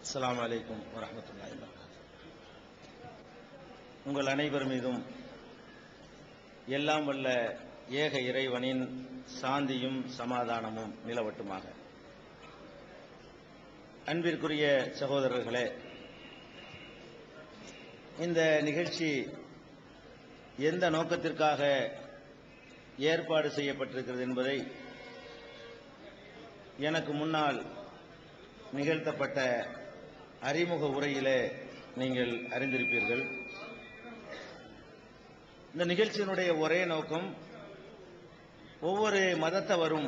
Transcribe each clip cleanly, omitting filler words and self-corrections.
அஸ்ஸலாமு அலைக்கும் வரஹ்மத்துல்லாஹி வபரகாத்துஹு. உங்கள் அனைவர் மீதும் எல்லாம் வல்ல ஏக இறைவனின் சாந்தியும் சமாதானமும் நிலவட்டுமாக. அன்பிற்குரிய சகோதரர்களே, இந்த நிகழ்ச்சி எந்த நோக்கத்திற்காக ஏற்பாடு செய்யப்பட்டிருக்கிறது என்பதை எனக்கு முன்னால் நிகழ்த்தப்பட்ட அறிமுக உரையிலே நீங்கள் அறிந்திருப்பீர்கள். இந்த நிகழ்ச்சியினுடைய ஒரே நோக்கம், ஒவ்வொரு மதத்தவரும்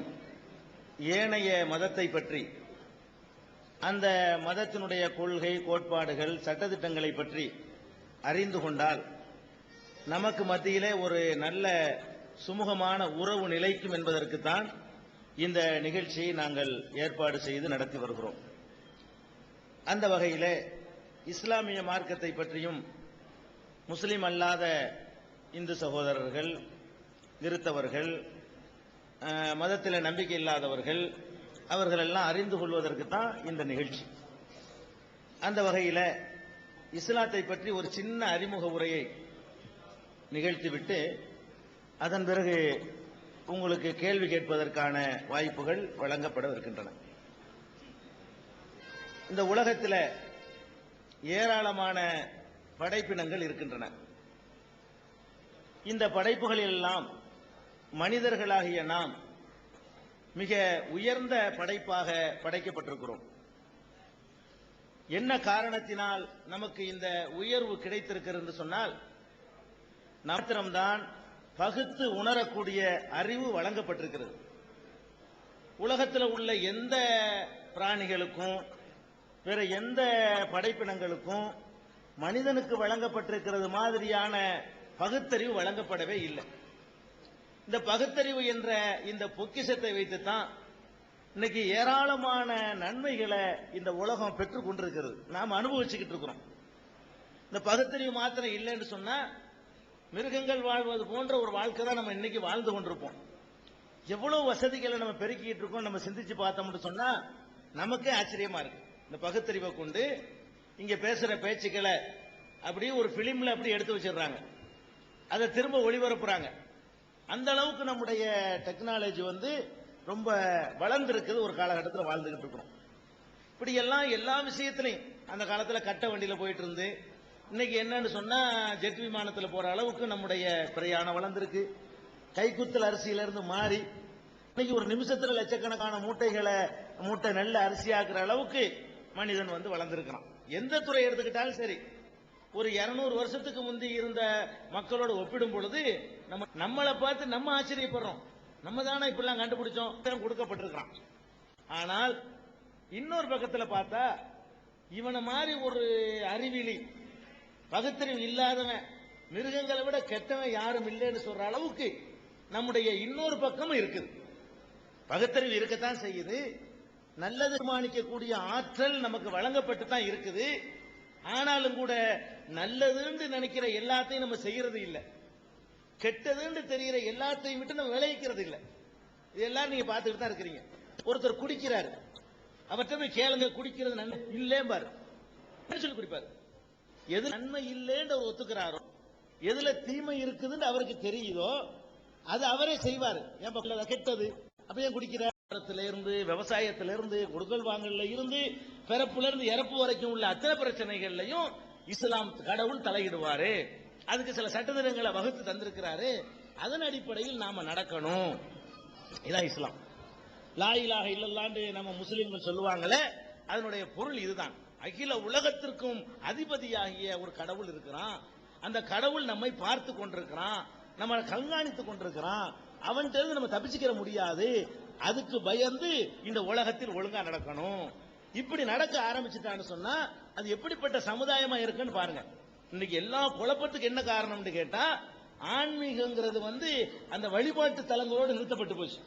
ஏனைய மதத்தை பற்றி, அந்த மதத்தினுடைய கொள்கை, கோட்பாடுகள், சட்டதிட்டங்களை பற்றி அறிந்து கொண்டால் நமக்கு மத்தியிலே ஒரு நல்ல சுமூகமான உறவு நிலைக்கும் என்பதற்குத்தான் இந்த நிகழ்ச்சியை நாங்கள் ஏற்பாடு செய்து நடத்தி வருகிறோம். அந்த வகையிலே இஸ்லாமிய மார்க்கத்தை பற்றியும், முஸ்லிம் அல்லாத இந்து சகோதரர்கள், கிறித்தவர்கள், மதத்தில் நம்பிக்கை இல்லாதவர்கள், அவர்களெல்லாம் அறிந்து கொள்வதற்கு தான் இந்த நிகழ்ச்சி. அந்த வகையில் இஸ்லாத்தை பற்றி ஒரு சின்ன அறிமுக உரையை நிகழ்த்திவிட்டு அதன் பிறகு உங்களுக்கு கேள்வி கேட்பதற்கான வாய்ப்புகள் வழங்கப்பட இருக்கின்றன. இந்த உலகத்தில் ஏராளமான படைப்பினங்கள் இருக்கின்றன. இந்த படைப்புகளில் எல்லாம் மனிதர்களாகிய நாம் மிக உயர்ந்த படைப்பாக படைக்கப்பட்டிருக்கிறோம். என்ன காரணத்தினால் நமக்கு இந்த உயர்வு கிடைத்திருக்கிறது என்று சொன்னால், மாத்திரம்தான் பகுத்து உணரக்கூடிய அறிவு வழங்கப்பட்டிருக்கிறது. உலகத்தில் உள்ள எந்த பிராணிகளுக்கும் வேற எந்த படைப்பினங்களுக்கும் மனிதனுக்கு வழங்கப்பட்டிருக்கிறது மாதிரியான பகுத்தறிவு வழங்கப்படவே இல்லை. இந்த பகுத்தறிவு என்ற இந்த பொக்கிஷத்தை வைத்துத்தான் இன்னைக்கு ஏராளமான நன்மைகளை இந்த உலகம் பெற்றுக் கொண்டிருக்கிறது, நாம் அனுபவிச்சுக்கிட்டு இருக்கிறோம். இந்த பகுத்தறிவு மாத்திரம் இல்லைன்னு சொன்னா மிருகங்கள் வாழ்வது போன்ற ஒரு வாழ்க்கை தான் நம்ம இன்னைக்கு வாழ்ந்து கொண்டிருப்போம். எவ்வளவு வசதிகளை நம்ம பெருக்கிட்டு இருக்கோம், நம்ம சிந்திச்சு பார்த்தோம்னு சொன்னா நமக்கே ஆச்சரியமா இருக்கு. இந்த பகுத்தறிவை கொண்டு இங்க பேசுற பேச்சுக்களை அப்படியே ஒரு பிலிம்ல அப்படி எடுத்து வச்சிடுறாங்க, அதை திரும்ப ஒளிபரப்புறாங்க. அந்த அளவுக்கு நம்முடைய டெக்னாலஜி ரொம்ப வளர்ந்திருக்குது. ஒரு காலகட்டத்தில் வாழ்ந்துகிட்டு இருக்கிறோம். இப்படி எல்லாம் எல்லா விஷயத்திலையும் அந்த காலத்தில் கட்ட வண்டியில போயிட்டு இருந்து இன்னைக்கு என்னன்னு சொன்னா ஜெட் விமானத்தில் போற அளவுக்கு நம்முடைய பிரயாணம் வளர்ந்திருக்கு. கைக்குத்தல் அரிசியில இருந்து மாறி இன்னைக்கு ஒரு நிமிஷத்துல லட்சக்கணக்கான மூட்டை நெல்ல அரிசியாக்குற அளவுக்கு மனிதன் வளர்ந்திருக்கிறான். எந்த துறை எடுத்துக்கிட்டாலும் சரி, ஒரு 200 வருஷத்துக்கு முந்தி இருந்த மக்களோடு ஒப்பிடும் பொழுது நம்மளை பார்த்து நம்ம ஆச்சரியப்படுறோம். நம்ம தானே இப்படிலாம் கண்டுபிடிச்சோம் கொடுக்கப்பட்டிருக்கான். ஆனால் இன்னொரு பக்கத்தில் பார்த்தா இவனை மாதிரி ஒரு அறிவிலி, பகுத்தறிவு இல்லாதவன், மிருகங்களை விட கெட்டவன் யாரும் இல்லைன்னு சொல்ற அளவுக்கு நம்முடைய இன்னொரு பக்கமும் இருக்குது. பகுத்தறிவு இருக்கத்தான் செய்யுது, நல்லது தீர்மானிக்கக்கூடிய ஆற்றல் நமக்கு வழங்கப்பட்டு தான் இருக்குது. ஆனாலும் கூட நல்லதுன்னு நினைக்கிற எல்லாத்தையும் நம்ம செய்யறது இல்லை, கெட்டதுன்னு தெரிகிற எல்லாத்தையும் விட்டு நம்ம விளைவிக்கிறது இல்லை. இதெல்லாம் நீங்க பார்த்துக்கிட்டு தான் இருக்கிறீங்க. ஒருத்தர் குடிக்கிறாரு, அவர்கிட்ட போய் கேளுங்க, குடிக்கிறது நன்மை இல்லேம்பாரு, சொல்லி குடிப்பாரு. எது நன்மை இல்லைன்னு அவர் ஒத்துக்கிறாரோ, எதுல தீமை இருக்குதுன்னு அவருக்கு தெரியுதோ அது அவரே செய்வாரு. ஏன் பக்கத்துல கெட்டது அப்ப ஏன் குடிக்கிறார்? இருந்து விவசாயத்திலிருந்து கொடுக்கல் வாங்கல இருந்து பிறப்புல இருந்து இறப்பு வரைக்கும் உள்ள அத்தனை பிரச்சனைகள்லையும் இஸ்லாம் கடவுள் தலையிடுவாரு. அதுக்கு சில சட்டத்திட்டங்களை வகுத்து தந்திருக்கிறாரு. அதன் அடிப்படையில் நாம நடக்கணும். இதான் இஸ்லாம். லா இலாஹ இல்லல்லாஹ்னு நம்ம முஸ்லிம்கள் சொல்லுவாங்களே, அதனுடைய பொருள் இதுதான். அகில உலகத்திற்கும் அதிபதியாகிய ஒரு கடவுள் இருக்கிறான். அந்த கடவுள் நம்மை பார்த்து கொண்டிருக்கிறான், நம்மளை கண்காணித்துக் கொண்டிருக்கிறான். அவன்கிட்ட நம்ம தப்பிச்சுக்கிற முடியாது. அதுக்கு பயந்து இந்த உலகத்தில் ஒழுங்கா நடக்கணும். இப்படி நடக்க ஆரம்பிச்சுட்டான்னு சொன்னா அது எப்படிப்பட்ட சமுதாயமா இருக்குன்னு பாருங்க. இன்னைக்கு எல்லா குழப்பத்துக்கு என்ன காரணம்னு கேட்டா, ஆன்மீகங்கிறது அந்த வழிபாட்டு தலங்களோடு நிறுத்தப்பட்டு போச்சு.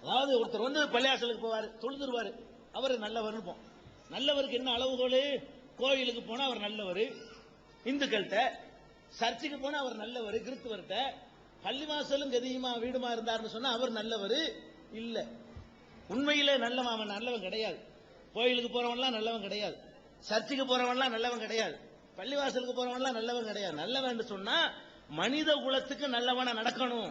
அதாவது ஒருத்தர் பள்ளியாசலுக்கு போவாரு, தொழுதுருவாரு, அவர் நல்லவர். நல்லவருக்கு என்ன அளவுகோல்? கோயிலுக்கு போனா அவர் நல்லவர், இந்துக்கள்கிட்ட சர்ச்சுக்கு போனா அவர் நல்லவர், கிறிஸ்துவர்கிட்ட பள்ளிவாசலும் கதியுமா வீடுமா இருந்தார்னு சொன்னா அவர் நல்லவர் இல்ல. உண்மையிலே நல்லவன், அவன் நல்லவன் கிடையாது. கோயிலுக்கு போறவன்லாம் நல்லவன் கிடையாது. சர்ச்சுக்கு போறவன்லாம் நல்லவன் கிடையாது, பள்ளிவாசலுக்கு போறவன்லாம் நல்லவன் கிடையாது. நல்லவன் சொன்னா மனித குலத்துக்கு நல்லவனா நடக்கணும்,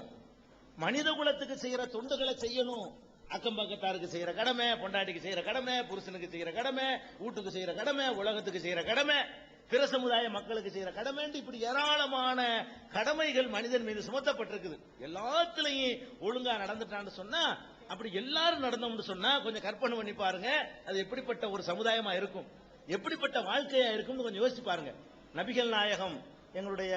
மனித குலத்துக்கு செய்யற தொண்டுகளை செய்யணும். அக்கம் பக்கத்தாருக்கு செய்யற கடமை, பொண்டாட்டிக்கு செய்யற கடமை, புருஷனுக்கு செய்யற கடமை, வீட்டுக்கு செய்யற கடமை, உலகத்துக்கு செய்யற கடமை, பிற சமுதாய மக்களுக்கு செய்யற கடமை, இப்படி ஏராளமான கடமைகள் மனிதன் மீது சுமத்தப்பட்டிருக்குது. எல்லாத்துலயும் ஒழுங்கா நடந்துட்டான்னு சொன்னா, அப்படி எல்லாரும் நடந்தோம்னு சொன்னா கொஞ்சம் கற்பனை பண்ணி பாருங்க, அது எப்படிப்பட்ட ஒரு சமுதாயமா இருக்கும், எப்படிப்பட்ட வாழ்க்கையா இருக்கும்னு கொஞ்சம் யோசிச்சு பாருங்க. நபிகள் நாயகம் எங்களுடைய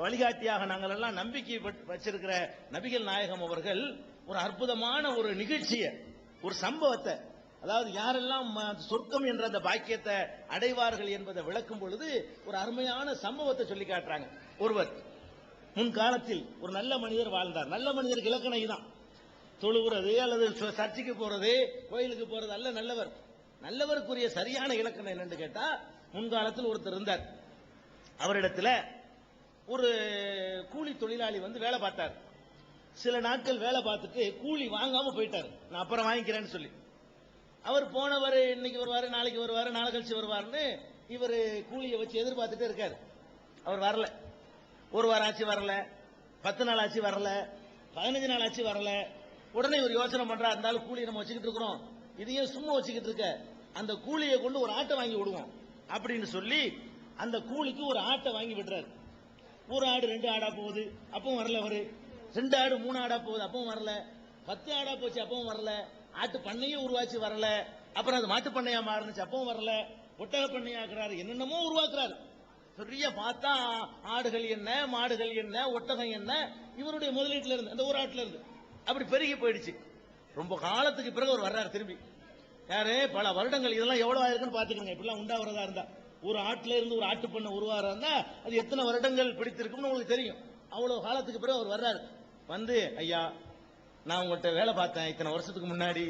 வழிகாட்டியாக நாங்கள் எல்லாம் நம்பிக்கை வச்சிருக்கிற நபிகள் நாயகம் அவர்கள் ஒரு அற்புதமான ஒரு நிகழ்ச்சியை, ஒரு சம்பவத்தை, அதாவது யாரெல்லாம் சொர்க்கம் என்ற அந்த பாக்கியத்தை அடைவார்கள் என்பதை விளக்கும் பொழுது ஒரு அருமையான சம்பவத்தை சொல்லி காட்டுறாங்க. ஒருவர் முன்காலத்தில் ஒரு நல்ல மனிதர் வாழ்ந்தார். நல்ல மனிதருக்கு இலக்கணம் இதுதான், தொழுகிறது அல்லது சர்ச்சைக்கு போறது, கோயிலுக்கு போறது அல்ல நல்லவர். நல்லவருக்குரிய சரியான இலக்கணம் என்னன்னு கேட்டா, முன்காலத்தில் ஒருத்தர் இருந்தார். அவரிடத்துல ஒரு கூலி தொழிலாளி வந்து வேலை பார்த்தார். சில நாட்கள் வேலை பார்த்துட்டு கூலி வாங்காம போயிட்டார், நான் அப்புறம் வாங்கிக்கிறேன்னு சொல்லி. அவர் போனவர் இன்னைக்கு வருவாரு, நாளைக்கு வருவாரு, நாளை கழிச்சு வருவாருன்னு இவர் கூலியை வச்சு எதிர்பார்த்துட்டு இருக்காரு. அவர் வரல. ஒரு வாரம் ஆச்சு வரல, 10 நாள் ஆச்சு வரல, 15 நாள் ஆச்சு வரல. உடனே ஒரு யோசனை பண்றா, இருந்தாலும் கூலியை நம்ம வச்சுக்கிட்டு இருக்கிறோம், இதையும் சும்மா வச்சுக்கிட்டு இருக்க, அந்த கூலியை கொண்டு ஒரு ஆட்டை வாங்கி விடுவோம் அப்படின்னு சொல்லி அந்த கூலிக்கு ஒரு ஆட்டை வாங்கி விடுறாரு. ஒரு ஆடு 2 ஆடா போகுது, அப்பவும் வரல. அவரு 2 ஆடு 3 ஆடா போகுது, அப்பவும் வரல. 10 ஆடா போச்சு, அப்பவும் வரல. ஆட்டு பண்ணையும் உருவாச்சு, வரல. அப்புறம் அது மாட்டு பண்ணையா மாறுனுச்சு, அப்பவும் வரல. ஒட்டக பண்ணையாக்குறாரு, என்னென்னமோ உருவாக்குறாரு. பெரிய பார்த்தா ஆடுகள் என்ன, மாடுகள் என்ன, ஒட்டகம் என்ன, இவருடைய முதலீட்டுல இருந்து, அந்த ஒரு ஆட்டுல இருந்து அப்படி பெருகி போயிடுச்சு. ரொம்ப காலத்துக்கு பிறகு அவர் வர்றாரு திரும்பி. யாரு, பல வருடங்கள், இதெல்லாம் எவ்வளவு ஆயிருக்குன்னு பாத்துக்கோங்க. இப்படிலாம் உண்டாகிறதா இருந்தா, ஒரு ஆட்டுல இருந்து ஒரு ஆட்டு பண்ண உருவாகிறதா அது எத்தனை வருடங்கள் பிடித்திருக்கும்னு உங்களுக்கு தெரியும். அவ்வளவு காலத்துக்கு பிறகு அவர் வர்றாரு. வந்து, ஐயா, நான் உங்கள்கிட்ட வேலை பார்த்தேன் இத்தனை வருஷத்துக்கு முன்னாடி,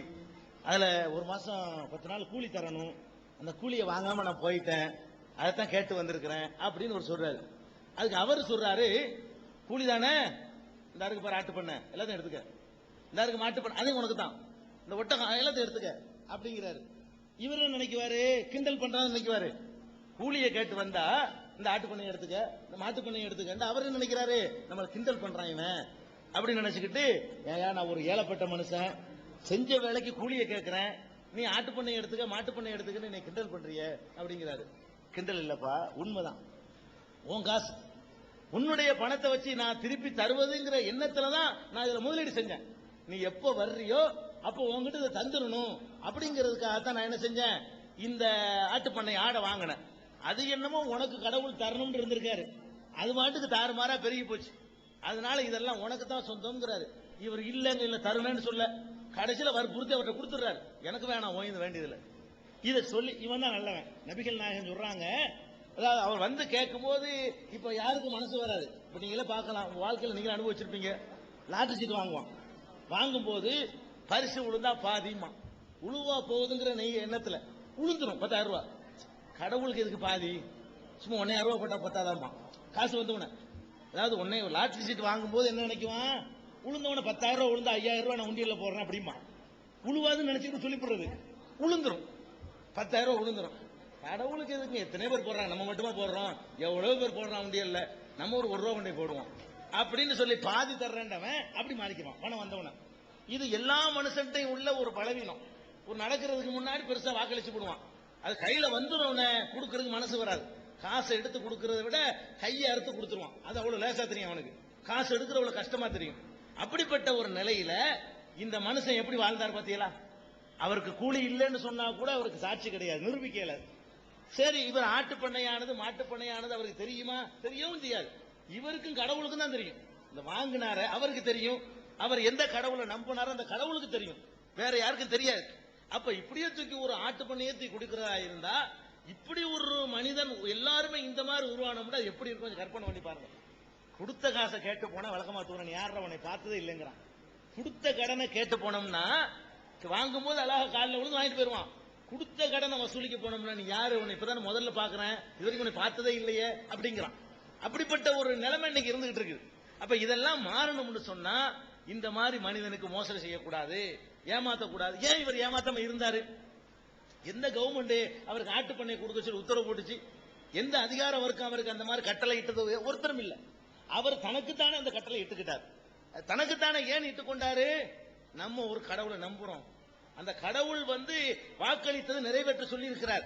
அதுல ஒரு மாசம் 10 நாள் கூலி தரணும், அந்த கூலியை வாங்காம நான் போயிட்டேன், அதைத்தான் கேட்டு வந்திருக்கிறேன் அப்படின்னு ஒரு சொல்றாரு. அதுக்கு அவர் சொல்றாரு, கூலி தானே, இந்த இருக்கு பாரு ஆட்டு பண்ண, எல்லாத்தையும் எடுத்துக்க, இந்த இருக்கு மாட்டு பண்ண, அது உனக்கு தான், இந்த ஒட்டகம் எல்லாத்தையும் எடுத்துக்க அப்படிங்கிறாரு. இவரு நினைக்குவாரு, கிண்டல் பண்றான்னு நினைக்குவாரு. கூலியை கேட்டு வந்தா இந்த ஆட்டு பண்ணை எடுத்துக்க, இந்த மாட்டு பண்ணை எடுத்துக்க, அவரு நினைக்கிறாரு நம்ம கிண்டல் பண்றான் இவன் அப்படின்னு நினைச்சுக்கிட்டு, ஏயா நான் ஒரு ஏழப்பட்ட மனுஷன், செஞ்ச வேலைக்கு கூலியை கேட்கிறேன், நீ ஆட்டு பண்ணை எடுத்துக்க மாட்டு பண்ணை எடுத்துக்கன்னு நீ கிண்டல் பண்றிய அப்படிங்கிறாரு. கிண்டல் இல்லப்பா, உண்மைதான். உன் காசு, உன்னுடைய பணத்தை வச்சு நான் திருப்பி தருவதுங்கிற எண்ணத்துலதான் நான் இதுல முதலீடு செஞ்சேன். நீ எப்ப வர்றியோ அப்போ உங்ககிட்ட இதை தந்துடணும் அப்படிங்கிறதுக்காகத்தான் நான் என்ன செஞ்சேன், இந்த ஆட்டு பண்ணை ஆடை வாங்கினேன். அது என்னமோ உனக்கு கடவுள் தரணும்னு இருந்திருக்காரு, அது மாட்டுக்கு தாறுமாறா பெருகி போச்சு, அதனால இதெல்லாம் உனக்கு தான் சொந்தம்ங்கிறாரு. இவர் இல்லங்க, இல்ல தருணன்னு சொல்ல, கடைசியில வற்புறுத்தி அவர்கிட்ட கொடுத்துறாரு, எனக்கு வேணாம் ஓய்ந்து வேண்டியதுல. இதை சொல்லி இவன் தான் நல்லவன். நபிகள் நாயகம் சொல்றாங்க, அதாவது அவர் வந்து கேட்கும் போது இப்ப யாருக்கு மனசு வராது. இப்ப நீங்களே பார்க்கலாம், உங்க வாழ்க்கையில் நீங்க அனுபவிச்சிருப்பீங்க. லாட்டரி சீட் வாங்குவான், வாங்கும் போது பரிசு விழுந்தா பாதிமா உழுவா போகுதுங்கிற நெய் எண்ணத்துல உளுந்துரும் 10,000 ரூபாய். கடவுளுக்கு எதுக்கு பாதி, சும்மா 1,000 ரூபாய் போட்டா 10,000 காசு வந்தவன. அதாவது உன்னை லாட்டரி சீட் வாங்கும் போது என்ன நினைக்குவான், உளுந்தவன 10,000 ரூபாய் விழுந்தா 5,000 ரூபாய் நான் உண்டியல்ல போடுறேன் அப்படிமா. உழுவாதுன்னு நினைச்சுட்டு சொல்லிப்படுறது, உளுந்துரும் 10,000 ரூபாய் உளுந்துரும். கடவுளுக்கு எதுக்கு, எத்தனை பேர் போடுறாங்க, நம்ம மட்டுமா போடுறோம், எவ்வளவு பேர் போடுறான் உண்டியல்ல, நம்ம ஒரு 1 ரூபா கொண்டே போடுவோம் அப்படின்னு சொல்லி பாதி தர்றேன்டவன் அப்படி மாறிக்குவான் பணம் வந்தவன. இது எல்லா மனுஷன்ட்டையும் உள்ள ஒரு பலவீனம். ஒரு நடக்கிறதுக்கு முன்னாடி பெருசா வாக்களிச்சு போடுவான், அது கையில வந்துடும் கொடுக்கறதுக்கு மனசு வராது. காசை எடுத்து கொடுக்கறத விட கையை அறுத்து கொடுத்துருவான், அது அவ்வளவு லேசா தெரியும் அவனுக்கு, காசு எடுக்கிற அவ்வளவு கஷ்டமா தெரியும். அப்படிப்பட்ட ஒரு நிலையில இந்த மனுஷன் எப்படி வாழ்ந்தார் பாத்தீங்களா. அவருக்கு கூலி இல்லைன்னு சொன்னா கூட அவருக்கு சாட்சி கிடையாது, நிரூபிக்கல. சரி, இவர் ஆட்டு பண்ணையானது மாட்டு பண்ணையானது அவருக்கு தெரியுமா, தெரியவும் தெரியாது. இவருக்கும் கடவுளுக்கும் தான் தெரியும். இந்த வாங்கினார அவருக்கு தெரியும், அவர் எந்த கடவுளை நம்பினாரோ அந்த கடவுளுக்கு தெரியும், வேற யாருக்கும் தெரியாது. அப்ப இப்படியே தூக்கி ஒரு ஆட்டு பண்ணையே தூக்கி கொடுக்கிறதா இருந்தா, இப்படி ஒரு மனிதன் எல்லாருமே இந்த மாதிரி உருவானோம்னா எப்படி இருக்கும், கற்பனை பண்ணி பாருங்க. கொடுத்த காசை கேட்டு போனா வழக்கமா தூரன் யார அவனை பார்த்ததே இல்லைங்கிறான். கொடுத்த கடனை கேட்டு போனோம்னா வாங்கும் போது அழகா காலில் விழுந்து வாங்கிட்டு போயிருவான். கொடுத்த கடனை வசூலிக்க போனோம்னா நீ யாரு, உன்னை இப்பதான் முதல்ல பாக்குறேன், இது வரைக்கும் உன்னை பார்த்ததே இல்லையே அப்படிங்கிறான். அப்படிப்பட்ட ஒரு நிலைமை இன்னைக்கு இருந்துகிட்டு இருக்குது. அப்ப இதெல்லாம் மாறணும்னு சொன்னா இந்த மாதிரி மனிதனுக்கு மோசடி செய்யக்கூடாது, ஏமாத்தக்கூடாது. ஏன் இவர் ஏமாத்தாம இருந்தாரு, எந்த கவர்மெண்ட் அவருக்கு ஆட்டு பண்ணை கொடுக்க சொல்லி உத்தரவு போட்டுச்சு? எந்த அதிகாரம் அவருக்கு அந்த மாதிரி கட்டளை இட்டது ஒருத்தரும் இல்ல. அவர் தனக்குத்தானே அந்த கட்டளை இட்டுக்கிட்டார். தனக்குத்தானே ஏன் இட்டுக்கொண்டாரு? நம்ம ஒரு கடவுளை நம்புறோம், அந்த கடவுள் வாக்களித்தது நிறைவேற்ற சொல்லி இருக்கிறார்.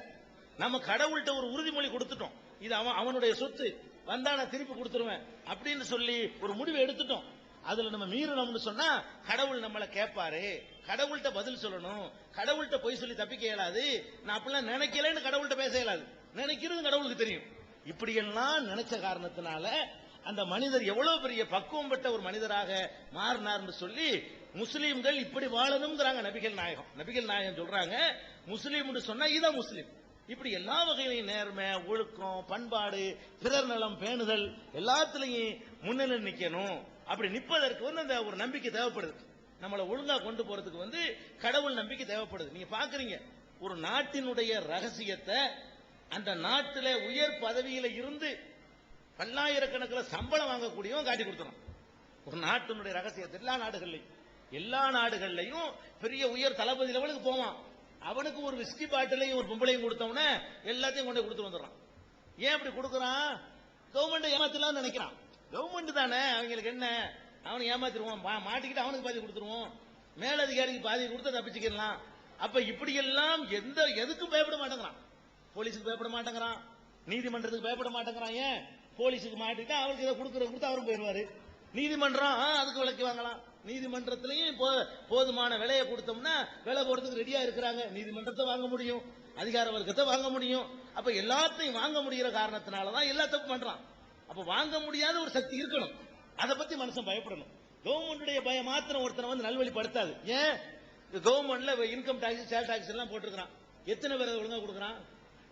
நம்ம கடவுள்கிட்ட ஒரு உறுதிமொழி கொடுத்துட்டோம், இது அவனுடைய சொத்து, வந்தா நான் திருப்பி கொடுத்துருவேன் அப்படின்னு சொல்லி ஒரு முடிவை எடுத்துட்டோம். அதுல நம்ம மீறணும்னு சொன்னா கடவுள் நம்மளை கேட்பாரு, கடவுள்கிட்ட பதில் சொல்லணும், கடவுள்கிட்ட பொய் சொல்லி தப்பிக்க இயலாது. நான் அப்படிலாம் நினைக்கலன்னு கடவுள்கிட்ட பேச இயலாது, நினைக்கிறது கடவுளுக்கு தெரியும். இப்படியெல்லாம் நினைச்ச காரணத்தினால அந்த மனிதர் எவ்வளவு பெரிய பக்குவம் பெற்ற ஒரு மனிதராக மாறினார்னு சொல்லி முஸ்லீம்கள் இப்படி வாழணும்ங்கிறாங்க நபிகள் நாயகம். நபிகள் நாயகம் சொல்றாங்க, முஸ்லீம் சொன்னா இதான் முஸ்லீம். இப்படி எல்லா வகையிலையும் நேர்மை, ஒழுக்கம், பண்பாடு, பிறர் நலம் பேணுதல் எல்லாத்திலையும் முன்னிலை நிக்கணும். அப்படி நிற்பதற்கு அந்த ஒரு நம்பிக்கை தேவைப்படுது. நம்மளை ஒழுங்கா கொண்டு போறதுக்கு கடவுள் நம்பிக்கை தேவைப்படுது. நீங்க பாக்குறீங்க, ஒரு நாட்டினுடைய ரகசியத்தை அந்த நாட்டில உயர் பதவியில இருந்து பல்லாயிரக்கணக்கில் சம்பளம் வாங்கக்கூடியவன் காட்டி கொடுத்துறான். ஒரு நாட்டினுடைய ரகசியத்தை எல்லா நாடுகள்லையும் பெரிய உயர் தளபதி லெவலுக்கு போவான். அவனுக்கு ஒரு விஸ்கி பாட்டிலையும் ஒரு பொம்பளையும் கொடுத்தவன எல்லாத்தையும் கொண்டு கொடுத்து வந்துடுறான். ஏன் அப்படி கொடுக்கறான்? கவர்மெண்ட் ஏமாத்தலாம் நினைக்கிறான். கவர்மெண்ட் தானே, அவங்களுக்கு என்ன, அவனை ஏமாத்திடுவோம், மாட்டிக்கிட்டு அவனுக்கு பாதி கொடுத்துருவோம், மேலதிகாரிக்கு பாதி கொடுத்து தப்பிச்சுக்கலாம். அப்ப இப்படி எல்லாம் எதுக்கும் பயப்பட மாட்டேங்கிறான். போலீஸுக்கு பயப்பட மாட்டேங்கிறான், நீதிமன்றத்துக்கு பயப்பட மாட்டேங்கிறான். ஏன்? போலீஸுக்கு மாட்டிட்டு அவருக்கு இதை கொடுத்து அவரும் போயிடுவாரு. நீதிமன்றம் அதுக்கு விலைக்கு வாங்கலாம். நீதிமன்றத்திலையும் போதுமான விலையை கொடுத்தோம்னா விலை போடுறதுக்கு ரெடியா இருக்கிறாங்க. நீதிமன்றத்தை வாங்க முடியும், அதிகார வர்க்கத்தை வாங்க முடியும். அப்ப எல்லாத்தையும் வாங்க முடிகிற காரணத்தினாலதான் எல்லா தப்பு பண்றான். அப்ப வாங்க முடியாத ஒரு சக்தி இருக்கணும், அதை பத்தி மனுஷன் பயப்படணும். கவர்மெண்டுடைய பயம் மாத்திரம் ஒருத்தனை நல்வழிப்படுத்தாது. ஏன்? கவர்மெண்ட்ல இன்கம் டாக்ஸ், சேல் டாக்ஸ் எல்லாம் போட்டிருக்கான். எத்தனை பேர் ஒழுங்கா கொடுக்கறான்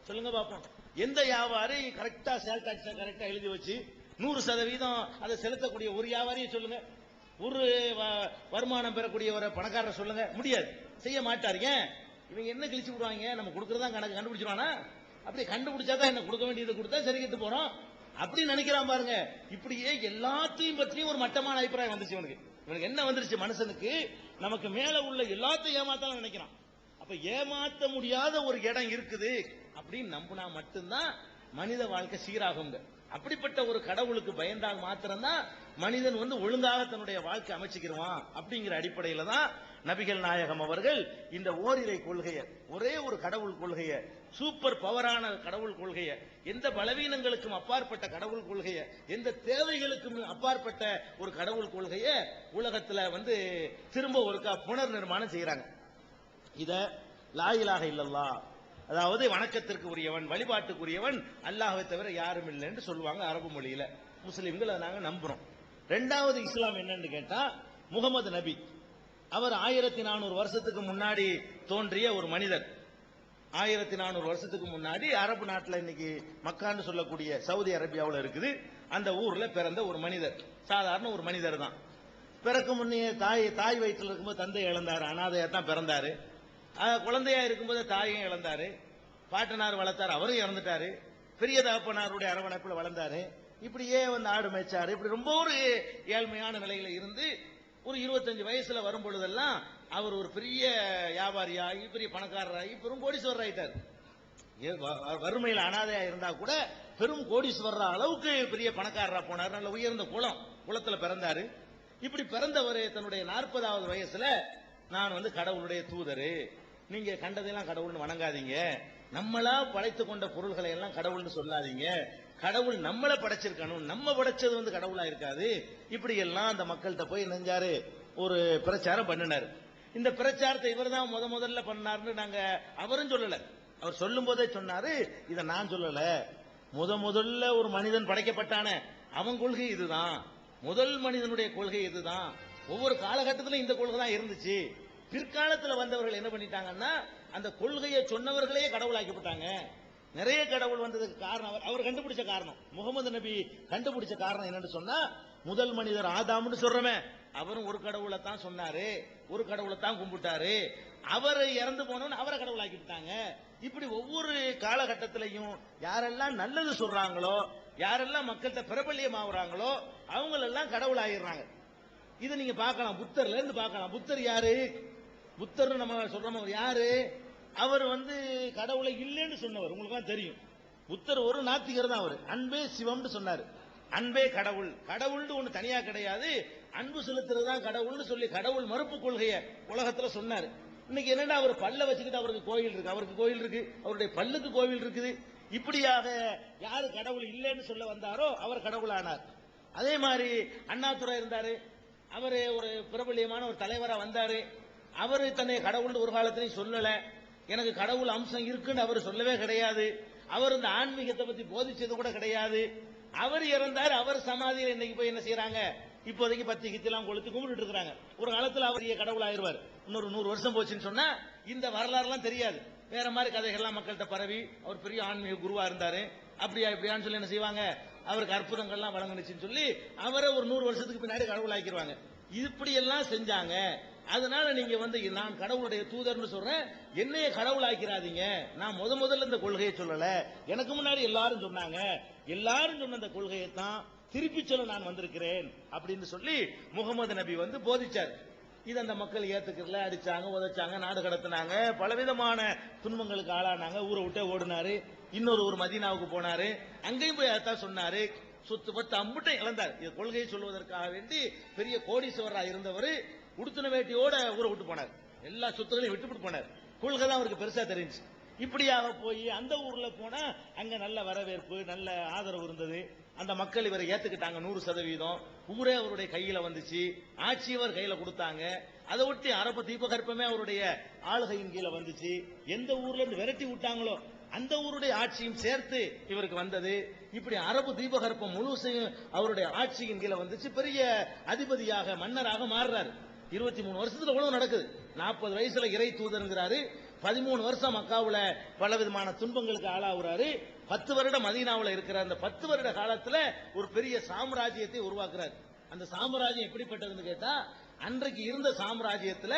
சொல்லுங்க பாப்போம். எந்த வியாபாரி கரெக்டா சேல் டாக்ஸ் கரெக்டா எழுதி வச்சு 100% அதை செலுத்தக்கூடிய ஒரு வியாபாரியும் சொல்லுங்க, ஒரு வருமானம் பெறக்கூடிய ஒரு பணக்காரரை சொல்லுங்க, முடியாது, செய்ய மாட்டார். ஏன்? இவங்க என்ன கிழிச்சு விடுவாங்க, நம்ம கொடுக்கறதா கணக்கு கண்டுபிடிச்சிருவானா? அப்படி கண்டுபிடிச்சாதான் என்ன கொடுக்க வேண்டியது கொடுத்தா சரி கெட்டு போறோம் அப்படி நினைக்கிறான் பாருங்க. இப்படியே எல்லாத்தையும் பற்றியும் ஒரு மட்டமான அபிப்பிராயம் வந்துச்சு இவனுக்கு என்ன வந்துருச்சு மனுஷனுக்கு, நமக்கு மேல உள்ள எல்லாத்தையும் ஏமாத்தான் நினைக்கிறான். அப்ப ஏமாத்த முடியாத ஒரு இடம் இருக்குது அப்படின்னு நம்பினா மட்டும்தான் மனித வாழ்க்கை சீராகும். அப்படிப்பட்ட ஒரு கடவுளுக்கு பயந்தால் மாத்திரம்தான் மனிதன் ஒழுங்காக தன்னுடைய வாழ்க்கை அமைச்சுக்கிடுவான். அப்படிங்கிற அடிப்படையில தான் நபிகள் நாயகம் அவர்கள் இந்த ஓரிரை கொள்கையை, ஒரே ஒரு கடவுள் கொள்கையை, சூப்பர் பவரான கடவுள் கொள்கையை, எந்த பலவீனங்களுக்கும் அப்பாற்பட்ட கடவுள் கொள்கையை, எந்த தேவைகளுக்கும் அப்பாற்பட்ட ஒரு கடவுள் கொள்கையை உலகத்துல திரும்ப ஒருக்கா புனர் நிர்மாணம் செய்யறாங்க. இத லா இலாஹ இல்லல்லாஹ், அதாவது வணக்கத்திற்கு உரியவன், வழிபாட்டுக்குரியவன் அல்லாஹ்வை தவிர யாரும் இல்லை என்று சொல்லுவாங்க அரபு மொழியில. முஸ்லிம்கள் அதை நாங்க நம்புறோம். இரண்டாவது இஸ்லாம் என்னன்னு கேட்டா, முகமது நபி அவர் 1400 வருஷத்துக்கு முன்னாடி தோன்றிய ஒரு மனிதர். 1400 வருஷத்துக்கு முன்னாடி அரபு நாட்டில் இன்னைக்கு மக்கான்னு சொல்லக்கூடிய சவுதி அரேபியாவில் இருக்குது, அந்த ஊர்ல பிறந்த ஒரு மனிதர், சாதாரண ஒரு மனிதர் தான். பிறக்கு முன்னே தாய் வயிற்றில் இருக்கும்போது தந்தை இழந்தாரு, அனாதையா தான் பிறந்தாரு. குழந்தையா இருக்கும்போது தாயையும் இழந்தாரு, பாட்டனார் வளர்த்தாரு, அவரும் இறந்துட்டாரு, பெரிய தகப்பனாருடைய அரவணைப்புல வளர்ந்தாரு. இப்படியே ஆடு மேய்ச்சாரு. இப்படி ரொம்ப ஒரு ஏழ்மையான நிலையில இருந்து ஒரு 25 வயசுல வரும் பொழுதெல்லாம் அவர் ஒரு பெரிய வியாபாரியாகி, பெரிய பணக்காரராகி, பெரும் கோடீஸ்வரர் ஆயிட்டார். வறுமையில் அனாதையா இருந்தா கூட பெரும் கோடீஸ்வரர் அளவுக்கு பெரிய பணக்காரரா போனார். நல்ல உயர்ந்த குலத்துல பிறந்தாரு. இப்படி பிறந்தவர் தன்னுடைய 40வது வயசுல நான் கடவுளுடைய தூதரு, நீங்க கண்டதெல்லாம் கடவுள்னு வணங்காதீங்க, நம்மளா படைத்து கொண்ட பொருள்களை எல்லாம் கடவுள்னு சொல்லாதீங்க, கடவுள் நம்மளை படைச்சிருக்கணும், நம்ம படைச்சது கடவுளா இருக்காது. இப்படி எல்லாம் அந்த மக்கள்கிட்ட போய் நெஞ்சாரு ஒரு பிரச்சாரம் பண்ணினாரு. இந்த பிரச்சாரத்தை இவர் தான் முதல்ல பண்ணாருன்னு நாங்க அவரும் சொல்லல, அவர் சொல்லும் போதே சொன்னாரு, இதை நான் சொல்லல, முதல்ல ஒரு மனிதன் படைக்கப்பட்டான அவன் கொள்கை இதுதான், முதல் மனிதனுடைய கொள்கை இதுதான், ஒவ்வொரு காலகட்டத்திலும் இந்த கொள்கை தான் இருந்துச்சு. பிற்காலத்தில் வந்தவர்கள் என்ன பண்ணிட்டாங்கன்னா அந்த கொள்கையை சொன்னவர்களே கடவுளாக்கப்பட்டாங்க. நிறைய கடவுள் வந்ததுக்கு காரணம் அவர் கண்டுபிடிச்ச காரணம், முகமது நபி கண்டுபிடிச்ச காரணம் என்னன்னு சொன்னா, முதல் மனிதர் ஆதாம்னு சொல்றமே அவரும் ஒரு கடவுளை தான் சொன்னாரு, ஒரு கடவுளை தான் கும்பிட்டாரு, அவர் இறந்து போனவன் அவரை கடவுளாக்கிட்டாங்க. இப்படி ஒவ்வொரு காலகட்டத்திலையும் யாரெல்லாம் நல்லது சொல்றாங்களோ, யாரெல்லாம் மக்கள்கிட்ட பிரபல்யம் ஆகுறாங்களோ அவங்களெல்லாம் கடவுள் ஆகிடுறாங்க. இதை நீங்க பார்க்கலாம், புத்தர்ல இருந்து பார்க்கலாம். புத்தர் யாரு? புத்தர் நம்ம சொல்றோம் யாரு? அவர் வந்து கடவுளை இல்லைன்னு சொன்னவர், உங்களுக்கு தெரியும். புத்தர் ஒரு நாத்திகர் தான். அவர் அன்பே சிவம்னு சொன்னார். அன்பே கடவுள், கடவுள்னு ஒண்ணு தனியா கிடையாது, அன்பு செலுத்துறது தான் கடவுள்னு சொல்லி கடவுள் மறுப்பு கொள்கையை உலகத்துல சொன்னார். இன்னைக்கு என்னன்னா அவர் பல்ல வச்சுக்கிட்டு அவருக்கு கோயில் இருக்கு, அவருக்கு கோயில் இருக்கு, அவருடைய பல்லுக்கு கோவில் இருக்குது. இப்படியாக யாரு கடவுள் இல்லைன்னு சொல்ல வந்தாரோ அவர் கடவுள் ஆனார். அதே மாதிரி அண்ணாதுரை இருந்தாரு, அவரு ஒரு பிரபலியமான ஒரு தலைவரா வந்தாரு. அவரு தன்னை கடவுள் ஒரு காலத்திலையும் சொல்லல. எனக்கு கடவுள் அம்சம் இருக்குன்னு அவர் சொல்லவே கிடையாது. அவர் இந்த ஆன்மீகத்தை பத்தி போதிச்சது கூட கிடையாது. அவர் இறந்தார். அவர் சமாதியில் இன்னைக்கு போய் என்ன செய்யறாங்க, இப்போதைக்கு பத்தி கித்தெல்லாம் கொளுத்து கும்பிட்டு இருக்காங்க. ஒரு காலத்தில் அவர் கடவுள் ஆயிருவார். இன்னொரு 100 வருஷம் போச்சுன்னு சொன்னா இந்த வரலாறுலாம் தெரியாது. வேற மாதிரி கதைகள்லாம் மக்கள்கிட்ட பரவி அவர் பெரிய ஆன்மீக குருவா இருந்தாரு, அப்படியா இப்படியான்னு சொல்லி என்ன செய்வாங்க, அவருக்கு அற்புதங்கள்லாம் வழங்குனுச்சுன்னு சொல்லி அவரை ஒரு 100 வருஷத்துக்கு பின்னாடி கடவுள் ஆக்கிடுவாங்க. இப்படி எல்லாம் செஞ்சாங்க. அதனால நீங்க வந்து நான் கடவுளுடைய தூதர்னு சொல்றேன், என்னைய கடவுள் ஆக்கிறாதீங்க. நான் முதல்ல இந்த கொள்கையை சொல்லல, எனக்கு முன்னாடி எல்லாரும் சொன்னாங்க, எல்லாரும் சொன்ன இந்த கொள்கையை தான் திருப்பி சொல்ல நான் வந்திருக்கிறேன் அப்படின்னு சொல்லி முகமது நபி வந்து போதிச்சார். இது அந்த மக்கள் ஏத்துக்கல, அடிச்சாங்க, உதைச்சாங்க, நாடு கடத்தினாங்க, பலவிதமான துன்பங்களுக்கு ஆளானாங்க. ஊரை விட்டே ஓடினாரு. இன்னொரு ஒரு மதீனாவுக்கு போனாரு, அங்கேயும் போய் அதான் சொன்னாரு. சொத்து பத்து அம்புட்டை இழந்தார். இது கொள்கையை சொல்வதற்காக வேண்டி பெரிய கோடீஸ்வரராக இருந்தவர் உடுத்தின வேட்டியோட ஊரை விட்டு போனார். எல்லா சொத்துக்களையும் விட்டுவிட்டு போனார். கொள்கை தான் அவருக்கு பெருசா தெரிஞ்சு. இப்படியாக போய் அந்த ஊர்ல போனா அங்க நல்ல வரவேற்பு, நல்ல ஆதரவு இருந்தது. அந்த மக்கள் இவரை ஏத்துக்கிட்டாங்க 100%. ஊரே அவருடைய கையில வந்துச்சு, ஆட்சி அவர் கையில கொடுத்தாங்க. அதை ஒட்டி அரபு தீபகற்பமே அவருடைய ஆளுகையின் கீழே வந்துச்சு. எந்த ஊர்ல இருந்து விரட்டி விட்டாங்களோ அந்த ஊருடைய ஆட்சியும் சேர்த்து இவருக்கு வந்தது. இப்படி அரபு தீபகற்பம் முழுசையும் அவருடைய ஆட்சியின் கீழே வந்துச்சு. பெரிய அதிபதியாக மன்னராக மாறுறாரு. 23 வருஷத்துல உலகம் நடக்குது. 40 வயசுல இறை தூதருங்கிறாரு. 13 வருஷம் மக்காவுல பல விதமான துன்பங்களுக்கு ஆளாகிறாரு. 10 வருடம் மதீனாவுல இருக்கிற அந்த 10 வருட காலத்துல ஒரு பெரிய சாம்ராஜ்யத்தை உருவாக்குறாரு. அந்த சாம்ராஜ்யம் எப்படிப்பட்டதுன்னு கேட்டா, அன்றைக்கு இருந்த சாம்ராஜ்யத்துல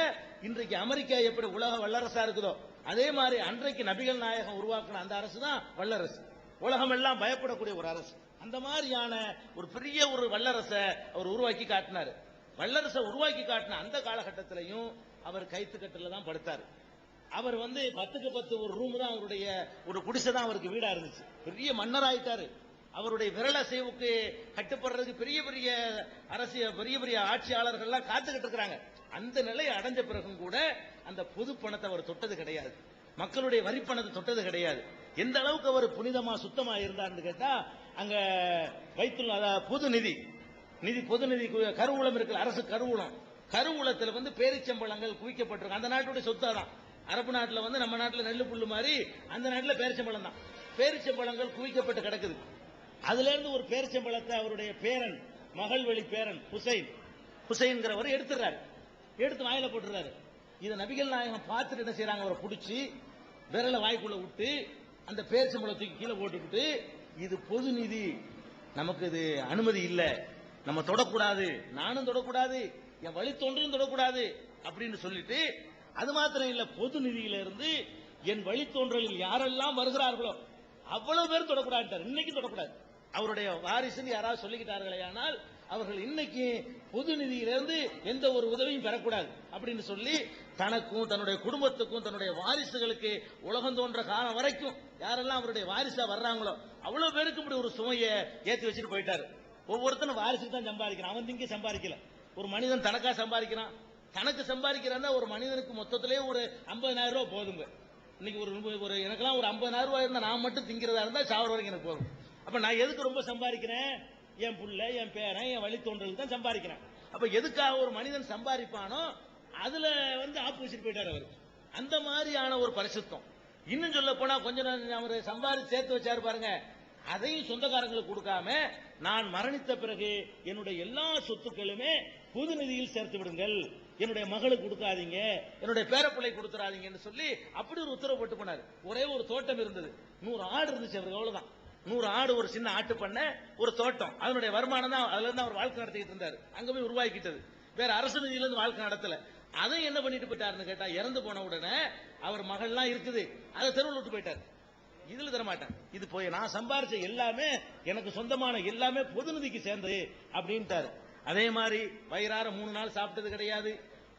இன்றைக்கு அமெரிக்கா எப்படி உலக வல்லரசா இருக்குதோ அதே மாதிரி அன்றைக்கு நபிகள் நாயகம் உருவாக்கின அந்த அரசு தான் வல்லரசு. உலகம் எல்லாம் பயப்படக்கூடிய ஒரு அரசு. அந்த மாதிரியான ஒரு பெரிய ஒரு வல்லரசை அவர் உருவாக்கி காட்டினார். வல்லரசை உருவாக்கி காட்டின அந்த காலகட்டத்திலையும் அவர் கைத்துக்கட்டில தான் படுத்தார். அவர் வந்து 10க்கு 10 ஒரு ரூம் தான் அவருடைய, ஒரு குடிசை தான் அவருக்கு வீடா இருந்துச்சு. பெரிய மன்னர் ஆயிட்டாரு. அவருடைய விரலசைவுக்கு கட்டுப்படுறதுக்கு பெரிய பெரிய அரசியல், பெரிய பெரிய ஆட்சியாளர்கள்லாம் காத்துக்கிட்டு இருக்கிறாங்க. அந்த நிலையை அடைஞ்ச பிறகும் கூட அந்த பொது பணத்தை அவர் தொட்டது கிடையாது, மக்களுடைய வரி பணத்தை தொட்டது கிடையாது. எந்த அளவுக்கு அவர் புனிதமா சுத்தமா இருந்தார்னு கேட்டா, அங்க வைத்துள்ள பொது நிதி பொது நிதி கருவூலம் இருக்கு, அரசு கருவூலம். கருவூலத்தில் வந்து பேரிச்சம்பழங்கள் குவிக்கப்பட்டிருக்கு. அந்த நாட்டுடைய சொத்து தான். அரபு நாட்டில் வந்து நம்ம நாட்டில் நெல்லு புல்லு மாதிரி அந்த நாட்டில் பேரிச்சம்பழம் தான். பேரிச்சம்பழங்கள் குவிக்கப்பட்டு கிடக்குது. அதுல இருந்து ஒரு பேரிச்சம்பழத்தை அவருடைய பேரன், மகள் வழி பேரன் ஹுசைன்கிறவர் எடுத்துறாரு, எடுத்து வாயில போட்டுறாரு. இதை நபிகள் நாயகம் பார்த்துட்டு என்ன செய்யறாங்க, அவரை பிடிச்சி விரல வாய்க்குள்ள விட்டு அந்த பேரிச்சம்பழத்துக்கு கீழே போட்டுக்கிட்டு, இது பொது நிதி, நமக்கு இது அனுமதி இல்லை, நம்ம தொடக்கூடாது, நானும் தொடக்கூடாது, என் வழித்தோன்றையும் தொடக்கூடாது அப்படின்னு சொல்லிட்டு, அது மாத்திரம் இல்ல, பொது நிதியில இருந்து என் வழித்தோன்றலில் யாரெல்லாம் வருகிறார்களோ அவ்வளவு பேர் தொடக்கூடாது, இன்னைக்கு தொடக்கூடாது. அவருடைய வாரிசுன்னு யாராவது சொல்லிக்கிட்டார்களே ஆனால் அவர்கள் இன்னைக்கு பொது நிதியிலிருந்து எந்த ஒரு உதவியும் பெறக்கூடாது அப்படின்னு சொல்லி தனக்கும் தன்னுடைய குடும்பத்துக்கும் தன்னுடைய வாரிசுகளுக்கு உலகம் தோன்ற காலம் வரைக்கும் யாரெல்லாம் அவருடைய வாரிசா வர்றாங்களோ அவ்வளவு பேருக்கு இப்படி ஒரு சுமையை ஏற்றி வச்சுட்டு போயிட்டாரு. ஒவ்வொருத்தனும் வாரிசுக்கு தான் சம்பாதிக்கிறான், அவன் இங்கே சம்பாதிக்கல. ஒரு மனிதன் தனக்கா சம்பாதிக்கிறான், தனக்கு சம்பாதிக்கிறான். ஒரு மனிதனுக்கு மொத்தத்திலே ஒரு 50,000 ரூபாய் போதுங்க. இன்னைக்கு ஒரு எனக்கெல்லாம் ஒரு 50,000 ரூபாய் இருந்தா நான் மட்டும் திங்கிறதா இருந்தா சாவர வரைக்கும் எனக்கு போதும். அப்ப நான் எதுக்கு ரொம்ப சம்பாதிக்கிறேன், என் புள்ள, என் பேரன், என் வழித்தோன்றல் தான் சம்பாதிக்கிறேன். அப்ப எதுக்காக ஒரு மனிதன் சம்பாதிப்பானோ அதுல வந்து ஆப்பு வச்சுட்டு போயிட்டார் அவர். அந்த மாதிரியான ஒரு பரிசுத்தம். இன்னும் சொல்ல போனா கொஞ்சம் அவர் சம்பாதிச்சு சேர்த்து வச்சாரு பாருங்க, அதையும் சொந்தக்காரங்களுக்கு கொடுக்காம நான் மரணித்த பிறகு என்னுடைய எல்லா சொத்துக்களுமே பொது நிதியில் சேர்த்து விடுங்கள், என்னுடைய மகளுக்கு கொடுக்காதீங்க, என்னுடைய பேரப்பிள்ளை கொடுத்துறாதீங்கன்னு சொல்லி அப்படி ஒரு உத்தரவு போட்டு போனார். ஒரே ஒரு தோட்டம் இருந்தது, 100 ஆடு இருந்துச்சு அவருக்கு, அவ்வளவுதான். 100 ஆடு, ஒரு சின்ன ஆட்டு பண்ண, ஒரு தோட்டம், அதனுடைய வருமானம் தான். அதுல இருந்து அவர் வாழ்க்கை நடத்திட்டு இருந்தார். அங்க போய் உருவாக்கிட்டது. வேற அரசு நிதியிலிருந்து வாழ்க்கை நடத்தல. அதை என்ன பண்ணிட்டு போயிட்டாருன்னு கேட்டா, இறந்து போன உடனே அவர் மகள்லாம் இருக்குது, அதை தெருவில் விட்டு போயிட்டார். இதுல தரமாட்டேன், இது போய் நான் சம்பாரிச்ச எல்லாமே எனக்கு சொந்தமான எல்லாமே பொது நிதிக்கு சேர்ந்தது அப்படின்ட்டாரு. அதே மாதிரி வயிறார 3 நாள் சாப்பிட்டது கிடையாது.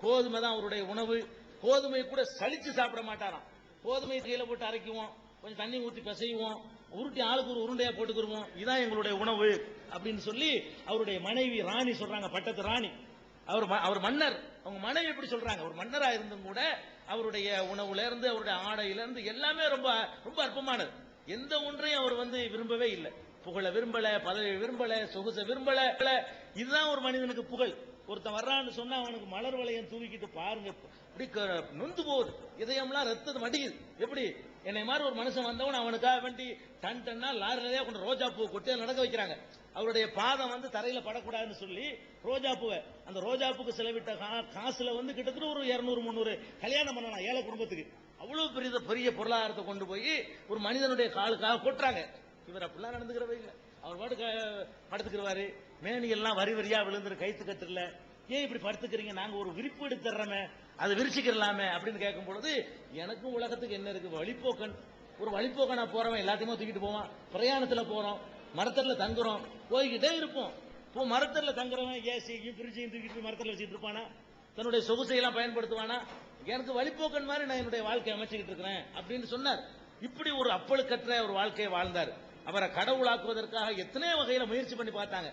கோதுமை தான் அவருடைய உணவு. கோதுமை கூட சலிச்சு சாப்பிட மாட்டாராம். கோதுமை கையில போட்டு அரைக்குவோம், கொஞ்சம் தண்ணி ஊற்றி பிசைவோம், உருட்டி ஆளுக்கு ஒரு உருண்டையா போட்டுக்கிருவோம், இதான் எங்களுடைய உணவு அப்படின்னு சொல்லி அவருடைய மனைவி ராணி சொல்றாங்க, பட்டத்து ராணி. அவர் மன்னர், அவங்க மனைவி எப்படி சொல்றாங்க, ஒரு மன்னரா இருந்தும் கூட அவருடைய உணவுல இருந்து அவருடைய ஆடையில இருந்து எல்லாமே ரொம்ப ரொம்ப அற்பமானது. எந்த ஒன்றையும் அவர் விரும்பவே இல்லை. புகழ விரும்பல, பதவி விரும்பல, சொகுச விரும்பல. இதுதான் ஒரு மனிதனுக்கு புகழ். ஒருத்தன் வர்றான்னு சொன்னா அவனுக்கு மலர் வளையம் தூவிக்கிட்டு பாருங்க, அப்படி நொந்து போகுது, இதயம்லாம் ரத்தம் மடிக்குது. எப்படி என்னை மாதிரி ஒரு மனுஷன் வந்தவன் அவனுக்காக வேண்டி டன் டன்னா லாரிலேயே கொண்டு ரோஜா பூ கொட்டி நடக்க வைக்கிறாங்க. அவருடைய பாதம் தரையில படக்கூடாதுன்னு சொல்லி ரோஜா பூவை, அந்த ரோஜா பூக்கு செலவிட்ட காசுல கிட்டத்தட்ட ஒரு 200-300 கல்யாணம் பண்ணலாம் ஏழை குடும்பத்துக்கு. அவ்வளவு பெரிய பெரிய பொருளாதாரத்தை கொண்டு போய் ஒரு மனிதனுடைய காலுக்காக கொட்டுறாங்க. இவர் அப்படிலாம் நடந்துக்கிறவே இல்லை. அவர் பாட்டு படுத்துக்கிறவாரு, மேனி எல்லாம் வரி வரியா விழுந்துரு, கைத்து கட்டுல, ஏன் இப்படி படுத்துக்கிறீங்க, நாங்க ஒரு விரிப்பு எடுத்து தர்றோமே, அதை விரிச்சுக்கிறலாமே அப்படின்னு கேட்கும் பொழுது, எனக்கும் உலகத்துக்கு என்ன இருக்கு, வழிப்போக்கன், ஒரு வழிப்போக்கனா போறவன் எல்லாத்தையுமே தூக்கிட்டு போவான். பிரயாணத்துல போறோம், மரத்தடில தங்குறோம், போய்கிட்டே இருப்போம். மரத்தடில தங்குறவன் ஏசியும் பிரிட்ஜையும் தூக்கிட்டு மரத்தில் வச்சுட்டு இருப்பானா, தன்னுடைய சொகுசையெல்லாம் பயன்படுத்துவானா? எனக்கு வழிப்போக்கன் மாதிரி நான் என்னுடைய வாழ்க்கையை அமைச்சுக்கிட்டு இருக்கிறேன் அப்படின்னு சொன்னார். இப்படி ஒரு அப்பழுக்கற்ற ஒரு வாழ்க்கையை வாழ்ந்தார். அவரை கடவுளாக்குவதற்காக எத்தனை வகையில முயற்சி பண்ணி பார்த்தாங்க.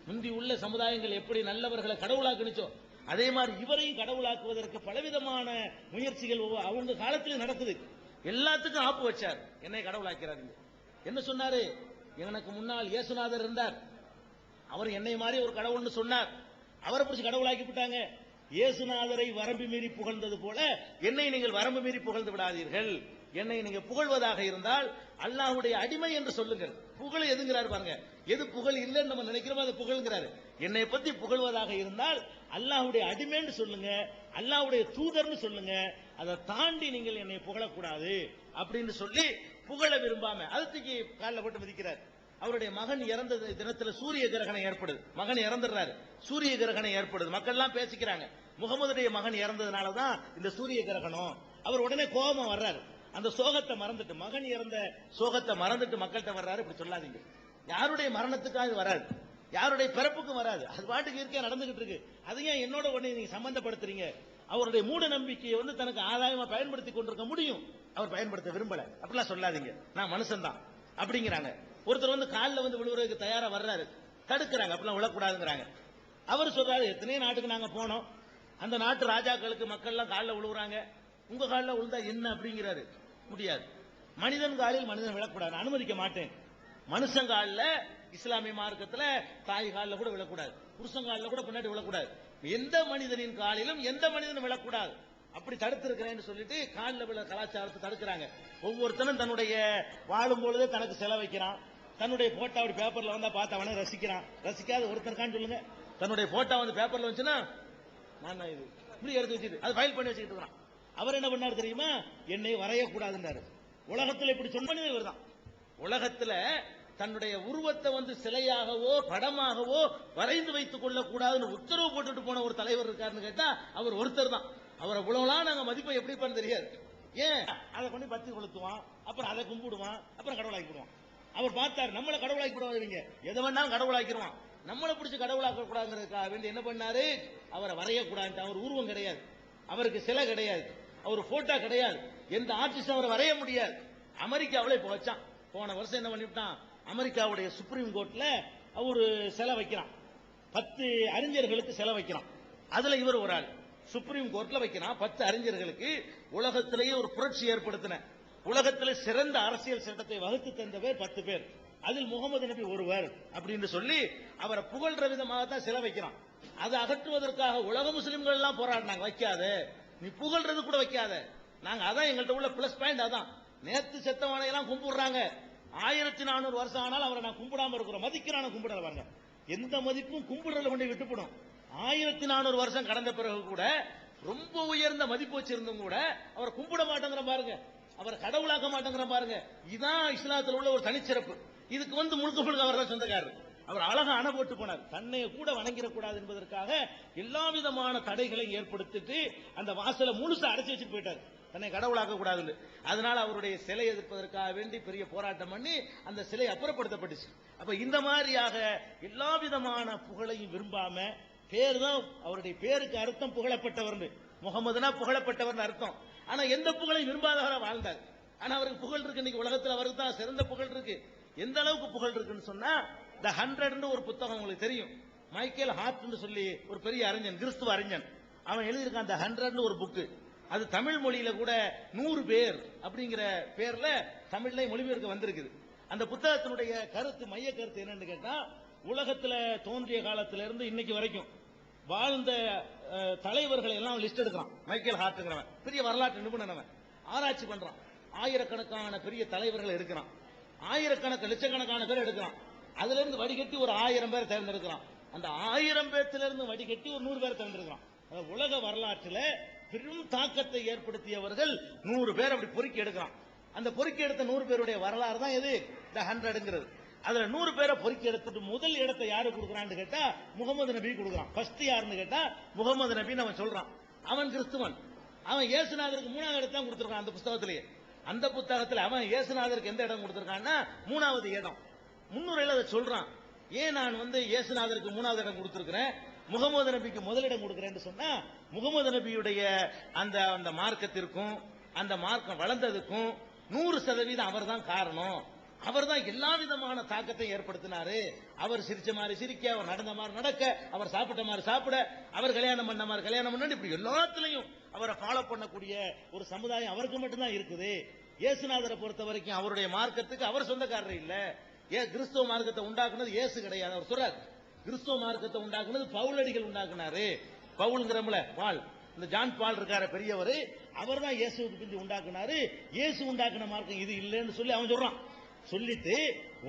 முந்தி உள்ள சமுதாயங்கள் எப்படி நல்லவர்களை கடவுளாக்குனுச்சோ அதே மாதிரி இவரையும் கடவுளாக்குவதற்கு பலவிதமான முயற்சிகள் அவங்க காலத்தில் நடக்குது. எல்லாத்துக்கும் ஆப்பு வச்சார், என்னை கடவுளாக்கிறாருங்க. என்ன சொன்னாரு, எனக்கு முன்னால் இயேசுநாதர் இருந்தார், அவர் என்னை மாதிரி ஒரு கடவுள்னு சொன்னார், அவரை பிடிச்சி கடவுளாக்கி விட்டாங்க. இயேசுநாதரை வரம்பு மீறி புகழ்ந்தது போல என்னை நீங்கள் வரம்பு மீறி புகழ்ந்து விடாதீர்கள். என்னை நீங்க புகழ்வதாக இருந்தால் அல்லாஹ்வுடைய அடிமை என்று சொல்லுங்கள். புகழ் எதுங்கிறாரு பாருங்க, எது புகழ் இல்லைன்னு நம்ம நினைக்கிறோமோ அதை புகழ்ங்கிறாரு. என்னை பத்தி புகழ்வதாக இருந்தால் அல்லாஹ்வுடைய அடிமைன்னு சொல்லுங்க, அல்லாஹ்வுடைய தூதர்னு சொல்லுங்க, அதை தாண்டி நீங்கள் என்னை புகழக்கூடாது அப்படின்னு சொல்லி புகழ விரும்பாம அதுக்கு காலில் போட்டு மிதிக்கிறார். அவருடைய மகன் இறந்த தினத்தில் சூரிய கிரகணம் ஏற்படுது, மகன் இறந்துடுறாரு, சூரிய கிரகணம் ஏற்படுது, மக்கள் எல்லாம் பேசிக்கிறாங்க, முகமதுடைய மகன் இறந்ததுனாலதான் இந்த சூரிய கிரகணம். அவர் உடனே கோபம் வர்றாரு, அந்த சோகத்தை மறந்துட்டு, மகன் இறந்த சோகத்தை மறந்துட்டு மக்கள்கிட்ட வர்றாரு. இப்படி சொல்லாதீங்க, யாருடைய மரணத்துக்காக வராது, யாருடைய பிறப்புக்கும் வராது, அது பாட்டுக்கு இருக்க நடந்துகிட்டு இருக்கு, அதையும் என்னோட உடனே நீங்க சம்பந்தப்படுத்துறீங்க. அவருடைய மூட நம்பிக்கையை தனக்கு ஆதாயமா பயன்படுத்தி கொண்டிருக்க முடியும், அவர் பயன்படுத்த விரும்பல. அப்படிலாம் சொல்லாதீங்க, நான் மனுஷன் தான் அப்படிங்கிறாங்க. ஒருத்தர் காலில் விழுவுறதுக்கு தயாரா வர்றாரு, தடுக்கிறாங்க, அப்படிலாம் விழக்கூடாதுங்கிறாங்க. அவர் சொல்றாரு, எத்தனையோ நாட்டுக்கு நாங்க போனோம், அந்த நாட்டு ராஜாக்களுக்கு மக்கள் எல்லாம் காலில் விழுவுறாங்க, உங்க காலில் விழுந்தா என்ன அப்படிங்கிறாரு. முடியாது, மனிதன் காலில் மனிதன் விழக்கூடாது, அனுமதிக்க மாட்டேன். மனுஷன் காலில் இஸ்லாமிய மார்க்கத்தில் தாய் காலில் கூட விழக்கூடாது, புருஷன் காலில் கூட பின்னாடி விழக்கூடாது, எந்த மனிதனின் காலிலும் எந்த மனிதனும் விழக்கூடாது, அப்படி தடுத்திருக்கிறேன்னு சொல்லிட்டு காலில் விழ கலாச்சாரத்தை தடுக்கிறாங்க. ஒவ்வொருத்தனும் தன்னுடைய வாழும் பொழுதே தனக்கு செலவைக்கிறான், தன்னுடைய போட்டோ அப்படி பேப்பர்ல வந்தா பார்த்து அவனை ரசிக்கிறான். ரசிக்காத ஒருத்தனுக்கான்னு சொல்லுங்க, தன்னுடைய போட்டோ பேப்பர்ல வந்துச்சுன்னா நான் இது இப்படி எடுத்து வச்சுட்டு அது ஃபைல் பண்ணி வச்சுக்கிட்டு இருக்கிறான். அவர் என்ன பண்ணாரு தெரியுமா, என்னை வரையக்கூடாதுன்னாரு. உலகத்தில் இப்படி சொன்னது இவர் தான். உலகத்துல தன்னுடைய உருவத்தை சிலையாகவோ படமாகவோ வரைந்து வைத்துக் கொள்ளக்கூடாதுன்னு உத்தரவு போட்டுட்டு போன ஒரு தலைவர் இருக்காருன்னு கேட்டா அவர் ஒருத்தர் தான். அவரை இவ்வளவுலாம் நாங்க மதிப்பை எப்படி பண்ண தெரியாது. ஏன் அதை கொண்டு பத்தி கொளுத்துவான், அப்புறம் அதை கும்பிடுவான், அப்புறம் கடவுளாக்கி விடுவான். அவர் பார்த்தாரு, நம்மளை கடவுளாக்கி விடுவாங்க, எதை வேணாலும் கடவுளாக்கிடுவான், நம்மளை பிடிச்சி கடவுளாக்க கூடாதுங்கிறதுக்காக வேண்டி என்ன பண்ணாரு, அவரை வரையக்கூடாது. அவர் உருவம் கிடையாது, அவருக்கு சிலை கிடையாது, அவர் போட்டோ கிடையாது, எந்த ஆர்டிஸ்டும் அவரை வரைய முடியாது. அமெரிக்காவில இப்ப வச்சான், போன வருஷம் என்ன பண்ணிவிட்டான், அமெரிக்காவுடைய சுப்ரீம் கோர்ட்ல அவரு சிலை வைக்கிறான், 10 அறிஞர்களுக்கு சிலை வைக்கிறான். அதுல இவர் ஒரு ஆள் சுப்ரீம் கோர்ட்ல வைக்கிறான். 10 அறிஞர்களுக்கு உலகத்திலேயே ஒரு புரட்சி ஏற்படுத்தின, உலகத்திலே சிறந்த அரசியல் சட்டத்தை வகுத்து தந்தவர் 10 பேர், அதில் முகமது நபி ஒருவர் அப்படின்னு சொல்லி அவரை புகழ்ற விதமாக தான் சிலை வைக்கிறான். அதை அகற்றுவதற்காக உலக முஸ்லிம்கள் எல்லாம் போராடினாங்க, வைக்காத, நீ புகழ்றது கூட வைக்காத, நாங்க அதான் எங்கள்கிட்ட உள்ள பிளஸ் பாயிண்ட். அதான் நேத்து செத்தவனை எல்லாம் கும்பிடுறாங்க, 1400 வருஷம் ஆனாலும் அவரை நான் கும்பிடாம இருக்கிறோம், மதிக்கிறான கும்பிடல பாருங்க, எந்த மதிப்பும் கும்பிடுறத கொண்டு விட்டுப்படும். 1400 வருஷம் கடந்த பிறகு கூட ரொம்ப உயர்ந்த மதிப்பு வச்சிருந்தும் கூட அவரை கும்பிட மாட்டேங்கிற பாருங்க, அவரை கடவுளாக்க மாட்டேங்கிற பாருங்க. இதுதான் இஸ்லாத்தில் உள்ள ஒரு தனிச்சிறப்பு. இதுக்கு முழுக்க முழுக்க அவர் தான் சொந்தக்காரர். அவர் அழகா அணை போட்டு போனார், தன்னை கூட வணங்கிடக்கூடாது என்பதற்காக எல்லா விதமான தடைகளை ஏற்படுத்திட்டு அந்த வாசலை முழுசா அடைச்சு வச்சுட்டு போயிட்டார், தன்னை கடவுளாக்க கூடாது. அதனால அவருடைய சிலை எதிர்ப்பதற்காக வேண்டி பெரிய போராட்டம் பண்ணி அந்த சிலை அப்புறப்படுத்தப்பட்டுச்சு. அப்ப இந்த மாதிரியாக எல்லா விதமான புகழையும் விரும்பாம, பேர் தான் அவருடைய பேருக்கு அர்த்தம் புகழப்பட்டவர், முகமதுனா புகழப்பட்டவர் அர்த்தம். ஆனா எந்த புகழையும் விரும்பாதவரா வாழ்ந்தார். ஆனா அவருக்கு புகழ் இருக்கு, இன்னைக்கு உலகத்தில் அவருக்கு தான் சிறந்த புகழ் இருக்கு. எந்த அளவுக்கு புகழ் இருக்குன்னு சொன்னா, த 100 ஒரு புத்தகம் உங்களுக்கு தெரியும். மைக்கேல் ஹார்ட்னு சொல்லி ஒரு பெரிய அறிஞன், கிறிஸ்துவ அறிஞன், அவன் எழுதியிருக்கான் த 100 ஒரு புக்கு. அது தமிழ் மொழியில கூட 100 பேர் அப்படிங்கிற பேர்ல தமிழ்ல மொழிபெயர்க்க வந்திருக்குது. அந்த புத்தகத்தினுடைய கருத்து, மைய கருத்து என்னன்னு கேட்டா, உலகத்துல தோன்றிய காலத்திலிருந்து இன்னைக்கு வரைக்கும் வாழ்ந்த தலைவர்களை எல்லாம் லிஸ்ட் எடுக்கிறான். மைக்கேல் ஹார்ட்ங்கிறவன் பெரிய வரலாற்று நிபுணன், ஆராய்ச்சி பண்றான். ஆயிரக்கணக்கான பெரிய தலைவர்களை எடுக்கிறான், லட்சக்கணக்கான பேர் எடுக்கிறான். அதுல இருந்து வடிகட்டி ஒரு 1000 பேர் தேர்ந்தெடுக்கிறான். அந்த 1000 பேர்த்திலிருந்து வடிகட்டி ஒரு 100 பேர் தேர்ந்தெடுக்கிறான். உலக வரலாற்றில் பெரும் தாக்கத்தை ஏற்படுத்தியவர்கள் 100 பேர் அப்படி பொறுக்கி எடுக்கிறான். அந்த பொறுக்கி எடுத்த 100 பேருடைய வரலாறு தான் எது, த 100ங்கிறது. அதுல 100 பேரை பொறுக்கி எடுத்துட்டு முதல் இடத்தை யாரு கொடுக்கறான்னு கேட்டா முகமது நபி கொடுக்கறான். ஃபர்ஸ்ட் யாருன்னு கேட்டா முகமது நபின்னு அவன் சொல்றான். அவன் கிறிஸ்துவன். அவன் இயேசுநாதருக்கு 3வது இடத்தை தான் கொடுத்திருக்கான் அந்த புத்தகத்திலேயே. அந்த புத்தகத்தில் அவன் இயேசுநாதருக்கு எந்த இடம் கொடுத்திருக்கான்னா 3வது இடம். முன்னுரையில் அதை சொல்றான். ஏன் நான் இயேசுநாதருக்கு 3வது இடம் கொடுத்திருக்கிறேன், முகமது நபிக்கு முதலிடம் கொடுக்கிறேன்னு சொன்னா, முகமது நபியுடைய அந்த மார்க்கத்திற்கும் அந்த மார்க்கம் வளர்ந்ததுக்கும் 100% அவர் தான் காரணம். அவர் தான் எல்லா விதமான தாக்கத்தை ஏற்படுத்தினாரு. அவர் சிரிச்ச மாதிரி சிரிக்க, அவர் நடந்த மாதிரி நடக்க, அவர் சாப்பிட்ட மாதிரி சாப்பிட, அவர் கல்யாணம் பண்ண மாதிரி கல்யாணம் பண்ண, இப்படி எல்லாத்துலயும் அவரை ஃபாலோ பண்ணக்கூடிய ஒரு சமுதாயம் அவருக்கு மட்டும்தான் இருக்குது. இயேசுநாதரை பொறுத்த வரைக்கும் அவருடைய மார்க்கத்துக்கு அவர் சொந்தக்காரர் இல்ல. கிறிஸ்துவ மார்க்கத்தை உண்டாக்குனது இயேசு கிடையாது. அவர் சொல்றார், கிறிஸ்துவ மார்க்கத்தை உண்டாக்குனது பவுலடிகள் உண்டாக்குனாரு. பவுல்ங்கிறமல பால், இந்த ஜான் பால் இருக்கார பெரியவர், அவர் தான் இயேசுவுக்கு பிந்தி உண்டாக்குனாரு. இயேசு உண்டாக்குன மார்க்கம் இது இல்லைன்னு சொல்லி அவன் சொல்றான். சொல்லிட்டு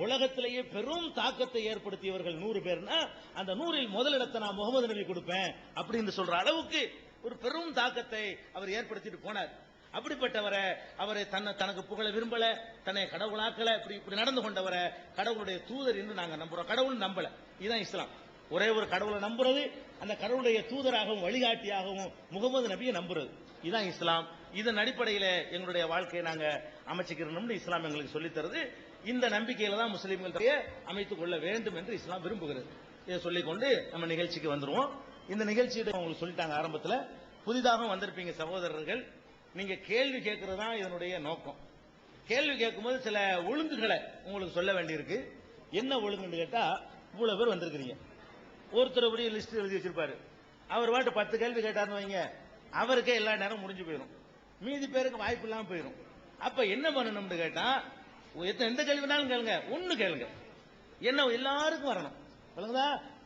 உலகத்திலேயே பெரும் தாக்கத்தை ஏற்படுத்தியவர்கள் 100 பேர்னா, அந்த 100ல் முதலிடத்தை நான் முகமது நபி கொடுப்பேன் அப்படின்னு சொல்ற அளவுக்கு ஒரு பெரும் தாக்கத்தை அவர் ஏற்படுத்திட்டு போனார். அப்படிப்பட்டவரை அவரை தனக்கு புகழ விரும்பல, தன்னை கடவுளாக்கல, இப்படி நடந்து கொண்டவரை கடவுளுடைய தூதர் என்று நாங்க நம்புறோம். கடவுள் நம்பல. இதுதான் இஸ்லாம். ஒரே ஒரு கடவுளை நம்புறது, அந்த கடவுளுடைய தூதராகவும் வழிகாட்டியாகவும் முகமது நபியை நம்புறது, இதுதான் இஸ்லாம். இதன் அடிப்படையில் எங்களுடைய வாழ்க்கையை நாங்க அமைச்சுக்கிறோம்னு இஸ்லாம் எங்களுக்கு சொல்லித் தருது. இந்த நம்பிக்கையில தான் முஸ்லீம்கள் அமைத்துக் கொள்ள வேண்டும் என்று இஸ்லாம் விரும்புகிறது. இதை சொல்லிக்கொண்டு நம்ம நிகழ்ச்சிக்கு வந்துருவோம். இந்த நிகழ்ச்சியை உங்களுக்கு சொல்லிட்டாங்க ஆரம்பத்தில். புதிதாக வந்திருப்பீங்க சகோதரர்கள், நீங்க கேள்வி கேட்கறது தான் இதனுடைய நோக்கம். கேள்வி கேட்கும்போது சில ஒழுங்குகளை உங்களுக்கு சொல்ல வேண்டியிருக்கு. என்ன ஒழுங்குன்னு கேட்டா, இவ்வளவு பேர் வந்திருக்கிறீங்க, ஒருத்தர் அப்படி லிஸ்ட் எழுதி வச்சிருப்பாரு. அவர் பாட்டு 10 கேள்வி கேட்டாருன்னு வைங்க, அவருக்கே எல்லா நேரம் முடிஞ்சு போயிடும், மீதி பேருக்கு வாய்ப்பு இல்லாம போயிடும். அப்ப என்ன பண்ணணும்னு கேட்டா, எந்த கேள்வினாலும் கேளுங்க, ஒண்ணு கேளுங்க, என்ன எல்லாருக்கும் வரணும்.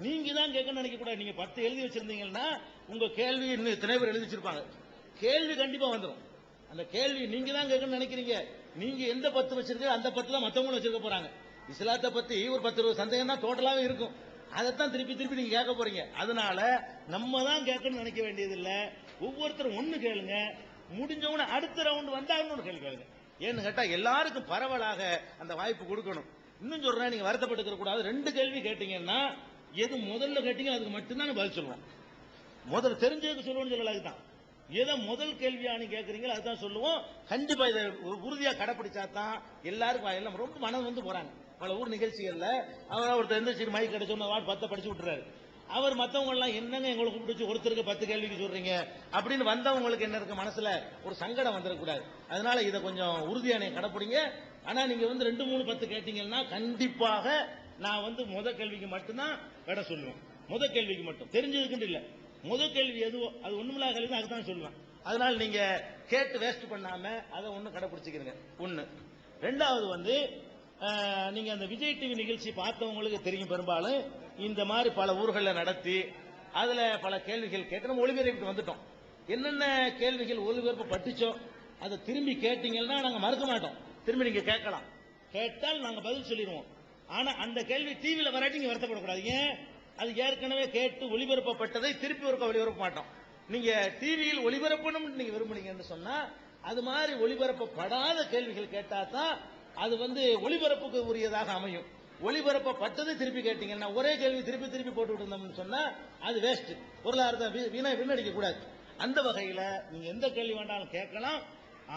நீங்க தான் கேட்கணும்னு நினைக்க கூடாது. நீங்க 10 எழுதி வச்சிருந்தீங்கன்னா உங்க கேள்வி இன்னும் எத்தனை பேர் எழுதி வச்சிருப்பாங்க, கேள்வி கண்டிப்பா வந்துடும். அந்த கேள்வி நீங்க தான் கேட்கணும்னு நினைக்கிறீங்க, நீங்க எந்த 10 வச்சிருக்க அந்த 10 தான் மத்தவங்களும் வச்சிருக்க போறாங்க. இஸ்லாத்தை பத்தி ஒரு 10-20 சந்தேகம் தான் டோட்டலாவே இருக்கும். அதைத்தான் திருப்பி நீங்க கேட்க போறீங்க. அதனால நம்ம தான் கேட்கணும்னு நினைக்க வேண்டியது இல்ல. ஒவ்வொருத்தரும் ஒண்ணு கேளுங்க, முடிஞ்சவன அடுத்த ரவுண்ட் வந்தா இன்னொரு கேள்வி கேளுங்க. ஏன்னு கேட்டா எல்லாருக்கும் பரவலாக அந்த வாய்ப்பு கொடுக்கணும். இன்னும் சொல்றேன், நீங்க வருத்தப்பட்டுக்க கூடாது. 2 கேள்வி கேட்டீங்கன்னா எது முதல்ல கேட்டீங்க அதுக்கு மட்டும்தான் பதில் சொல்லுவோம். முதல்ல தெரிஞ்சதுக்கு சொல்லுவோம்னு சொல்லல, அதுதான் ஏதோ முதல் கேள்வியானு கேட்கறீங்களோ அதுதான் சொல்லுவோம். கண்டிப்பா இதை உறுதியா கடைபிடிச்சா தான் எல்லாருக்கும் எல்லாம் ரொம்ப மனம் வந்து போறாங்க. பல ஊர் நிகழ்ச்சிகள்ல ஒருத்தர் எந்த மைக் கிடைச்சோன்னு 10 படிச்சு விட்டுறாரு. அவர் மற்றவங்க எல்லாம் என்னங்க எங்களை கூப்பிட்டு ஒருத்தருக்கு 10 கேள்விக்கு சொல்றீங்க அப்படின்னு வந்தவங்களுக்கு என்ன இருக்கு மனசுல ஒரு சங்கடம் வந்துடக்கூடாது. அதனால இதை கொஞ்சம் உறுதியான கடைப்பிடிங்க. ஆனா நீங்க 2-3 10 கேட்டீங்கன்னா கண்டிப்பாக நான் முதல் கேள்விக்கு மட்டும்தான் விட சொல்லுவேன். முதல் கேள்விக்கு மட்டும், தெரிஞ்சதுக்கு இல்ல. முதல் கேள்வி எதுவோ அது ஒண்ணுமில்லா கேள்வி தான், அதுதான் சொல்லுவேன். அதனால நீங்க கேட்டு வேஸ்ட் பண்ணாம அதை ஒண்ணு கடைபிடிச்சுக்கிறீங்க. ஒண்ணு. ரெண்டாவது நீங்க அந்த விஜய் டிவி நிகழ்ச்சி பார்த்தவங்களுக்கு தெரியும், பெரும்பாலும் இந்த மாதிரி பல ஊர்களில் நடத்தி அதுல பல கேள்விகள் கேட்டு நம்ம ஒளிபரப்பிட்டு வந்துட்டோம். என்னென்ன கேள்விகள் ஒளிபரப்பு பட்டுச்சோ அதை திரும்பி கேட்டீங்கன்னா நாங்க மறுக்க மாட்டோம். திரும்பி நீங்க கேட்கலாம், கேட்டால் நாங்க பதில் சொல்லிடுவோம். ஆனா அந்த கேள்வி டிவியில வராட்டி நீங்க வருத்தப்படக்கூடாது. ஏன், அது ஏற்கனவே கேட்டு ஒளிபரப்பப்பட்டதை திருப்பி ஒருக்க ஒளிபரப்ப மாட்டோம். நீங்க டிவியில் ஒளிபரப்பணும் நீங்க விரும்புனீங்கன்னு சொன்னா அது மாதிரி ஒளிபரப்பப்படாத கேள்விகள் கேட்டா தான் அது ஒளிபரப்புக்கு உரியதாக அமையும். ஒளிபரப்பப்பட்டதை திருப்பி கேட்டீங்கன்னா ஒரே கேள்வி திருப்பி திருப்பி போட்டு இருந்தோம்னு சொன்னா அது வேஸ்ட், பொருளாதாரத்தை வீணடிக்க கூடாது. அந்த வகையில நீங்க எந்த கேள்வி வேண்டாலும் கேட்கலாம்.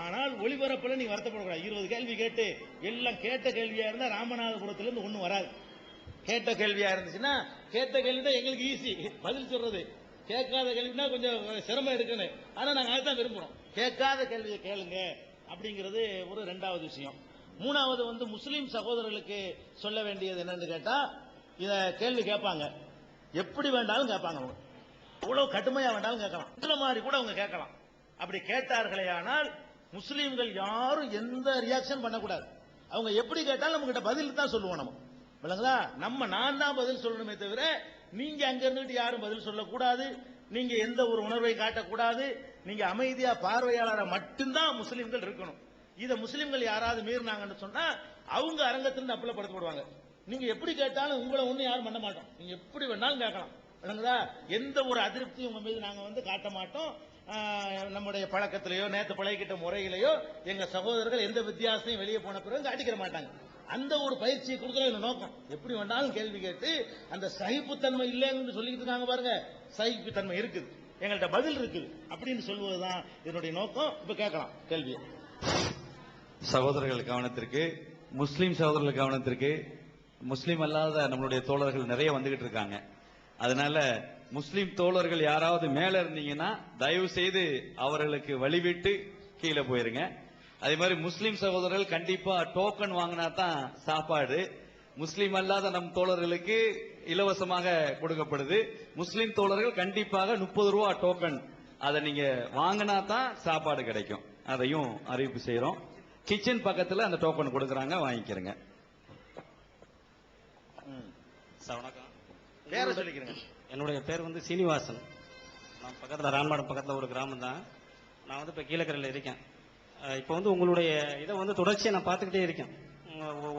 ஆனால் ஒளிபரப்புல நீங்க வருத்தப்படக்கூடாது. 20 கேள்வி கேட்டு எல்லாம் கேட்ட கேள்வியா இருந்தா ராமநாதபுரத்திலிருந்து ஒண்ணும் வராது. கேட்ட கேள்வியா இருந்துச்சுன்னா கேட்ட கேள்வி தான் எங்களுக்கு ஈஸி பதில் சொல்றது. கேட்காத கேள்வினா கொஞ்சம் சிரமம் இருக்குன்னு. ஆனா நாங்க அதுதான் விரும்புறோம். கேட்காத கேள்வியை கேளுங்க அப்படிங்கிறது ஒரு ரெண்டாவது விஷயம். மூணாவது முஸ்லீம் சகோதரர்களுக்கு சொல்ல வேண்டியது என்னன்னு கேட்டா, இத கேள்வி கேட்பாங்க, எப்படி வேண்டாலும் கேட்பாங்க, அவங்க எவ்வளவு கடுமையா வேண்டாலும் கேட்கலாம், இந்த மாதிரி கூட அவங்க கேட்கலாம். அப்படி கேட்டார்களே ஆனால் முஸ்லீம்கள் யாரும் எந்த ரியாக்ஷன் பண்ணக்கூடாது. அவங்க எப்படி கேட்டாலும் நம்ம கிட்ட பதில் தான் சொல்லுவோம். நம்ம விளங்குதா, நான் தான் பதில் சொல்லணுமே தவிர நீங்க அங்க இருந்துட்டு யாரும் பதில் சொல்லக்கூடாது. நீங்க எந்த ஒரு உணர்வை காட்டக்கூடாது. நீங்க அமைதியா பார்வையாளரை மட்டும்தான் முஸ்லீம்கள் இருக்கணும். இத முஸ்லீம்கள் யாராவது மீறினாங்கன்னு சொன்னா அவங்க அரங்கத்திலிருந்து அப்புலப்படுத்தப்படுவாங்க. நீங்க எப்படி கேட்டாலும் உங்களை ஒண்ணு யாரும் பண்ண மாட்டோம். நீங்க எப்படி வேணாலும் கேட்கலாம். விளங்குதா, எந்த ஒரு அதிருப்தியும் உங்க மீது நாங்க காட்ட மாட்டோம். நம்முடைய பழக்கத்திலேயோ நேற்று பழகிட்ட முறையிலேயோ எங்க சகோதரர்கள் எந்த வித்தியாசத்தையும் வெளியே போன பிறகு காட்டிக்கிற மாட்டாங்க. அந்த ஒரு பயிற்சியை கொடுக்குற நோக்கம். எப்படி வேண்டாலும் கேள்வி கேட்டு அந்த சகிப்புத்தன்மை இல்லைன்னு சொல்லிட்டு இருக்காங்க பாருங்க, சகிப்புத்தன்மை இருக்குது, எங்கள்கிட்ட பதில் இருக்குது அப்படின்னு சொல்வதுதான் இதனுடைய நோக்கம். இப்ப கேட்கலாம் கேள்வி. சகோதரர்கள் கவனத்திற்கு, முஸ்லீம் சகோதரர்கள் கவனத்திற்கு, முஸ்லீம் அல்லாத நம்மளுடைய தோழர்கள் நிறைய வந்துகிட்டு இருக்காங்க. அதனால முஸ்லீம் தோழர்கள் யாராவது மேல இருந்தீங்கன்னா தயவு செய்து அவர்களுக்கு வழிவிட்டு கீழே போயிருங்க. அதே மாதிரி முஸ்லீம் சகோதரர்கள் கண்டிப்பா டோக்கன் வாங்கினா தான் சாப்பாடு. முஸ்லீம் அல்லாத நம் தோழர்களுக்கு இலவசமாக கொடுக்கப்படுது. முஸ்லீம் தோழர்கள் கண்டிப்பாக 30 ரூபா டோக்கன், அதை நீங்க வாங்கினா தான் சாப்பாடு கிடைக்கும். அதையும் அறிவிப்பு செய்யறோம். கிச்சன் பக்கத்துல அந்த டோக்கன் கொடுக்கறாங்க, வாங்கிக்கிறங்க. வணக்கம். பேரை சொல்லிக்கிறேங்க. என்னுடைய பேர் சீனிவாசன். நான் பக்கத்தில் ராமநாடு பக்கத்தில் ஒரு கிராமம் தான். நான் இப்போ கீழக்கரையில் இருக்கேன். இப்போ உங்களுடைய இதை தொடர்ச்சியாக நான் பார்த்துக்கிட்டே இருக்கேன்.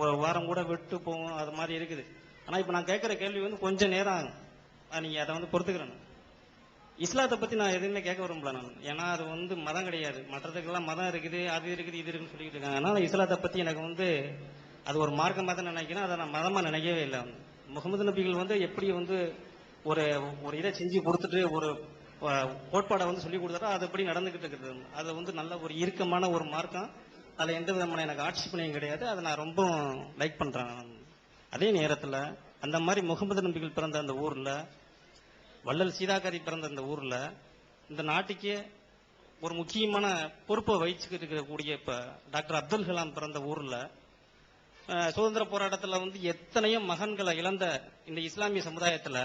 ஒரு வாரம் கூட விட்டு போகும், அது மாதிரி இருக்குது. ஆனால் இப்போ நான் கேட்குற கேள்வி கொஞ்சம் நேரம் ஆகும். நீங்கள் அதை பொறுத்துக்கிறேன். இஸ்லாத்தை பற்றி நான் எதுவுமே கேட்க விரும்பல நான். ஏன்னா அது மதம் கிடையாது. மற்றதுக்கெல்லாம் மதம் இருக்குது, அது இருக்குது, இது இருக்குன்னு சொல்லிட்டு இருக்காங்க. அதனால் இஸ்லாத்தை பற்றி எனக்கு அது ஒரு மார்க்கமாக தான் நினைக்கிறேன். அதை நான் மதமாக நினைக்கவே இல்லை. முகமது நபிகள் எப்படி ஒரு ஒரு இதை செஞ்சு கொடுத்துட்டு ஒரு கோட்பாடை சொல்லி கொடுத்தாரோ அது எப்படி நடந்துகிட்டு இருக்குது. அது நல்ல ஒரு இறுக்கமான ஒரு மார்க்கம். அதில் எந்த விதமான எனக்கு ஆட்சேபனையும் கிடையாது. அதை நான் ரொம்ப லைக் பண்றேன். அதே நேரத்தில் அந்த மாதிரி முகமது நபிகள் பிறந்த அந்த ஊர்ல, வள்ளல் சீதாகாரி பிறந்த அந்த ஊர்ல, இந்த நாட்டுக்கே ஒரு முக்கியமான பொறுப்பை வகிச்சுக்கிட்டு இருக்கக்கூடிய இப்ப டாக்டர் அப்துல் கலாம் பிறந்த ஊர்ல சுதந்திர போராட்டத்தில் எத்தனையோ மகன்களை இழந்த இந்த இஸ்லாமிய சமுதாயத்துல,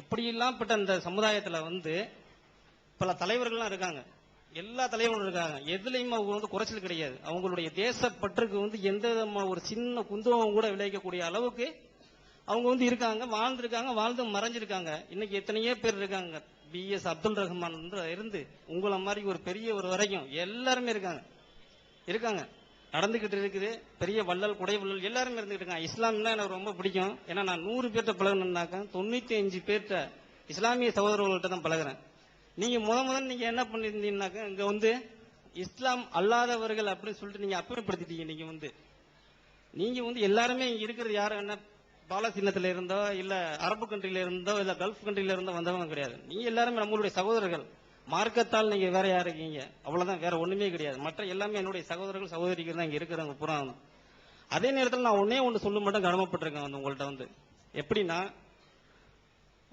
இப்படியெல்லாம் பட்ட இந்த சமுதாயத்துல பல தலைவர்கள்லாம் இருக்காங்க. எல்லா தலைவர்களும் இருக்காங்க. எதுலையும் அவங்க குறைச்சல் கிடையாது. அவங்களுடைய தேசப்பற்றுக்கு எந்த விதமான ஒரு சின்ன குந்தகம் கூட விளைவிக்கக்கூடிய அளவுக்கு அவங்க இருக்காங்க, வாழ்ந்திருக்காங்க, வாழ்ந்து மறைஞ்சிருக்காங்க. இன்னைக்கு எத்தனையோ பேர் இருக்காங்க. BS அப்துல் ரஹ்மான் இருந்து உங்களை மாதிரி ஒரு பெரியவர் வரைக்கும் எல்லாருமே இருக்காங்க நடந்துகிட்டு இருக்குது. பெரிய வள்ளல், குடை வள்ளல் எல்லாருமே இருந்துகிட்டு இருக்காங்க. இஸ்லாம்னா எனக்கு ரொம்ப பிடிக்கும். ஏன்னா நான் 100 பேர்கிட்ட பழகணும்னாக்க 95 பேர்கிட்ட இஸ்லாமிய சகோதரர்கள்ட்ட தான் பழகிறேன். நீங்க முதல் நீங்க என்ன பண்ணிருந்தீங்கன்னாக்க, இங்க இஸ்லாம் அல்லாதவர்கள் அப்படின்னு சொல்லிட்டு நீங்க அப்புறப்படுத்திட்டீங்க. நீங்க எல்லாருமே இங்க இருக்கிறது யாரும் என்ன பாலஸ்தீனத்துல இருந்தோ, இல்ல அரபு கண்ட்ரில இருந்தோ, இல்ல கல்ஃப் கண்ட்ரில இருந்தோ வந்தவங்க கிடையாது. நீங்க எல்லாருமே நம்மளுடைய சகோதரர்கள். மார்க்கத்தால் நீங்க வேற யாரு இருக்கீங்க, அவ்வளவுதான், வேற ஒண்ணுமே கிடையாது. மற்ற எல்லாமே என்னுடைய சகோதரர்கள், சகோதரிகள் தான் இங்க இருக்கிறவங்க பூரா. அதே நேரத்தில் நான் ஒன்னே சொல்ல மட்டும் கடமைப்பட்டிருக்கேன் உங்கள்கிட்ட. எப்படின்னா,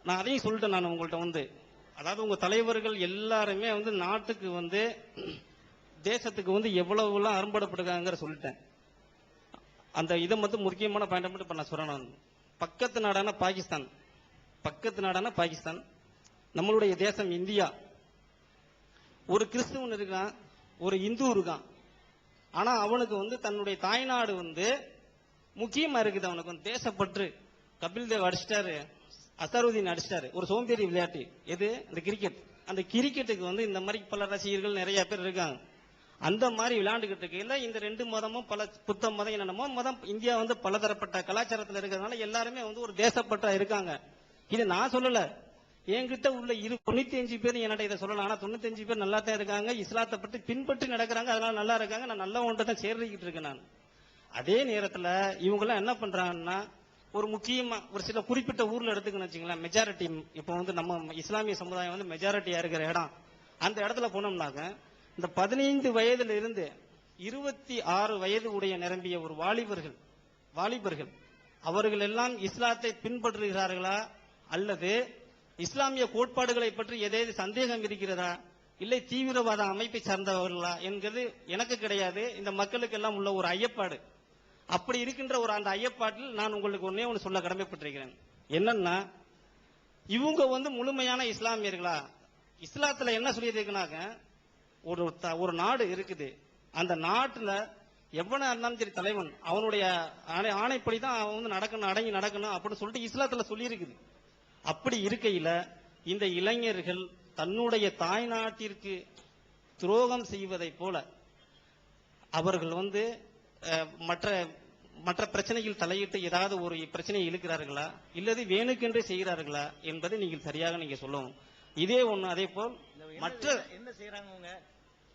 நான் அதையும் சொல்லிட்டேன். நான் உங்கள்கிட்ட அதாவது உங்க தலைவர்கள் எல்லாருமே நாட்டுக்கு தேசத்துக்கு எவ்வளவுலாம் அரும்படப்படுறாங்கிற சொல்லிட்டேன். அந்த இதை முக்கியமான பாயிண்ட் மட்டும் இப்ப நான் சொல்றேன். பக்கத்து நாடான பாகிஸ்தான், நம்மளுடைய தேசம் இந்தியா. ஒரு கிறிஸ்துவன் இருக்கான், ஒரு இந்து இருக்கான். ஆனா அவனுக்கு தன்னுடைய தாய்நாடு முக்கியமா இருக்குது. அவனுக்கு தேசப்பற்று. கபில் தேவ் அடிச்சிட்டாரு, அசருதீன் அடிச்சிட்டாரு. ஒரு சோம்பேறி விளையாட்டு எது? இந்த கிரிக்கெட். அந்த கிரிக்கெட்டுக்கு இந்த மாதிரி பல ரசிகர்கள் நிறைய பேர் இருக்காங்க. அந்த மாதிரி விளையாண்டுகிட்டு இருக்கையில இந்த ரெண்டு மதமும் பல புத்த மதம் என்னென்னமோ மதம், இந்தியா பலதரப்பட்ட கலாச்சாரத்தில் இருக்கிறதுனால எல்லாருமே ஒரு தேசப்பற்றா இருக்காங்க. இது நான் சொல்லல, என்கிட்ட உள்ள 95 பேர் என்னட்ட இதை சொல்லலாம். ஆனா 95 பேர் நல்லா தான் இருக்காங்க, இஸ்லாத்தை பற்றி பின்பற்றி நடக்கிறாங்க, அதனால நல்லா இருக்காங்க. நான் நல்ல ஒன்றை தான் சேர்ந்துக்கிட்டு இருக்கேன் நான். அதே நேரத்தில் இவங்க எல்லாம் என்ன பண்றாங்கன்னா, ஒரு முக்கியமா ஒரு சில குறிப்பிட்ட ஊர்ல எடுத்துக்கணும் வச்சுங்களேன், மெஜாரிட்டி இப்போ நம்ம இஸ்லாமிய சமுதாயம் மெஜாரிட்டியா இருக்கிற இடம், அந்த இடத்துல போனோம்னாக்க இந்த 15 வயதுல இருந்து 26 வயது உடைய நிரம்பிய ஒரு வாலிபர்கள் அவர்கள் எல்லாம் இஸ்லாத்தை பின்பற்றுகிறார்களா, அல்லது இஸ்லாமிய கோட்பாடுகளை பற்றி ஏதேது சந்தேகம் இருக்கிறதா இல்லை தீவிரவாத அமைப்பை சார்ந்தவர்களா என்கிறது எனக்கு கிடையாது. இந்த மக்களுக்கு எல்லாம் உள்ள ஒரு ஐயப்பாடு. அப்படி இருக்கின்ற ஒரு அந்த ஐயப்பாட்டில் நான் உங்களுக்கு ஒன்னே ஒன்று சொல்ல கடமைப்பட்டிருக்கிறேன். என்னன்னா, இவங்க முழுமையான இஸ்லாமியர்களா? இஸ்லாத்துல என்ன சொல்லியிருக்குனாக்க, ஒரு நாடு இருக்குது, அந்த நாட்டுல எவனா இருந்தாலும் சரி தலைவன் அவனுடைய ஆணைப்படி தான் அவன் நடக்கணும், அடங்கி நடக்கணும் அப்படின்னு சொல்லிட்டு இஸ்லாத்துல சொல்லி இருக்குது. அப்படி இருக்கையில இந்த இளைஞர்கள் தன்னுடைய தாய் நாட்டிற்கு துரோகம் செய்வதை போல அவர்கள் மற்ற மற்ற பிரச்சனையில் தலையிட்டு ஏதாவது ஒரு பிரச்சனையை இழுக்கிறார்களா இல்லது வேணுக்கென்றே செய்கிறார்களா என்பதை நீங்கள் சரியாக நீங்க சொல்லணும். இதே ஒண்ணு. அதே போல் மற்ற என்ன செய்யறாங்க அவங்க,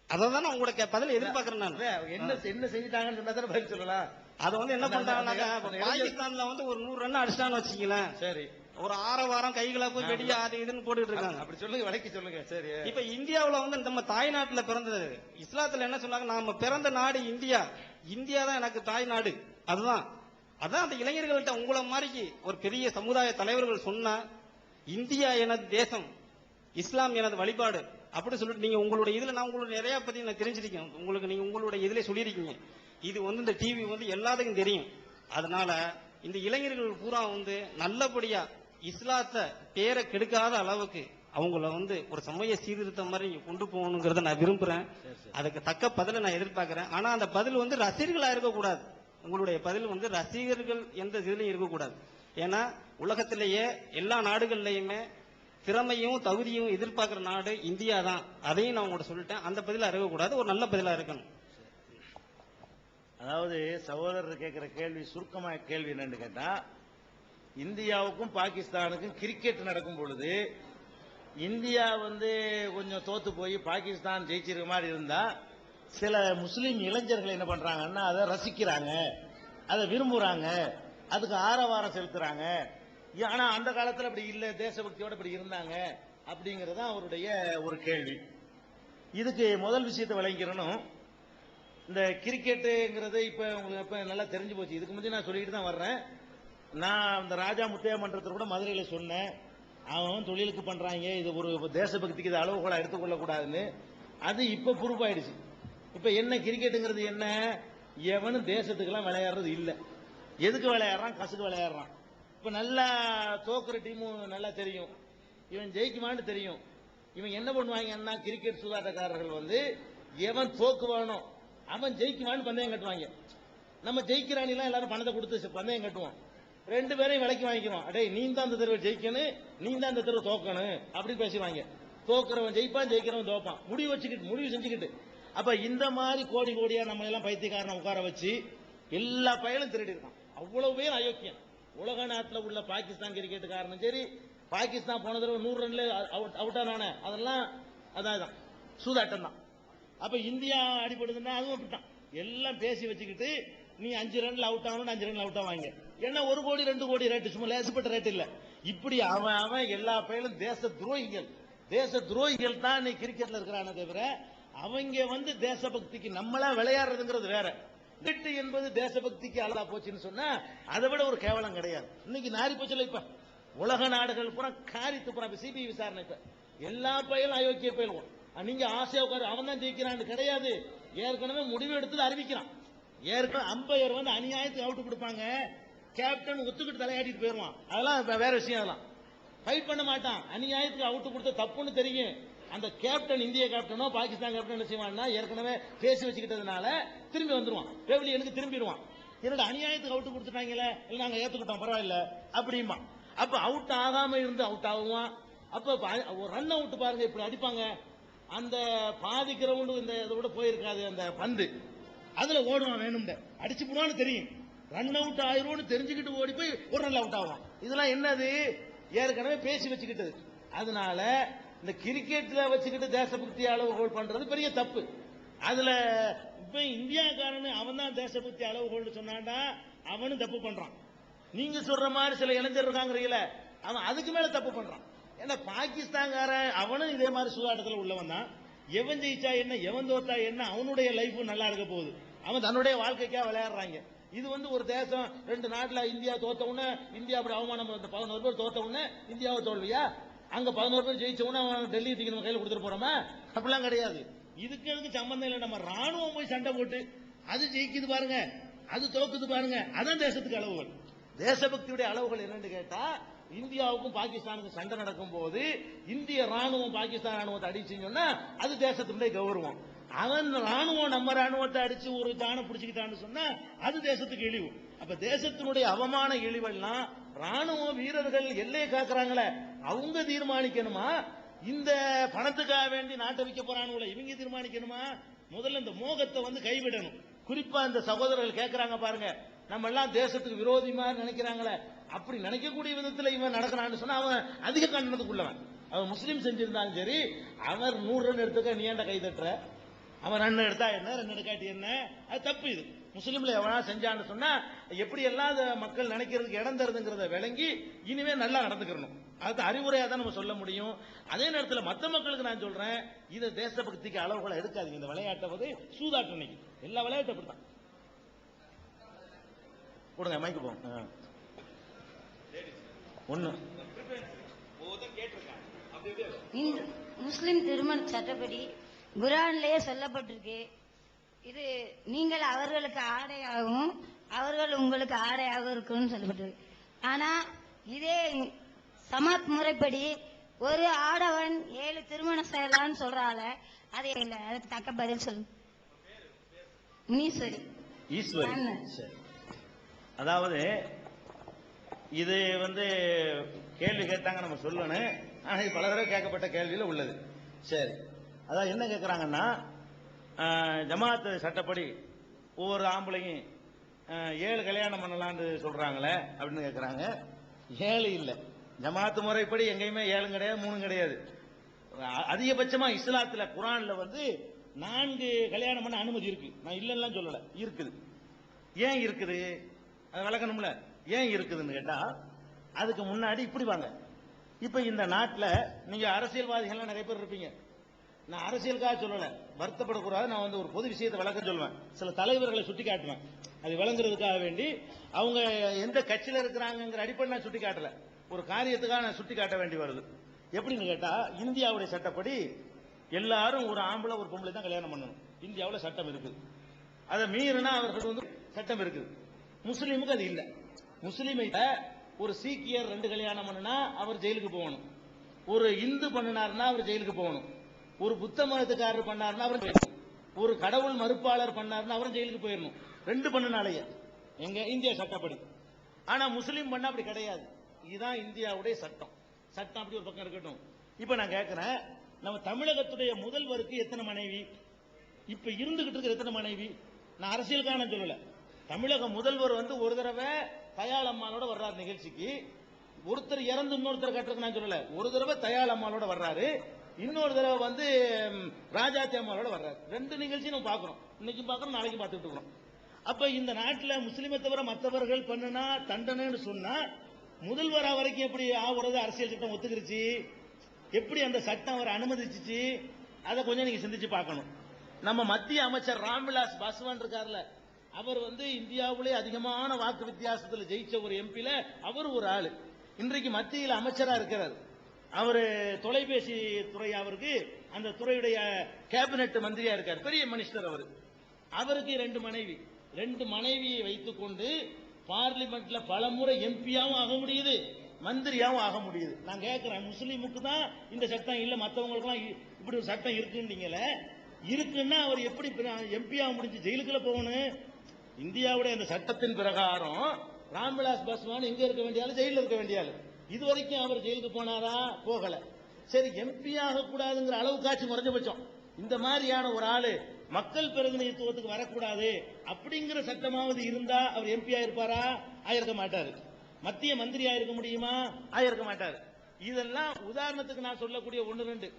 அதான் உங்களுக்கு பதில் எதிர்பார்க்கிறேன் நான். என்ன செஞ்சுட்டாங்கன்னு சொன்னா தானே பதில் சொல்லலாம். அதை என்ன பண்றாங்கன்னாக்கா, பாகிஸ்தான்ல ஒரு 100 ரன் அடிச்சிட்டான்னு வச்சுக்கலாம், சரி, ஒரு 6 வாரம் கைகளை போய் வெடிய அது இதுன்னு போட்டுட்டு இருக்காங்க. அப்படி சொல்லுங்க, வடக்கி சொல்லுங்க. சரி, இப்ப இந்தியாவுல நம்ம தாய்நாட்டுல பிறந்தது. இஸ்லாத்துல என்ன சொன்னாங்க, நாம பிறந்த நாடு இந்தியா, இந்தியா தான் எனக்கு தாய் நாடு. அதுதான் அந்த இளைஞர்கள்ட்ட உங்களை மாதிரி ஒரு பெரிய சமுதாய தலைவர்கள் சொன்னா, இந்தியா எனது தேசம், இஸ்லாம் எனது வழிபாடு அப்படி சொல்லிட்டு நீங்க உங்களுடைய இதுல, நான் உங்களுடைய நிறைய பத்தி நான் தெரிஞ்சிருக்கேன், உங்களுக்கு நீங்க உங்களுடைய இதுல சொல்லியிருக்கீங்க. இது இந்த டிவி எல்லாத்துக்கும் தெரியும். அதனால இந்த இளைஞர்கள் பூரா நல்லபடியா இஸ்லாத்தை பேரை கெடுக்காத அளவுக்கு அவங்கள ஒரு சமய சீர்திருத்தம் மாதிரி நீங்க கொண்டு போகணுங்கிறத நான் விரும்புறேன். அதுக்கு தக்க பதில நான் எதிர்பார்க்கிறேன். ஆனா அந்த பதில் ரசிகர்களா இருக்கக்கூடாது. உங்களுடைய பதில் ரசிகர்கள் எந்த இதுலையும் இருக்கக்கூடாது. ஏன்னா உலகத்திலேயே எல்லா நாடுகள்லயுமே திறமையும் தகுதியும் எதிர்பார்க்கிற நாடு இந்தியா தான். அதையும் நான் உங்கள்கிட்ட சொல்லிட்டேன். அந்த பதிலா இருக்கக்கூடாது, ஒரு நல்ல பதிலா இருக்கணும். அதாவது சகோதரர் கேட்கிற கேள்வி, சுருக்கமா கேள்வி என்னன்னு கேட்டா, இந்தியாவுக்கும் பாகிஸ்தானுக்கும் கிரிக்கெட் நடக்கும் பொழுது இந்தியா கொஞ்சம் தோத்து போய் பாகிஸ்தான் ஜெயிச்சிருக்க மாதிரி இருந்தா, சில முஸ்லீம் இளைஞர்கள் என்ன பண்றாங்கன்னா அதை ரசிக்கிறாங்க, அதை விரும்புறாங்க, அதுக்கு ஆரவாரம் செலுத்துறாங்க. ஆனா அந்த காலத்துல அப்படி இல்ல, தேசபக்தியோட இப்படி இருந்தாங்க அப்படிங்கறது அவருடைய ஒரு கேள்வி. இதுக்கு முதல் விஷயத்தை விளங்கிறனும். இந்த கிரிக்கெட்டுங்கிறது இப்ப உங்களுக்கு நல்லா தெரிஞ்சு போச்சு. இதுக்கு முந்தைய நான் சொல்லிட்டு தான் வர்றேன். நான் இந்த ராஜா முத்தையா மன்றத்தில் கூட மதுரையில சொன்னேன், அவன் தொழிலுக்கு பண்றாங்க, இது ஒரு தேசபக்திக்கு இது அளவுகோலா எடுத்துக்கொள்ள கூடாதுன்னு. அது இப்ப பொறுப்பாயிடுச்சு. இப்ப என்ன கிரிக்கெட்டுங்கிறது என்ன, எவனும் தேசத்துக்கெல்லாம் விளையாடுறது இல்ல. எதுக்கு விளையாடுறான், கசுக்கு விளையாடுறான். இப்ப நல்லா தோக்குற டீமும் நல்லா தெரியும், இவன் ஜெயிக்குமான்னு தெரியும். இவன் என்ன பண்ணுவாங்கன்னா, கிரிக்கெட் சூதாட்டக்காரர்கள் எவன் தோக்குவானோ அவன் ஜெயிக்குவான்னு பந்தயம் கட்டுவாங்க. நம்ம ஜெயிக்கிறானெல்லாம் எல்லாரும் பணத்தை கொடுத்து பந்தயம் கட்டுவோம். 2 பேரையும் விலைக்கு வாங்கிக்கிறோம். அடே நீ தான் அந்த தெருவை ஜெயிக்கணும், நீ தான் அந்த தெருவை தோக்கணும் அப்படின்னு பேசுவாங்க. தோக்குறவன் ஜெயிப்பான், ஜெயிக்கிறவன் தோப்பான், முடிவு செஞ்சுக்கிட்டு. அப்ப இந்த மாதிரி கோடி கோடியா நம்ம எல்லாம் பைத்தியக்காரனை உட்கார வச்சு எல்லா பயலும் திருடி இருக்கான். அவ்வளவு பேர் அயோக்கியம். உலக நாட்டில் உள்ள பாகிஸ்தான் கிரிக்கெட்டுக்காரனும் சரி, பாகிஸ்தான் போன தடவை 100 ரன்ல அவுட் ஆனான, அதெல்லாம் அதான் சூதாட்டம் தான். அப்ப இந்தியா அடிபடுதுன்னா அதுவும் அப்படித்தான். எல்லாம் பேசி வச்சுக்கிட்டு நீ 5 ரன்ல அவுட் ஆகணும், 5 ரன்ல அவுட் ஆவாங்க. ஏன்னா 1 கோடி 2 கோடி ரேட்டு, சும்மா லேசுப்பட்ட ரேட் இல்ல. இப்படி அவன் எல்லா பயிலும் தேச துரோகிகள் தான் நீ கிரிக்கெட்ல இருக்கிறானே தவிர, அவங்க தேசபக்திக்கு நம்மளா விளையாடுறதுங்கிறது வேற. கிரிக்கெட் என்பது தேசபக்திக்கு அழகா போச்சுன்னு சொன்னா அதை விட ஒரு கேவலம் கிடையாது. இன்னைக்கு நாரி போச்சுல. இப்ப உலக நாடுகள் பூரா காரித்து பூரா சிபிஐ விசாரணை. இப்ப எல்லா பயிலும் அயோக்கிய பயிலுவோம். நீங்க ஆசையா உட்காரு, அவன் தான் ஜெயிக்கிறான்னு கிடையாது. ஏற்கனவே முடிவு எடுத்தது அறிவிக்கிறான். ஏற்கனவே அம்பையர் அநியாயத்துக்கு அவுட் கொடுப்பாங்க, கேப்டன் ஒத்துக்கிட்டு தலையாட்டிட்டு போயிருவான். அதெல்லாம் வேற விஷயம். அதெல்லாம் ஃபைட் பண்ண மாட்டான். அநியாயத்துக்கு அவுட் கொடுத்த தப்புன்னு தெரியும். அந்த கேப்டன், இந்திய கேப்டனோ பாகிஸ்தான் கேப்டன் என்ன செய்வான்னா, ஏற்கனவே பேசி வச்சுக்கிட்டதுனால திரும்பி வந்துருவான், பெவிலியனுக்கு திரும்பிடுவான். என்னோட அநியாயத்துக்கு அவுட் கொடுத்துட்டாங்களே, இல்லை நாங்க ஏத்துக்கிட்டோம் பரவாயில்ல அப்படிமா. அப்ப அவுட் ஆகாம இருந்து அவுட் ஆகுவான். அப்ப ஒரு ரன் அவுட் பாருங்க, இப்படி அடிப்பாங்க. அந்த பாதி கிரவுண்டு இந்த இதோட போயிருக்காது அந்த பந்து, அதுல ஓடுவான், வேணும் அடிச்சு போடுவான்னு தெரியும். ரன் அவுட் ஆயிரும் தெரிஞ்சுக்கிட்டு ஓடி போய் ஒரு ரன்ல அவுட் ஆவான். இதெல்லாம் என்னது, ஏற்கனவே பேசி வச்சுக்கிட்டது. அதனால இந்த கிரிக்கெட்ல வச்சுக்கிட்டு தேசபக்தி அளவுகோல் பண்றது பெரிய தப்பு. அதுல இப்ப இந்தியாக்காரனு அவன் தான் தேசபக்தி அளவுகோல் சொன்னாண்டா அவனும் தப்பு பண்றான். நீங்க சொல்ற மாதிரி சில இளைஞர் இருக்காங்கிறீங்கள, அவன் அதுக்கு மேல தப்பு பண்றான். ஏன்னா பாகிஸ்தான்காரன் அவனும் இதே மாதிரி சூதாட்டத்தில் உள்ளவன் தான். எவன் ஜெயிச்சா என்ன, எவன் தோத்தா என்ன, அவனுடைய லைஃப் நல்லா இருக்க போகுது. அவன் தன்னுடைய வாழ்க்கைக்காக விளையாடுறாங்க. இது ஒரு தேசம், 2 நாட்டுல இந்தியா தோத்த உடனே, இந்தியா அப்படி அவமானம் 11 பேர் தோத்த உடனே இந்தியாவை தோல்வியா? அங்க 11 பேர் ஜெயிச்சவன அவன் டெல்லி தூக்கி நம்ம கையில கொடுத்துட்டு போறோமா? அப்படிலாம் கிடையாது. இதுக்கு எதுக்கு சம்பந்தம் இல்லை. நம்ம ராணுவம் போய் சண்டை போட்டு அது ஜெயிக்குது பாருங்க, அது தோக்குது பாருங்க, அதான் தேசத்துக்கு அளவுகள். தேசபக்தியுடைய அளவுகள் என்னன்னு கேட்டா, இந்தியாவுக்கும் பாகிஸ்தானுக்கும் சண்டை நடக்கும் போது இந்திய ராணுவம் பாகிஸ்தான் ராணுவத்தை அடிச்சுன்னு சொன்னா அது தேசத்தினுடைய கௌரவம். அவன் ராணுவம் நம்ம ராணுவத்தை அடிச்சு ஒரு தானை பிடிச்சுக்கிட்டான்னு சொன்னா அது தேசத்துக்கு இழிவு. அப்ப தேசத்தினுடைய அவமான இழிவெல்லாம் ராணுவ வீரர்கள் எல்லையை காக்குறாங்களே அவங்க தீர்மானிக்கணுமா? இந்த பணத்துக்காக வேண்டி நாட்டை விற்க போறானுங்களே இவங்க தீர்மானிக்கணுமா? முதல்ல இந்த மோகத்தை வந்து கைவிடணும். குறிப்பா இந்த சகோதரர்கள் கேட்கறாங்க பாருங்க, நம்ம எல்லாம் தேசத்துக்கு விரோதிமா நினைக்கிறாங்களே, அப்படி நினைக்கக்கூடிய விதத்துல இவன் நடக்கிறான்னு சொன்னா அவன் அதிக கண்டனத்துக்குள்ளவன். அவன் முஸ்லீம் செஞ்சிருந்தாலும் சரி, அவர் 100 ரன் எடுத்துக்க நீ ஏன்டா கை தட்டுற, அவன் ரன் எடுத்தா என்ன, ரன் எடுக்காட்டி என்ன, அது தப்பு. இது முஸ்லீம்ல எவனா செஞ்சான்னு சொன்னா எப்படி எல்லாம் மக்கள் நினைக்கிறதுக்கு இடம் தருதுங்கிறத விளங்கி இனிமே நல்லா நடந்துக்கிறணும். அது அறிவுரையா தான் நம்ம சொல்ல முடியும். அதே நேரத்தில் மற்ற மக்களுக்கு நான் சொல்றேன், இது தேசபக்திக்கு அளவுகளை எடுக்காதீங்க. இந்த விளையாட்டை வந்து சூதாட்டம், இன்னைக்கு எல்லா விளையாட்டும் அப்படித்தான். கொடுங்க மைக்கு போங்க. ஒண்ணு முஸ்லிம் திருமண சட்டப்படி குர்ஆன்லயே சொல்லப்பட்டிருக்கு, இது நீங்கள் அவர்களுக்கு ஆடையாகவும் அவர்கள் உங்களுக்கு ஆடையாகவும் இருக்குன்னு சொல்லப்பட்டிருக்கு. ஆனா இதே சமத் முறைப்படி ஒரு ஆடவன் 7 திருமணம் செய்யலாம்னு சொல்றால, அது இல்லை. அதுக்கு தக்க பதில் சொல்லு. முனீஸ்வரி. ஈஸ்வரி. சரி, அதாவது இது வந்து கேள்வி கேட்டாங்க நம்ம சொல்லணும். ஆனா இது பல தடவை கேட்கப்பட்ட கேள்வியில உள்ளது. சரி, அதான் என்ன கேட்கறாங்கன்னா, ஜமாத் சட்டப்படி ஒவ்வொரு ஆம்பளையும் 7 கல்யாணம் பண்ணலான்னு சொல்றாங்களே அப்படின்னு கேட்கறாங்க. 7 இல்ல, ஜமாத்து முறைப்படி எங்கேயுமே 7 கிடையாது, 3 கிடையாது. அதிகபட்சமா இஸ்லாத்துல குர்ஆன்ல வந்து 4 கல்யாணம் பண்ண அனுமதி இருக்கு. நான் இல்லைன்னா சொல்லல, இருக்குது. ஏன் இருக்குது அது விளக்கணும்ல. ஏன் இருக்குதுன்னு கேட்டா, அதுக்கு முன்னாடி இப்படி வாங்க. இப்ப இந்த நாட்டில் நீங்க அரசியல்வாதிகள் நிறைய பேர் இருப்பீங்க. நான் அரசியலுக்காக சொல்லல, வருத்தப்படக்கூடாது. நான் வந்து ஒரு பொது விஷயத்தை விளக்க சொல்லுவேன், சில தலைவர்களை சுட்டி காட்டுவேன். அது விளங்குறதுக்காக வேண்டி அவங்க எந்த கட்சியில இருக்கிறாங்கிற அடிப்படை நான் சுட்டி காட்டல, ஒரு காரியத்துக்காக நான் சுட்டி காட்ட வேண்டி வருது. எப்படின்னு கேட்டா, இந்தியாவுடைய சட்டப்படி எல்லாரும் ஒரு ஆம்பளை ஒரு பொம்பளை தான் கல்யாணம் பண்ணணும். இந்தியாவில் சட்டம் இருக்குது. அதை மீறினா அவர்கள் வந்து சட்டம் இருக்குது. முஸ்லீமுக்கு அது இல்லை. முஸ்லீமை ஒரு சீக்கியர் 2 கல்யாணம் பண்ணினா அவர் ஜெயிலுக்கு போகணும். ஒரு இந்து பண்ணினார்னா அவர் ஜெயிலுக்கு போகணும். ஒரு புத்த மதத்துக்காரர் பண்ணார்னா அவர் ஜெயிலுக்கு, ஒரு கடவுள் மறுப்பாளர் பண்ணார்னா அவரும் ஜெயிலுக்கு போயிடணும். 2 பண்ணினாலேயே எங்க இந்திய சட்டப்படி. ஆனா முஸ்லீம் பண்ணா அப்படி கிடையாது. இதுதான் இந்தியாவுடைய சட்டம். சட்டம் அப்படி ஒரு பக்கம் இருக்கட்டும். இப்ப நான் கேட்கிறேன், நம்ம தமிழகத்துடைய முதல்வருக்கு எத்தனை மனைவி, இப்ப இருந்துகிட்டு இருக்கிற எத்தனை மனைவி? நான் அரசியலுக்கான சொல்லல. தமிழக முதல்வர் வந்து ஒரு தடவை தயாள் அம்மாளோட வர்றாரு நிகழ்ச்சிக்கு. ஒருத்தர் இறந்து இன்னொருத்தர் கட்டுறதுக்கு நான் சொல்லல. ஒரு தடவை தயாள் அம்மாளோட வர்றாரு, இன்னொரு தடவை வந்து ராஜாத்தி அம்மாளோட வர்றாரு. 2 நிகழ்ச்சி நம்ம பார்க்கிறோம். இன்னைக்கு பார்க்கிறோம், நாளைக்கு பார்த்துட்டு இருக்கோம். அப்ப இந்த நாட்டில் முஸ்லிமை தவிர மற்றவர்கள் பண்ணுனா தண்டனைன்னு சொன்னா முதல்வரா வரைக்கும் எப்படி ஆகுறது? அரசியல் சட்டம் ஒத்துக்கிருச்சு. எப்படி அந்த சட்டம் அவர் அனுமதிச்சிச்சு? அதை கொஞ்சம் நீங்க சிந்திச்சு பார்க்கணும். நம்ம மத்திய அமைச்சர் ராம்விலாஸ் பாஸ்வான் இருக்கார்ல, அவர் வந்து இந்தியாவிலே அதிகமான வாக்கு வித்தியாசத்தில் ஜெயிச்ச ஒரு எம்பில அவர் ஒரு ஆளு. இன்றைக்கு மத்தியில் அமைச்சரா இருக்கிறார். அவர் தொலைபேசி துறை, அவருக்கு அந்த துறையுடைய கேபினெட் மந்திரியா இருக்கார், பெரிய மினிஸ்டர் அவர். அவருக்கு 2 மனைவி. 2 மனைவியை வைத்துக் கொண்டு பார்லிமெண்ட்ல பல முறை எம்பியாவும் ஆக முடியுது, மந்திரியாவும் ஆக முடியுது. நான் கேட்கிறேன், முஸ்லீமுக்கு தான் இந்த சட்டம் இல்ல, மற்றவங்களுக்குலாம் இப்படி ஒரு சட்டம் இருக்குன்னீங்களே, இருக்குன்னா அவர் எப்படி எம்பியா முடிஞ்சு ஜெயிலுக்குள்ள போகணும்? இந்தியாவுடைய அந்த சட்டத்தின் பிரகாரம் ராம்விலாஸ் பாஸ்வான் எங்க இருக்க வேண்டிய ஆளு, ஜெயில இருக்க வேண்டிய ஆளு. இதுவரைக்கும் அவர் ஜெயிலுக்கு போனாரா? போகல. சரி, எம்பி ஆக கூடாதுங்கிற அளவுக்காச்சும் குறைஞ்சபட்சம் இந்த மாதிரியான ஒரு ஆளு மக்கள் பிரதிநிதித்துவத்துக்கு வரக்கூடாது அப்படிங்கிற சட்டமாவது இருந்தா அவர் எம்பியா இருப்பாரா? ஆயிருக்க மாட்டாரு. மத்திய மந்திரியா இருக்க முடியுமா? ஆயிருக்க மாட்டாரு. இதெல்லாம் உதாரணத்துக்கு நான் சொல்லக்கூடிய 1-2,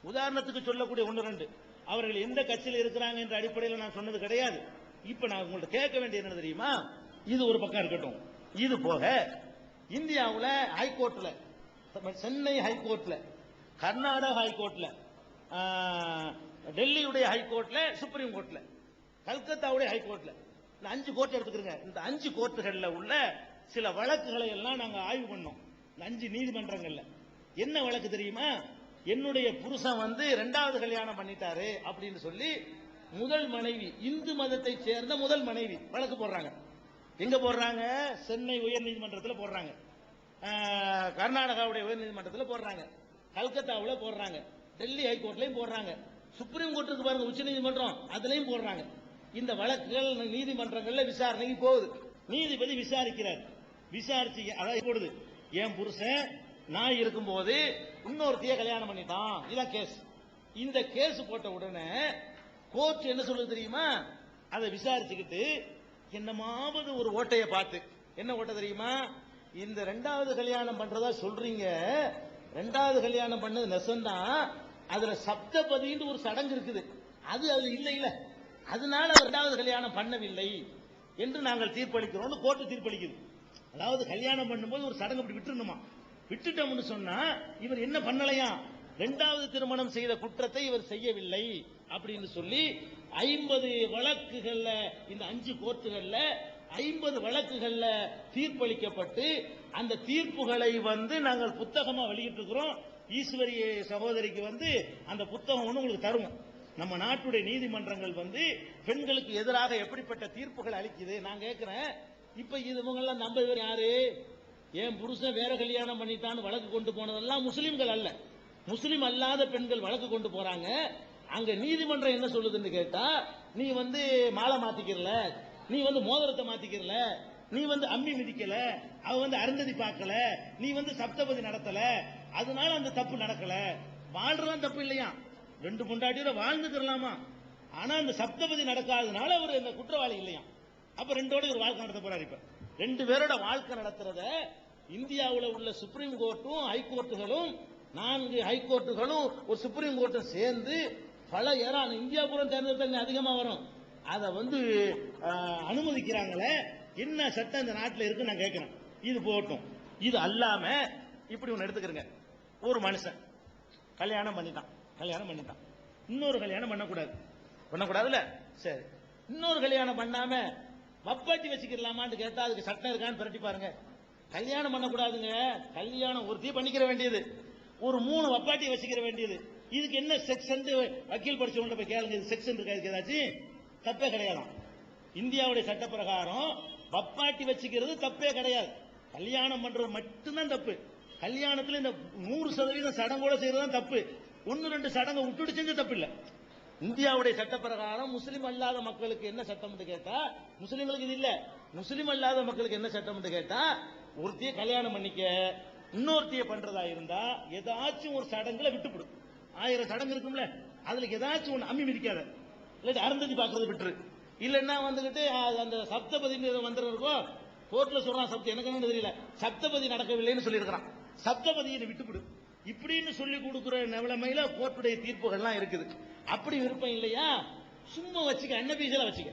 உதாரணத்துக்கு சொல்லக்கூடிய 1-2. அவர்கள் எந்த கட்சியில் இருக்கிறாங்க என்ற அடிப்படையில் நான் சொன்னது கிடையாது. இப்ப நான் உங்கள்ட்ட கேட்க வேண்டிய என்ன தெரியுமா? இது ஒரு பக்கம் இருக்கட்டும். இது போக இந்தியாவில் ஹைகோர்ட்ல, சென்னை ஹைகோர்ட்ல, கர்நாடக ஹைகோர்ட்ல, டெல்லியுடைய ஹைகோர்ட்ல, சுப்ரீம் கோர்ட்ல, கல்கத்தாவுடைய ஹைகோர்ட்ல, இந்த 5 கோர்ட் எடுத்துக்கிறங்க. இந்த 5 கோர்ட்டுகள்ல உள்ள சில வழக்குகளை எல்லாம் நாங்க ஆய்வு பண்ணோம். இந்த 5 நீதிமன்றங்கள்ல என்ன வழக்கு தெரியுமா? என்னுடைய புருஷன் வந்து 2வது கல்யாணம் பண்ணிட்டாரு அப்படின்னு சொல்லி முதல் மனைவி, இந்து மதத்தை சேர்ந்த முதல் மனைவி வழக்கு போடுறாங்க. எங்க போடுறாங்க? சென்னை உயர்நீதிமன்றத்தில் போடுறாங்க, கர்நாடகாவுடைய உயர்நீதிமன்றத்தில் போடுறாங்க, கல்கத்தாவில் போடுறாங்க, டெல்லி ஹைகோர்ட்லயும் போடுறாங்க, சுப்ரீம் கோர்ட்டுக்கு பாருங்க உச்ச நீதிமன்றம் அதுலயும் போடுறாங்க. இந்த வழக்குகள் நீதிமன்றங்கள்ல விசாரணைக்கு போகுது. நீதிபதி விசாரிக்கிறார். விசாரிச்சு அதாவது போடுது, என் புருஷன் நான் இருக்கும்போது இன்னொருத்தைய கல்யாணம் பண்ணிட்டான், இதான் கேஸ். இந்த கேஸ் போட்ட உடனே கோர்ட் என்ன சொல்லுது தெரியுமா? அதை விசாரிச்சுக்கிட்டு என்னமாவது ஒரு ஓட்டைய பார்த்து, என்ன ஓட்ட தெரியுமா? இந்த 2வது கல்யாணம் பண்றதா சொல்றீங்க, 2வது கல்யாணம் பண்ணது நெசந்தான், அதுல சப்தபதின்னு ஒரு சடங்கு இருக்குது, அது அதுல இல்ல இல்ல, அதனால 2வது கல்யாணம் பண்ணவில்லை என்று நாங்கள் தீர்ப்பளிக்கிறோம். கோர்ட்டு தீர்ப்பளிக்குது. அதாவது கல்யாணம் பண்ணும்போது ஒரு சடங்கு அப்படி விட்டுருணுமா, விட்டுட்டோம்னு சொன்னா இவர் என்ன பண்ணலையா, 2வது திருமணம் செய்த குற்றத்தை இவர் செய்யவில்லை அப்படின்னு சொல்லி 50 வழக்குகள்ல, இந்த 5 கோர்ட்டுகள்ல 50 வழக்குகள்ல தீர்ப்பளிக்கப்பட்டு அந்த தீர்ப்புகளை வந்து நாங்கள் புத்தகமா வெளியிட்டு இருக்கிறோம். ஈஸ்வரி சகோதரிக்கு வந்து அந்த புத்தகம் ஒன்று உங்களுக்கு தருவோம். நம்ம நாட்டுடைய நீதிமன்றங்கள் வந்து பெண்களுக்கு எதிராக எப்படிப்பட்ட தீர்ப்புகள் அளிக்குது. நான் கேட்கிறேன், இப்ப இவங்கெல்லாம் நம்பவர் யாரு? என் புருஷன் வேற கல்யாணம் பண்ணிட்டான்னு வழக்கு கொண்டு போனதெல்லாம் முஸ்லிம்கள் அல்ல, முஸ்லிம் அல்லாத பெண்கள் வழக்கு கொண்டு போறாங்க. அங்க நீதிமன்றம் என்ன சொல்லுதுன்னு கேட்டா, நீ வந்து மாலை மாத்திக்கிறல, நீ வந்து மோதிரத்தை மாத்திக்கிறல, நீ வந்து அம்மி மிதிக்கல, அவ வந்து அருந்ததி பார்க்கல, நீ வந்து சப்தபதி நடத்தல, அதனால அந்த தப்பு நடக்கல. வாழ்றதான் தப்பு இல்லையா, 2 பொண்டாட்டியோட வாழ்ந்துக்கிறலாமா, ஆனா அந்த சப்தபதி நடக்காதனால அவர் இந்த குற்றவாளி இல்லையா. அப்ப 2ஓட ஒரு வாழ்க்கை நடத்த போறாரு. இப்ப 2 பேரோட வாழ்க்கை நடத்துறத இந்தியாவில் உள்ள சுப்ரீம் கோர்ட்டும் ஹைகோர்ட்டுகளும் 4 ஹைகோர்ட்டுகளும் ஒரு சுப்ரீம் கோர்ட்டும் சேர்ந்து பல ஏராளம் இந்தியா பூரா தேர்ந்தெடுத்தா அதிகமா வரும், அதை வந்து அனுமதிக்கிறாங்களே. என்ன சட்டம் இந்த நாட்டில் இருக்கு நான் கேட்கிறேன். இது போட்டும். இது அல்லாம இப்படி ஒன்று எடுத்துக்கிறங்க, ஒரு மனுஷன் கல்யாணம் பண்ணிட்டான், இன்னொரு கல்யாணம் பண்ணக்கூடாதுல்ல, சரி, இன்னொரு கல்யாணம் பண்ணாம வப்பாட்டி வச்சுக்கலாமான்னு கேட்டா அதுக்கு சட்டம் இருக்கான்னு பிரட்டி பாருங்க. கல்யாணம் பண்ணக்கூடாதுங்க, கல்யாணம் ஒருத்தி பண்ணிக்கிற வேண்டியது, ஒரு 3 வப்பாட்டி வச்சுக்கிற வேண்டியது. இதுக்கு என்ன செக்ஷன்? வக்கீல் படிச்சவங்க போய் கேளுங்க, இது செக்ஷன் இருக்கா? இதுக்கு ஏதாச்சும் தப்பே கிடையாது. இந்தியாவுடைய சட்ட பிரகாரம் வப்பாட்டி வச்சுக்கிறது தப்பே கிடையாது, கல்யாணம் பண்றது மட்டும்தான் தப்பு. கல்யாணத்துல இந்த 100% சடங்கோட செய்யறதுதான் தப்பு. 1-2 சடங்கை விட்டுட்டு செஞ்ச தப்பு இல்ல. இந்தியாவுடைய சட்ட பிரகாரம் முஸ்லிம் அல்லாத மக்களுக்கு என்ன சட்டம் கேட்டா, முஸ்லிம்களுக்கு இது இல்ல, முஸ்லிம் அல்லாத மக்களுக்கு என்ன சட்டம் கேட்டா, ஒருத்திய கல்யாணம் பண்ணிக்க, இன்னொருத்திய பண்றதா இருந்தா ஏதாச்சும் ஒரு சடங்குல விட்டுப்படும். 1000 சடங்கு இருக்கும்ல, அதுல ஏதாச்சும் ஒண்ணு அம்மி மிதிக்காத, இல்லாட்டி அருந்ததி பாக்குறது விட்டுரு, இல்லன்னா வந்துகிட்டு அந்த சப்தபதி மந்திரம் இருக்கும், கோர்ட்ல சொல்றான் சப்த, எனக்கு என்ன தெரியல, சப்தபதி நடக்கவில்லைன்னு சொல்லியிருக்கிறான், சப்தபதியை விட்டுவிடு இப்படின்னு சொல்லி கொடுக்கிற நிலைமையில கோர்ட்டுடைய தீர்ப்புகள்லாம் இருக்குது. அப்படி விருப்பம் இல்லையா, சும்மா வச்சுக்க, அன்னபீசியலா வச்சுக்க,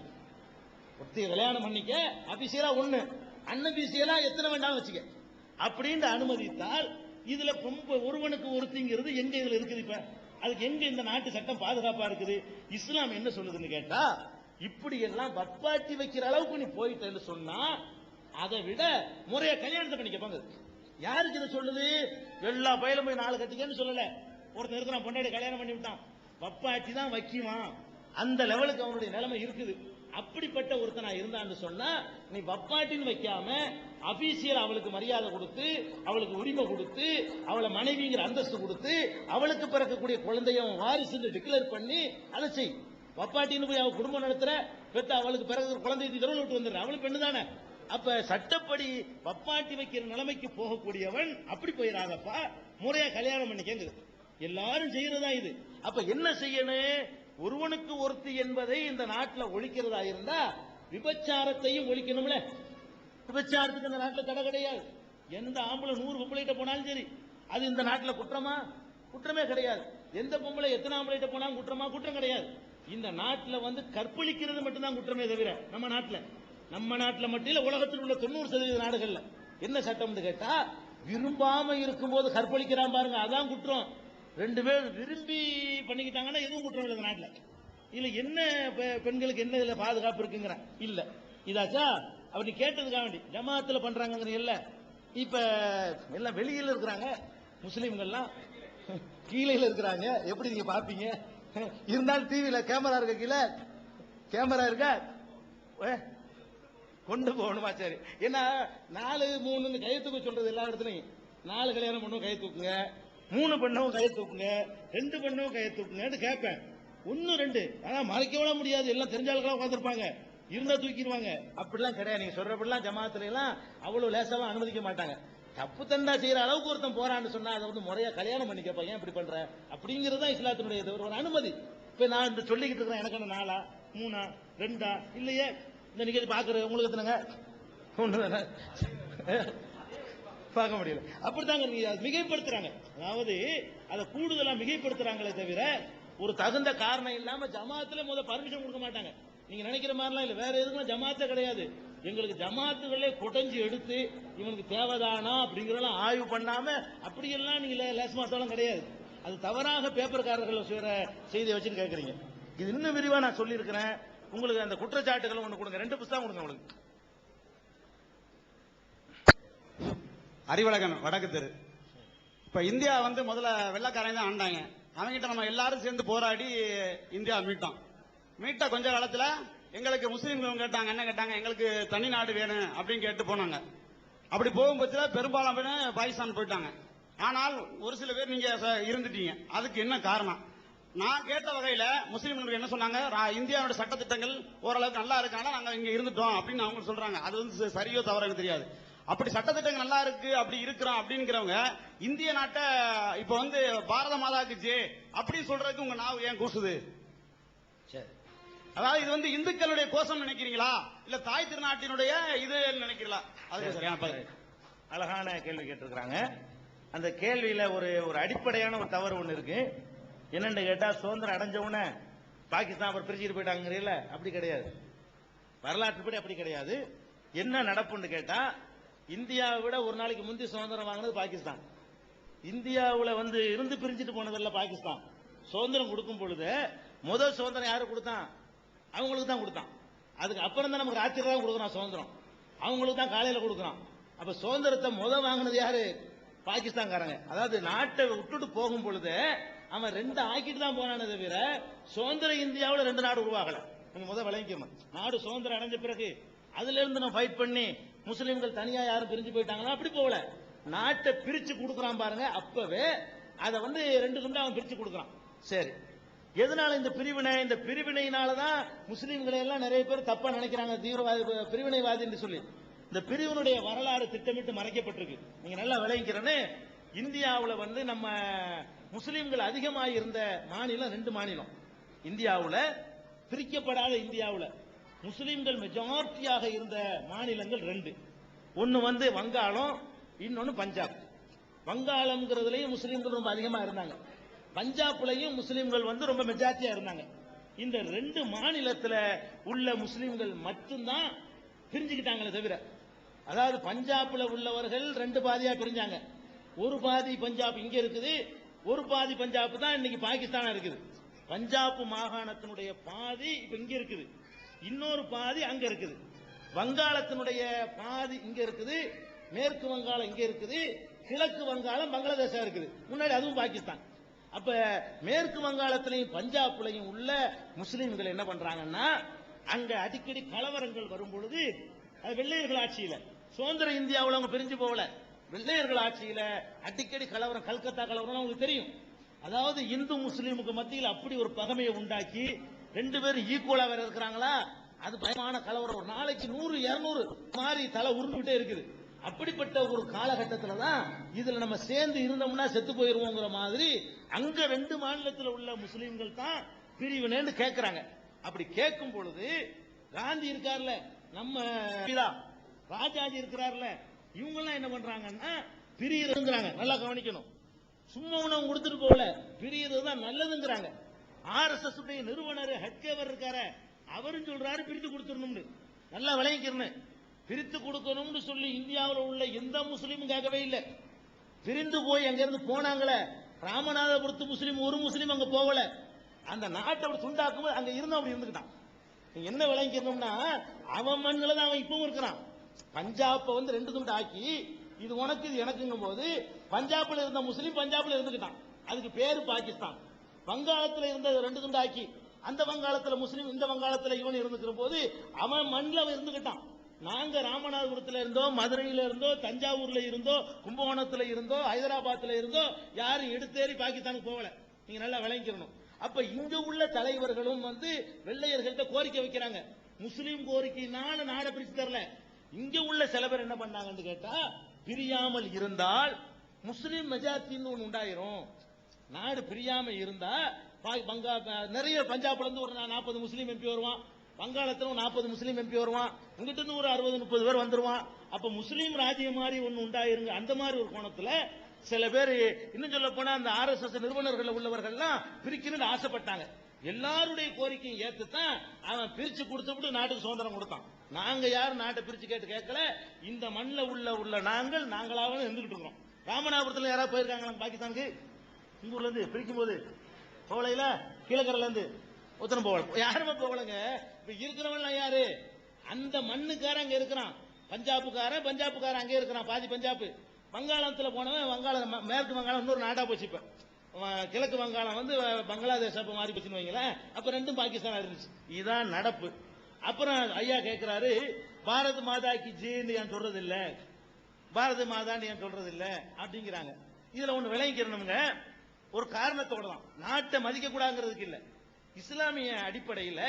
ஒருத்தைய கல்யாணம் பண்ணிக்க, அபிஷியலா ஒண்ணு, அன்னபீசியலா எத்தனை வேண்டாம் வச்சுக்க அப்படின்னு அனுமதித்தால், இதுல ஒருவனுக்கு ஒருத்திங்கிறது எங்க இதுல இருக்குது? இப்ப அதுக்கு எங்க இந்த நாட்டு சட்டம் பாதுகாப்பா இருக்குது? இஸ்லாம் என்ன சொல்லுதுன்னு கேட்டா, இப்படி எல்லாம் வப்பாட்டி வைக்கிற அளவுக்கு நீ போயிட்டேன்னு சொன்னா அதை விட முறைய கல்யாணத்தை பண்ணிக்க. யாருக்கு இதை சொல்லுது? எல்லா பயிலும் போய் 4 கட்டிக்கன்னு சொல்லல. ஒருத்தர் இருக்கிறான், பொண்டாட்டி கல்யாணம் பண்ணி விட்டான், வப்பாட்டி தான் வைக்குவான், அந்த லெவலுக்கு அவனுடைய நிலைமை இருக்குது. அப்படிப்பட்ட ஒருத்தனா இருந்தான்னு சொன்னா நீ வப்பாட்டின்னு வைக்காம அபிஷியல் அவளுக்கு மரியாதை கொடுத்து, அவளுக்கு உரிமை கொடுத்து, அவளை மனைவிங்கிற அந்தஸ்து கொடுத்து, அவளுக்கு பிறக்கக்கூடிய குழந்தைய வாரிசு டிக்ளேர் பண்ணி அதை செய். வப்பாட்டின்னு போய் அவ குடும்பம் நடத்துற, பெற்ற அவளுக்கு பிறகு குழந்தை தெருவில் விட்டு வந்துடுற, அவளுக்கு பெண்ணு தானே. அப்ப சட்டப்படி வப்பாட்டி வைக்கிற நிலைமைக்கு போகக்கூடியவன் அப்படி போயிடாதப்பா, முறையா கல்யாணம் பண்ணிக்கங்க. எல்லாரும் செய்யறதா இது. அப்ப என்ன செய்யணும்? ஒருவனுக்கு ஒருத்தி என்பதை இந்த நாட்டில் ஒழிக்கிறதா இருந்தா விபச்சாரத்தையும் ஒழிக்கணும்ல. விபச்சாரத்துக்கு இந்த நாட்டில் தடை கிடையாது. எந்த ஆம்பளை 100 பொம்பளைகிட்ட போனாலும் சரி, அது இந்த நாட்டில் குற்றமா? குற்றமே கிடையாது. எந்த பொம்பளை எத்தனை ஆம்பளைகிட்ட போனாலும் குற்றமா? குற்றம் கிடையாது. இந்த நாட்டில் வந்து கற்பழிக்கிறது மட்டும்தான் குற்றமே தவிர, நம்ம நாட்டில் மட்டும் இல்ல, உலகத்தில் உள்ள 90% நாடுகள்ல என்ன சட்டம் கேட்டா, விரும்பாம இருக்கும்போது கற்பழிக்கிறான் பாருங்க, அதான் குற்றம். 2 பேர் விரும்பி பண்ணிக்கிட்டாங்கன்னா எதுவும் குற்றம் இல்லை நாட்டில். இல்ல என்ன பெண்களுக்கு என்ன இதுல பாதுகாப்பு இருக்குங்கிற இல்ல. இதாச்சா அப்படி கேட்டதுக்காக வேண்டி ஜமாத்துல பண்றாங்க இல்ல. இப்ப எல்லாம் வெளியில இருக்கிறாங்க, முஸ்லீம்கள்லாம் கீழையில இருக்கிறாங்க, எப்படி நீங்க பாப்பீங்க? இருந்தாலும் டிவியில கேமரா இருக்க, கீழே கேமரா இருக்க, கொண்டு போகணுமா? சரி, ஏன்னா 4 3 கையை தூக்க சொல்றது எல்லா இடத்துலையும். 4 கல்யாணம் பண்ணும் கையை தூக்குங்க, 3 பெண்ணும் கையை தூக்குங்க, 2 பெண்ணும் கையை தூக்குங்கன்னு கேட்பேன். 1 2 ஆனா மறைக்க முடியாது, எல்லாம் தெரிஞ்சாலும் உட்காந்துருப்பாங்க, இருந்தா தூக்கிடுவாங்க. அப்படிலாம் கிடையாது. நீங்க சொல்றப்படிலாம் ஜமாத்துல எல்லாம் அவ்வளவு லேசாவா அனுமதிக்க மாட்டாங்க. தப்பு தண்டா செய்யற அளவுக்கு ஒருத்தன் போறான்னு சொன்னா அதை வந்து முறையா கல்யாணம் பண்ணி கேட்பாங்க, ஏன் இப்படி பண்ற அப்படிங்கிறது தான் இஸ்லாத்தினுடைய ஒரு அனுமதி. இப்ப நான் இந்த சொல்லிக்கிட்டு இருக்கிறேன், எனக்கு என்ன 4 3 2 இல்லையே, இந்த நிகழ்ச்சி பாக்குற உங்களுக்கு எத்தனைங்க? 1 பார்க்க முடியல. அப்படித்தாங்க மிகைப்படுத்துறாங்க. அதாவது அதை கூடுதலா மிகைப்படுத்துறாங்களே தவிர ஒரு தகுந்த காரணம் இல்லாம ஜமாத்துல பர்மிஷன் கொடுக்க மாட்டாங்க. நீங்க நினைக்கிற மாதிரிலாம் இல்ல, வேற எதுக்கும் ஜமாத்தே கிடையாது. எங்களுக்கு ஜமாத்துகளே குடைஞ்சு எடுத்து இவனுக்கு தேவைதானா அப்படிங்கிறதெல்லாம் ஆய்வு பண்ணாம அப்படியெல்லாம் நீங்க லேசமாத்தாலும் கிடையாது. அது தவறாக பேப்பர்காரர்கள் செய்யற செய்தியை வச்சுட்டு கேட்கறீங்க. இது இன்னும் விரிவா நான் சொல்லி இருக்கிறேன். உங்களுக்கு அந்த குற்றச்சாட்டுகள் ஒண்ணு கொடுங்க, 2 புத்தகம் கொடுங்க உங்களுக்கு. அறிவழகன், வடக்கு தெரு. இப்ப இந்தியா முதல்ல வெள்ளக்காரங்க தான் ஆண்டாங்க. அவங்கிட்ட நம்ம எல்லாரும் சேர்ந்து போராடி இந்தியா மீட்ட கொஞ்ச காலத்துல எங்களுக்கு முஸ்லீம்கள் கேட்டாங்க, என்ன கேட்டாங்க, எங்களுக்கு தனி நாடு வேணும் அப்படின்னு கேட்டு போனாங்க. அப்படி போகும்போது பெரும்பாலும் பேர் பாகிஸ்தான் போயிட்டாங்க. ஆனால் ஒரு சில பேர் நீங்க இருந்துட்டீங்க. அதுக்கு என்ன காரணம்? நான் கேட்ட வகையில முஸ்லீம்களுக்கு என்ன சொன்னாங்க, இந்தியாவோட சட்டத்திட்டங்கள் ஓரளவுக்கு நல்லா இருக்காங்க, நாங்க இங்க இருந்துட்டோம் அப்படின்னு அவங்க சொல்றாங்க. அது சரியோ தவறோ எனக்கு தெரியாது. அப்படி சட்டத்திட்டங்கள் நல்லா இருக்கு, அப்படி இருக்கிறோம் அப்படிங்கிறவங்க இந்திய நாட்டை இப்ப பாரத மாதாக்கு ஜே அப்படி சொல்றதுக்கு உங்க நாவு ஏன் கூசுது? சரி, அதாவது இது இந்துக்களுடைய கோஷம் நினைக்கிறீங்களா, இல்ல தாய் திருநாட்டினுடைய இது நினைக்கிறீங்களா? அதுக்கு சரியான பதில். அழகான கேள்வி கேட்டிருக்கிறாங்க. அந்த கேள்வியில ஒரு அடிப்படையான ஒரு தவறு ஒண்ணு இருக்கு. என்னன்னு கேட்டா, சுதந்திரம் அடைஞ்ச உடனே பாகிஸ்தான் அப்புறம் பிரிச்சுட்டு போயிட்டாங்கிறீங்கள, அப்படி கிடையாது. வரலாற்றுப்படி அப்படி கிடையாது. என்ன நடப்புன்னு கேட்டா, இந்தியாவை விட ஒரு நாளைக்கு முந்தி சுதந்திரம் வாங்கினது பாகிஸ்தான். இந்தியாவுல இருந்து பிரிஞ்சுட்டு போனதில்ல பாகிஸ்தான். சுதந்திரம் கொடுக்கும் பொழுது முதல் சுதந்திரம் யாரு கொடுத்தான்? அவங்களுக்கு தான் கொடுத்தான். அதுக்கு அப்புறம் தான் நமக்கு ராத்திரி தான் கொடுக்குறான் சுதந்திரம், அவங்களுக்கு தான் காலையில கொடுக்குறான். அப்ப சுதந்திரத்தை வாங்கினது யாரு? பாகிஸ்தான்காரங்க. அதாவது நாட்டை விட்டுட்டு போகும் பொழுது அவன் 2 ஆக்கிட்டு தான் போனானே தவிர சுதந்திர இந்தியாவில் 2 நாடு உருவாகல. நீங்க விளங்கிக்கணும். நாடு சுதந்திரம் அடைஞ்ச பிறகு அதுல இருந்து நம்ம ஃபைட் பண்ணி முஸ்லிம்கள் தனியா யாரும் பிரிஞ்சு போயிட்டாங்களா, அப்படி போகல. நாட்டை பிரிச்சு கொடுக்குறான் பாருங்க, அப்பவே அதை 2 துண்டா அவன் பிரிச்சு கொடுக்குறான். சரி, எதனால இந்த பிரிவினை? இந்த பிரிவினையினாலதான் முஸ்லிம்களை எல்லாம் நிறைய பேர் தப்பா நினைக்கிறாங்க, தீவிரவாதி பிரிவினைவாதி என்று சொல்லி. இந்த பிரிவினுடைய வரலாறு திட்டமிட்டு மறைக்கப்பட்டிருக்கு. நீங்க நல்லா விளங்கிக்கிறேன்னு. இந்தியாவில் நம்ம முஸ்லிம்கள் அதிகமாக இருந்த மாநிலம் 2 மாநிலம். இந்தியாவில் பிரிக்கப்படாத இந்தியாவில் முஸ்லிம்கள் மெஜாரிட்டியாக இருந்த மாநிலங்கள் 2. ஒன்னு வங்காளம், இன்னொன்னு பஞ்சாப். வங்காளம்ங்கிறதுலயும் முஸ்லிம்கள் ரொம்ப அதிகமா இருந்தாங்க, பஞ்சாப்லயும் முஸ்லிம்கள் ரொம்ப மெஜாரிட்டியா இருந்தாங்க. இந்த 2 மாநிலத்தில் உள்ள முஸ்லிம்கள் மட்டும்தான் பிரிஞ்சுக்கிட்டாங்களே தவிர, அதாவது பஞ்சாப்ல உள்ளவர்கள் 2 பாதியா பிரிஞ்சாங்க. ஒரு பாதி பஞ்சாப் இங்க இருக்குது, ஒரு பாதி பஞ்சாப் தான் இன்னைக்கு பாகிஸ்தானா இருக்குது. பஞ்சாப் மாகாணத்தினுடைய பாதி இப்ப இங்க இருக்குது, இன்னொரு பாதி அங்க இருக்குது. வங்காளத்தினுடைய பாதி இங்க இருக்குது, மேற்கு வங்காளம் இங்க இருக்குது, கிழக்கு வங்காளம் பங்களாதேஷா இருக்குது, முன்னாடி அதுவும் பாகிஸ்தான். அப்ப மேற்கு வங்காளத்திலையும் பஞ்சாப்லையும் உள்ள முஸ்லிம்கள் என்ன பண்றாங்கன்னா, அங்க அடிக்கடி கலவரங்கள் வரும் பொழுது, வெள்ளையர்கள் ஆட்சியில, சுதந்திர இந்தியாவில் அவங்க பிரிஞ்சு போகல, வெள்ளையர்கள் ஆட்சியில அடிக்கடி கலவரம், கல்கத்தா கலவரம் உங்களுக்கு தெரியும். அதாவது இந்து முஸ்லீமுக்கு மத்தியில் அப்படி ஒரு பகைமையை உண்டாக்கி 2 பேரும் ஈக்குவலா வேற இருக்கிறாங்களா, அது பயமான கலவரம். ஒரு நாளைக்கு 100 200 மாறி தலை உருண்டுகிட்டே இருக்குது. அப்படிப்பட்ட ஒரு காலகட்டத்தில் தான் இதுல நம்ம சேர்ந்து இருந்தோம்னா செத்து போயிருவோங்கிற மாதிரி அங்க 2 மாநிலத்தில் உள்ள முஸ்லீம்கள் தான் பிரிவினைன்னு கேட்கிறாங்க. அப்படி கேட்கும் பொழுது காந்தி இருக்கார்ல, நம்ம ராஜாஜி இருக்கிறார்ல, இவங்க எல்லாம் என்ன பண்றாங்கன்னா பிரியிருங்கிறாங்க. நல்லா கவனிக்கணும். சும்மா உணவு கொடுத்துட்டு போகல, பிரியிறது தான் நல்லதுங்கிறாங்க. RSS உடைய நிறுவனர் ஹட்கேவர் இருக்காரு, அவரும் சொல்றாரு பிரித்து கொடுத்துடணும்னு. நல்லா விளங்கிக்கிறேன்னு, பிரித்து கொடுக்கணும்னு சொல்லி இந்தியாவில் உள்ள எந்த முஸ்லீமும் கேட்கவே இல்லை. பிரிந்து போய் அங்க இருந்து போனாங்களே, ராமநாதபுரத்து முஸ்லீம் ஒரு முஸ்லீம் அங்க போகல. அந்த நாட்டை அப்படி துண்டாக்கும் போது அங்க இருந்தும் அப்படி இருந்துக்கிட்டான். என்ன விளங்கிக்கணும்னா, அவன் மண்ணில் தான் அவன் இப்பவும் இருக்கிறான். பஞ்சாப்பை 2 துண்டு ஆக்கி இது உனக்கு இது எனக்குங்கும் போது பஞ்சாப்ல இருந்த முஸ்லீம் பஞ்சாப்ல இருந்துக்கிட்டான், அதுக்கு பேரு பாகிஸ்தான். வங்காளத்துல இருந்த 2 துண்டு ஆக்கி அந்த வங்காளத்துல முஸ்லீம், இந்த வங்காளத்துல இவன் இருந்துக்கிற போது அவன் மண்ணில் அவன் இருந்துக்கிட்டான். நாங்க ராமநாதபுரத்துல இருந்தோ, மதுரையில இருந்தோ, தஞ்சாவூர்ல இருந்தோ, கும்பகோணத்துல இருந்தோ, ஹைதராபாத்ல இருந்தோ யாரும் எடுத்தேறி பாகிஸ்தானுக்கு போகல. நீங்க நல்லா விளங்கிக்கணும். அப்ப இங்க உள்ள தலைவர்களும் வெள்ளையர்கள்ட்ட கோரிக்கை வைக்கிறாங்க. முஸ்லீம் கோரிக்கைனால நாடை பிரிச்சு தரல. இங்க உள்ள சில பேர் என்ன பண்ணாங்கன்னு கேட்டா, பிரியாமல் இருந்தால் முஸ்லீம் மெஜாரிட்டின்னு ஒன்று உண்டாயிரும். நாடு பிரியாம இருந்தா நிறைய பஞ்சாப்ல இருந்து ஒரு 40 முஸ்லீம் எம்பி வருவான், வங்காளத்துல 40 முஸ்லீம் எம்பி வருவான், இங்கிட்ட இருந்து ஒரு 60-30 பேர் வந்துருவான். அப்ப முஸ்லீம் ராஜ்யம் மாதிரி ஒன்னு உண்டாயிருங்க. அந்த மாதிரி ஒரு கோணத்துல சில பேர், இன்னும் சொல்ல போனா அந்த RSS நிறுவனர்கள் உள்ளவர்கள்லாம் பிரிக்கணும்னு ஆசைப்பட்டாங்க. எல்லாருடைய கோரிக்கையும் ஏத்துத்தான் அவன் பிரிச்சு கொடுத்துட்டு நாட்டுக்கு சுதந்திரம் கொடுத்தான். நாங்க யாரும் நாட்டை பிரிச்சு கேட்கல. இந்த மண்ணில் உள்ள நாங்களாக இருந்துகிட்டு இருக்கோம். ராமநாதபுரத்தில் யாராவது போயிருக்காங்களா பாகிஸ்தானுக்கு? உங்க ஊர்ல இருந்து பிரிக்கும் போது போகல, கீழக்கரையில இருந்து ஒத்தனை போகல, யாருமே போகலங்க. இப்ப இருக்கிறவன் யாரு? அந்த மண்ணுக்காரன் அங்க இருக்கிறான், பஞ்சாப்புக்காரன் அங்கே இருக்கிறான், பாதி பஞ்சாப். வங்காளத்துல போனவன் வங்காளம், மேற்கு வங்காளம் இன்னொரு நாடா போச்சு. இப்ப கிழக்கு வங்காளம் பங்களாதேஷ் அப்ப மாறி போச்சுன்னு வைங்களேன். அப்ப ரெண்டும் பாகிஸ்தான் இருந்துச்சு. இதுதான் நடப்பு. அப்புறம் ஐயா கேட்கிறாரு, பாரத் மாதா கி ஜெயின்னு ஏன் சொல்றது இல்ல, பாரத மாதான்னு ஏன் சொல்றது இல்ல அப்படிங்கிறாங்க. இதுல ஒண்ணு விளங்கிக்கிறணுங்க. ஒரு காரணத்தோட தான் நாட்டை மதிக்க கூடாதுங்கிறதுக்கு இல்ல. இஸ்லாமிய அடிப்படையில்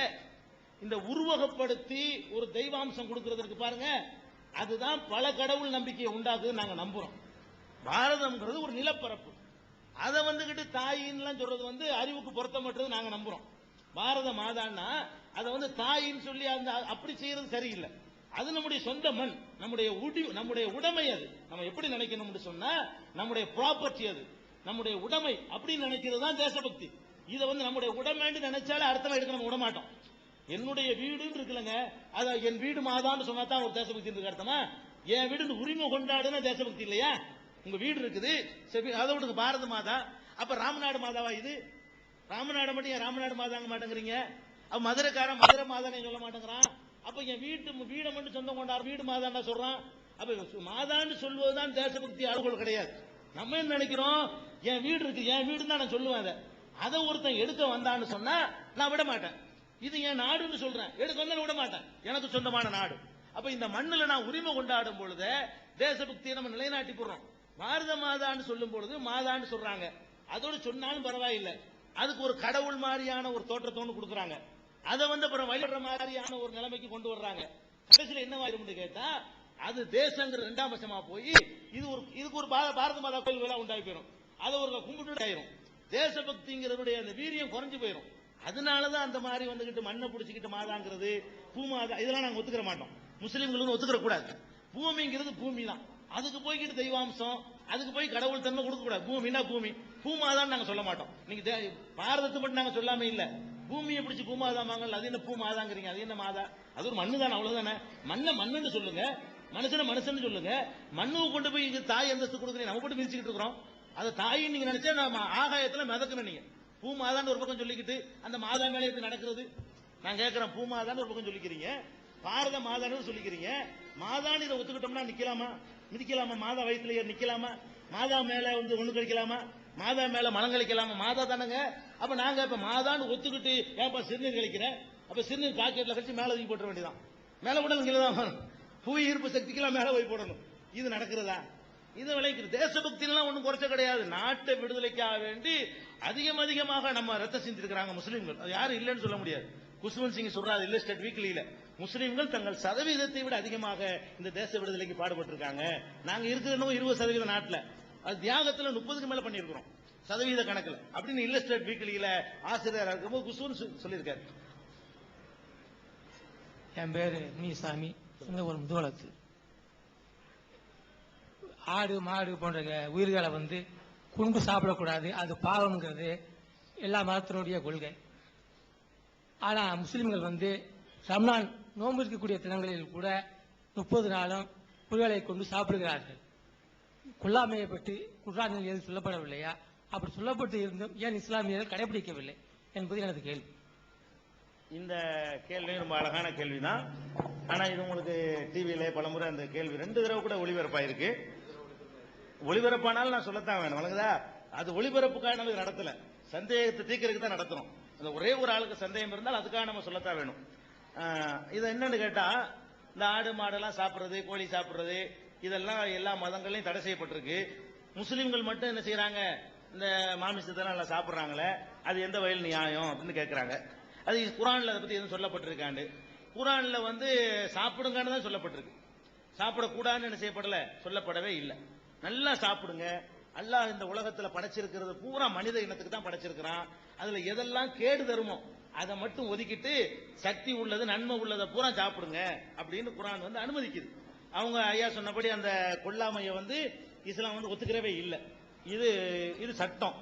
இந்த உருவகப்படுத்தி ஒரு தெய்வாம்சம் கொடுக்கிறதுக்கு பாருங்க, அதுதான் பல கடவுள் நம்பிக்கையை உண்டாக்குது. நாங்க நம்புறோம். பாரதம்ங்கிறது ஒரு நிலப்பரப்பு. அதை தாயின்னு சொல்றது அறிவுக்கு பொருத்தமற்றது. நாங்க நம்புறோம். பாரத மாதான்னா அதை தாயின்னு சொல்லி அந்த அப்படி செய்யறது சரியில்லை. அது நம்முடைய சொந்த மண், நம்முடைய உடைமை. அது நம்ம எப்படி நினைக்கணும்னு சொன்னா, நம்முடைய ப்ராப்பர்ட்டி, அது நம்முடைய உடைமை அப்படின்னு நினைக்கிறது தான் தேசபக்தி. இதை நம்முடைய உடைமைன்னு நினைச்சாலே அர்த்தமா எடுக்க நம்ம விடமாட்டோம். என்னுடைய வீடுன்னு இருக்குல்லங்க, அத என் வீடு மாதான்னு சொன்னா தான் ஒரு தேசபக்தி இருக்கு அர்த்தமா? என் வீடு உரிமை கொண்டாடுனா தேசபக்தி இல்லையா? உங்க வீடு இருக்குது, அதை விட்டு பாரத மாதா. அப்ப ராமநாடு மாதாவா இது? ராமநாடு மட்டும் ஏன் ராமநாடு மாதாங்க மாட்டேங்கிறீங்க? அப்ப மதுரைக்காரன் மதுரை மாதானே சொல்ல மாட்டேங்கிறான். அப்ப என் வீடை மட்டும் சொந்தம் கொண்டாட வீடு மாதான்னு சொல்றான். அப்ப மாதான்னு சொல்வதுதான் தேசபக்தி, அளவுகள் கிடையாது. நம்ம என்ன நினைக்கிறோம், என் வீடு இருக்கு, என் வீடு தான் நான் சொல்லுவேன். அதை ஒருத்தன் எடுக்க வந்தான்னு சொன்னா நான் விட மாட்டேன். இது என் நாடுன்னு சொல்றேன், எடுக்க வந்தா விட மாட்டேன், எனக்கு சொந்தமான நாடு. அப்ப இந்த மண்ணில் நான் உரிமை கொண்டாடும் பொழுது தேசபக்தியை நம்ம நிலைநாட்டி போடுறோம். பாரத மாதான்னு சொல்லும் பொழுது மாதான்னு சொல்றாங்க. அதோடு சொன்னாலும் பரவாயில்லை, அதுக்கு ஒரு கடவுள் மாதிரியான ஒரு தோற்றத்தோடு கொடுக்குறாங்க. அதை அப்புறம் வழிபடுற மாதிரியான ஒரு நிலைமைக்கு கொண்டு வர்றாங்க. கடைசியில் என்னவாயிரும் கேட்டா, அது தேசங்கிற 2ஆம் பட்சமா போய் இதுக்கு ஒரு பாரத மாதா கோயில் விழா உண்டாகி போயிடும். அதை ஒரு கும்பிட்டு ஆயிரும். தேசபக்திங்கிறதுடைய அந்த வீரியம் குறைஞ்சு போயிடும். அதனாலதான் அந்த மாதிரி மண்ணை பிடிச்சிக்கிட்டு மாதாங்கிறது, பூமாதா, இதெல்லாம் நாங்க ஒத்துக்கிற மாட்டோம். முஸ்லீம்களும் ஒத்துக்கிற கூடாது. பூமிங்கிறது பூமி தான், அதுக்கு போய்கிட்டு தெய்வாம்சம், அதுக்கு போய் கடவுள் தன்மை கொடுக்க கூடாது. பூமினா பூமி, பூமாதான்னு நாங்க சொல்ல மாட்டோம். நீங்க பாரதத்தை மட்டும் நாங்க சொல்லாம இல்ல, பூமியை பிடிச்சி பூமாதாமாங்க, அது என்ன பூமாதாங்கிறீங்க? அது என்ன மாதா? அது ஒரு மண்ணு தானே, அவ்வளவுதானே. மண்ணுன்னு சொல்லுங்க, மனுஷன் சொல்லுங்க. மண்ணுக்கு கொண்டு போய் இங்க தாய் அந்தஸ்து கொடுக்குறீங்க, நம்ம போட்டு மிதிச்சுக்கிட்டு இருக்கிறோம். அதை தாயின்னு நீங்க நினைச்சா நம்ம ஆகாயத்துல மிதக்கணும். நீங்க பூமாதான்னு ஒரு பக்கம் சொல்லிக்கிட்டு அந்த மாதா மேலே எப்படி நடக்கிறது? நான் கேட்கிறேன், பூமாதான்னு ஒரு பக்கம் சொல்லிக்கிறீங்க, பாரத மாதான்னு சொல்லிக்கிறீங்க. மாதான்னு இதை ஒத்துக்கிட்டோம்னா நிக்கலாமா? மிதிக்கலாமா? மாதா வயிற்றுல நிக்கலாமா? மாதா மேல ஒண்ணு கழிக்கலாமா? மாதா மேல மலம் கழிக்கலாமா? மாதா தானங்க. அப்ப நாங்க இப்ப மாதான்னு ஒத்துக்கிட்டு ஏன்பா சிறுநீர் கழிக்கிறேன்? அப்ப சிறுநீர் பாக்கெட்ல கழிச்சு மேல தூக்கி போட்ட வேண்டியதான். மேல விடணும், கீழே தான் புவி ஈர்ப்பு சக்திக்கெல்லாம் மேல போய் போடணும். இது நடக்கிறதா? இது விளைக்கிறது. தேசபக்தியெல்லாம் ஒன்றும் குறைச்ச கிடையாது. நாட்டை விடுதலைக்காக வேண்டி அதிகமாக நம்ம ரத்த சிந்திருக்கிறாங்க முஸ்லீம்கள். அது யாரும் இல்லைன்னு சொல்ல முடியாது. குஷ்வந்த் சிங் சொல்றாரு இல்லஸ்டேட் வீக்லியில, முஸ்லீம்கள் தங்கள் சதவீதத்தை விட அதிகமாக இந்த தேச விடுதலைக்கு பாடுபட்டிருக்காங்க. நாங்க இருக்கிறோம் 20% நாட்டில், அது தியாகத்தில் 30க்கு மேல பண்ணியிருக்கிறோம் சதவீத கணக்கில் அப்படின்னு இல்லஸ்டேட் வீக்லியில ஆசிரியர் இருக்கும்போது குஷ்வந்த் சொல்லியிருக்காரு. என் பேரு மீசாமி, ஒரு முதுவலத்து. ஆடு மாடு போன்ற உயிர்களை குண்டு சாப்பிடக்கூடாது, அது பாவம்ங்கிறது எல்லா மதத்தினுடைய கொள்கை. ஆனா முஸ்லிம்கள் ரம்லான் நோன்பு இருக்கக்கூடிய தினங்களில் கூட 30 நாளும் புலிகளை கொண்டு சாப்பிடுகிறார்கள். கொல்லாமையை பற்றி குர்ஆனில் எது சொல்லப்படவில்லையா? அப்படி சொல்லப்பட்டு இருந்தும் ஏன் இஸ்லாமியர்கள் கடைபிடிக்கவில்லை என்பது எனது கேள்வி. இந்த கேள்வி ரொம்ப அழகான கேள்விதான். ஆனா இது உங்களுக்கு டிவியில பலமுறை அந்த கேள்வி 2 தடவை கூட ஒளிபரப்பாயிருக்கு. ஒளிபரப்பானாலும் நான் சொல்லத்தான் வேணும் வழங்குதா. அது ஒளிபரப்புக்காக நமக்கு நடத்தல, சந்தேகத்தை தீர்க்கறதுக்கு தான் நடத்துறோம். அந்த ஒரே ஒரு ஆளுக்கு சந்தேகம் இருந்தால் அதுக்காக நம்ம சொல்லத்தான் வேணும். இது என்னன்னு கேட்டா, இந்த ஆடு மாடெல்லாம் சாப்பிடுறது, கோழி சாப்பிடுறது, இதெல்லாம் எல்லா மதங்களையும் தடை செய்யப்பட்டிருக்கு. முஸ்லிம்கள் மட்டும் என்ன செய்யறாங்க, இந்த மாமிசத்தெல்லாம் நல்லா சாப்பிடுறாங்களே, அது எந்த வகையில் நியாயம் அப்படின்னு கேட்கறாங்க. அது குர்ஆன்ல அதை பத்தி எதுவும் சொல்லப்பட்டிருக்காண்டு? குர்ஆன்ல வந்து சாப்பிடுங்கன்னு தான் சொல்லப்பட்டிருக்கு, சாப்பிடக்கூடாதுன்னு என்ன செய்யப்படல, சொல்லப்படவே இல்லை. நல்லா சாப்பிடுங்க. அல்லாஹ் இந்த உலகத்துல படைச்சிருக்கிறது பூரா மனித இனத்துக்கு தான் படைச்சிருக்கிறான். அதுல எதெல்லாம் கேடு தருமோ அதை மட்டும் ஒதுக்கிட்டு சக்தி உள்ளது நன்மை உள்ளதை பூரா சாப்பிடுங்க அப்படின்னு குர்ஆன் வந்து அனுமதிக்குது. அவங்க ஐயா சொன்னபடி அந்த கொல்லாமையை வந்து இஸ்லாம் வந்து ஒத்துக்கிறவே இல்லை. இது சட்டம்.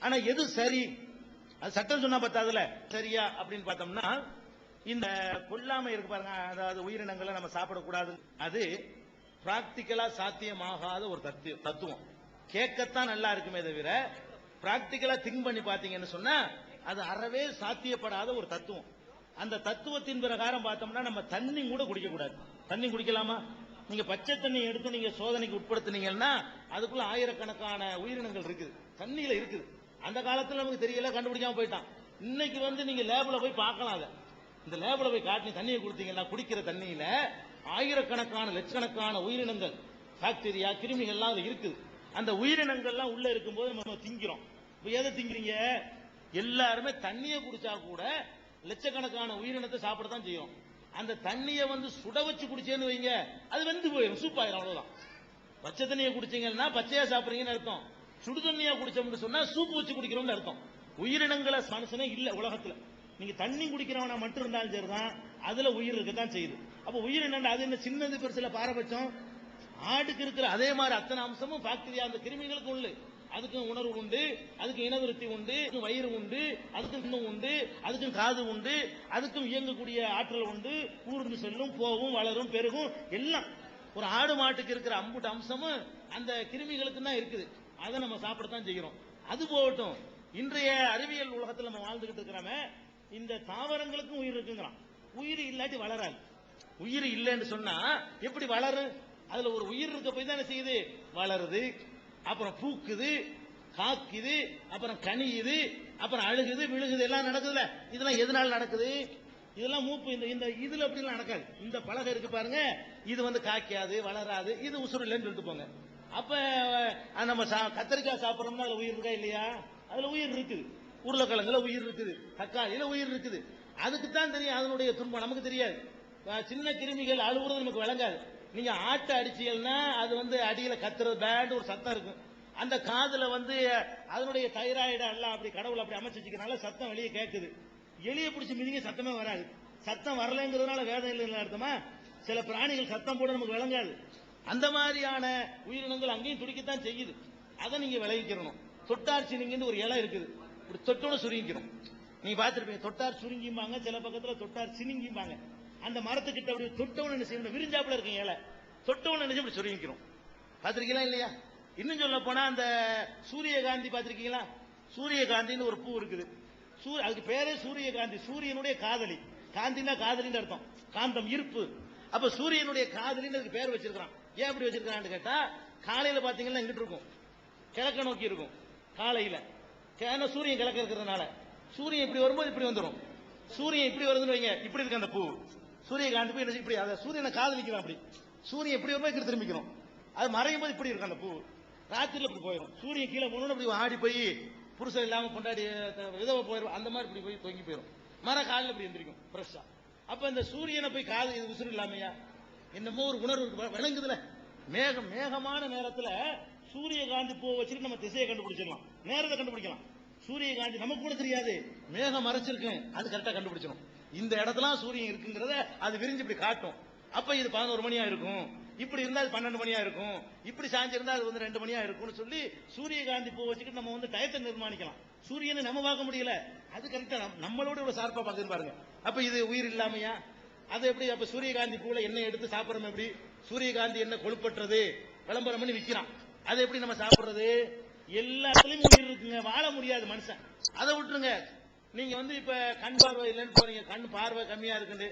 ஆனா எது சரி, அது சட்டம் சொன்னா பத்தாதுல சரியா அப்படின்னு பார்த்தோம்னா, இந்த கொல்லாமை இருக்கு பாருங்க, அதாவது உயிரினங்களை நம்ம சாப்பிடக்கூடாது, அது பிராக்டிக்கலா சாத்தியமாகாத ஒரு தத்துவம். கேட்கத்தான் நல்லா இருக்குமே தவிர பிராக்டிக்கலா திங்க் பண்ணி பாத்தீங்கன்னு சொன்னா அது அறவே சாத்தியப்படாத ஒரு தத்துவம். அந்த தத்துவத்தின் பிரகாரம் பார்த்தோம்னா நம்ம தண்ணி கூட குடிக்க கூடாது. தண்ணி குடிக்கலாமா? நீங்க பச்சை தண்ணி எடுத்து நீங்க சோதனைக்கு உட்படுத்தினீங்கன்னா அதுக்குள்ள ஆயிரக்கணக்கான உயிரினங்கள் இருக்குது, தண்ணியில இருக்குது. அந்த காலத்துல நமக்கு தெரியல, கண்டுபிடிக்காம போயிட்டான். இன்னைக்கு வந்து நீங்க லேபில் போய் பார்க்கலாம். அதை இந்த லேபில் போய் காட்டி தண்ணியை கொடுத்தீங்கன்னா குடிக்கிற தண்ணியில ஆயிரக்கணக்கான லட்சக்கணக்கான உயிரினங்கள், பாக்டீரியா, கிருமிகள் எல்லாம் அதுல இருக்குது. அந்த உயிரினங்கள்லாம் உள்ள இருக்கும்போது நம்ம திங்கிறோம். இப்ப எதை திங்கிறீங்க? எல்லாருமே தண்ணியை குடிச்சா கூட லட்சக்கணக்கான உயிரினத்தை சாப்பிடத்தான் செய்யும். அந்த தண்ணியை வந்து சுட வச்சு குடிச்சேன்னு வைங்க, அது வெந்து போயிடும், சூப்பாயிரும். அவ்வளவுதான். பச்சை தண்ணியை குடிச்சீங்கன்னா பச்சையா சாப்பிடுறீங்கன்னு அர்த்தம். சுடு தண்ணியா குடிச்சோம்னு சொன்னா சூப்பு வச்சு குடிக்கிறோம்னு அர்த்தம். உயிரினங்களை மனுஷனே இல்ல உலகத்துல. நீங்க தண்ணி குடிக்கிறவனா மட்டும் இருந்தாலும் சரிதான், அதுல உயிர் இருக்கத்தான் செய்யுது. அப்ப உயிரினம் அது என்ன சின்னது பெருசுல பாரபட்சம்? ஆடுக்கு இருக்கிற அதே மாதிரி அத்தனை அம்சமும் பாக்டீரியா அந்த கிருமிகளுக்கு உண்டு. அதுக்கும் உணர்வு உண்டு, அதுக்கு இனவிருத்தி உண்டு, வயிறு உண்டு, அதுக்கும் இன்னும் உண்டு, அதுக்கும் காது உண்டு, அதுக்கும் இயங்கக்கூடிய ஆற்றல் உண்டு, ஊர்ந்து செல்லும், போகும், வளரும், பெருகும், எல்லாம். ஒரு ஆடு மாட்டுக்கு இருக்கிற அம்புட்டு அம்சமும் அந்த கிருமிகளுக்கு தான் இருக்குது. அதை நம்ம சாப்பிடத்தான் செய்கிறோம். அது போகட்டும், இன்றைய அறிவியல் உலகத்தில் நம்ம வாழ்ந்துகிட்டு இருக்கிறோமே, இந்த தாவரங்களுக்கும் உயிர் இருக்குங்கிறான். உயிர் இல்லாட்டி வளராது. உயிர் இல்லைன்னு சொன்னா எப்படி வளரும்? அதுல ஒரு உயிர் இருக்க போய் தான் செய்யுது, வளருது, அப்புறம் பூக்குது, காக்குது, அப்புறம் கனியுது, அப்புறம் அழுகுது, விழுகுது, எல்லாம் நடக்குதுல. இதெல்லாம் எதனால நடக்குது? இதெல்லாம் மூப்பு இந்த இதுல அப்படிலாம் நடக்காது. இந்த பலகை இருக்கு பாருங்க, இது வந்து காய்க்காது, வளராது, இது உசுறு இல்லைன்னு சொல்லிட்டு போங்க. அப்ப நம்ம கத்திரிக்காய் சாப்பிடறோம்னா அதுல உயிர் இருக்கா இல்லையா? அதுல உயிர் இருக்குது. உருளைக்கிழங்குல உயிர் இருக்குது, தக்காளியில உயிர் இருக்குது. அதுக்கு தான் தெரியும் அதனுடைய துன்பம், நமக்கு தெரியாது. சின்ன கிருமிகள் அழுகுறது நமக்கு விளங்காது. நீங்க ஆட்டை அடிச்சீங்கன்னா அது வந்து அடியில கத்துறது பேண்ட் ஒரு சத்தம் இருக்கும். அந்த காதுல வந்து அதனுடைய தைராய்டு எல்லாம் அப்படி கடவுள் அப்படி அமைச்சு வச்சுக்கிறனால சத்தம் வெளியே கேட்குது. எலியை பிடிச்சி மிதிங்க சத்தமே வராது. சத்தம் வரலைங்கிறதுனால வேதம் இல்லைன்னு அர்த்தமா? சில பிராணிகள் சத்தம் போட நமக்கு விளங்காது. அந்த மாதிரியான உயிரினங்கள் அங்கேயும் துடிக்கத்தான் செய்யுது. அதை நீங்க விளைவிக்கிறணும். தொட்டார் சினிங்கின்னு ஒரு இலை இருக்குது, இப்படி தொட்டோட சுருங்கிக்கிறோம். நீங்க பார்த்திருப்பீங்க, தொட்டார் சுருங்கிம்பாங்க, சில பக்கத்துல தொட்டார் சினிங்கிம்பாங்க. அந்த மரத்துக்கிட்ட அப்படி தொட்டவன் என்ன செய்யணும், விரிஞ்சாப்புல இருக்கும் இலை, தொட்டவன் என்ன இப்படி சுருங்கிக்கிறோம். பார்த்திருக்கீங்களா இல்லையா? இன்னும் சொல்ல போனா அந்த சூரியகாந்தி பார்த்திருக்கீங்களா? சூரியகாந்தின்னு ஒரு பூ இருக்குது. அதுக்கு பேரே சூரியகாந்தி, சூரியனுடைய காதலி. காந்தினா காதலின்னு அர்த்தம், காந்தம், ஈர்ப்பு. அப்ப சூரியனுடைய காதலின்னு அதுக்கு பேர் வச்சிருக்கான். ஏன் அப்படி வச்சிருக்கான்னு கேட்டா, காலையில பாத்தீங்கன்னா இங்கிட்டு இருக்கும், கிழக்க நோக்கி இருக்கும் காலையில. ஏன்னா சூரியன் கிழக்க இருக்கிறதுனால சூரியன் இப்படி வரும்போது இப்படி வந்துடும். சூரியன் இப்படி வருதுன்னு வைங்க, இப்படி இருக்கு அந்த பூ. சூரியகாந்தி பூ இப்படி, அதை சூரியனை காதலிக்கிறோம். அப்படி சூரியன் இப்படி வரும்போது இப்படி திரும்பிக்கிறோம். அது மறையும் போது இப்படி இருக்கும் அந்த பூ. ராத்திரில இப்படி போயிடும். சூரியன் கீழே போனோம்னு அப்படி ஆடி போய் புருஷன் இல்லாம கொண்டாடி விதவை போயிடும். அந்த மாதிரி இப்படி போய் தொங்கி போயிடும். மரம் காலில் இப்படி எந்திரிக்கும் ஃப்ரெஷ்ஷா. அப்ப இந்த சூரியனை போய் காது இது உசுறு இல்லாமையா என்னமோ ஒரு உணர்வு விளங்குதுல. மேகமான நேரத்துல சூரியகாந்தி பூ வச்சுட்டு நம்ம திசையை கண்டுபிடிச்சிடலாம், நேரத்தை கண்டுபிடிக்கலாம். சூரியகாந்தி நமக்கு கூட தெரியாது, மேகம் மறைச்சிருக்கு, அது கரெக்டா கண்டுபிடிச்சிடும். இந்த இடத்துல சூரியன் இருக்குங்கிறத அது விரிஞ்சு இப்படி காட்டும். அப்ப இது 11 மணியா இருக்கும், இப்படி இருந்தா அது 12 மணியா இருக்கும், இப்படி சாஞ்சிருந்தா அது வந்து 2 மணியா இருக்கும்னு சொல்லி சூரியகாந்தி பூ வச்சுக்கிட்டு நம்ம வந்து டயத்தை நிர்மாணிக்கலாம். சூரியனை நம்ம பார்க்க முடியல, அது கரெக்டா நம்மளோட இவ்வளவு ஷார்ப்பா பார்க்குது பாருங்க. அப்ப இது உயிர் இல்லாமையா? அது எப்படி? அப்ப சூரியகாந்தி பூல எண்ணெய் எடுத்து சாப்பிடறோம். எப்படி சூரியகாந்தி எண்ணெய் கொழுப்பற்றது விளம்பரம் பண்ணி விற்கிறான், அதை எப்படி நம்ம சாப்பிடுறது? எல்லாத்துலயும் உயிர் இருக்குங்க, வாழ முடியாது மனுஷன். அதை விட்டுருங்க. நீங்க வந்து இப்ப கண் பார்வை இல்லைன்னு போறீங்க, கண் பார்வை கம்மியா இருக்குது,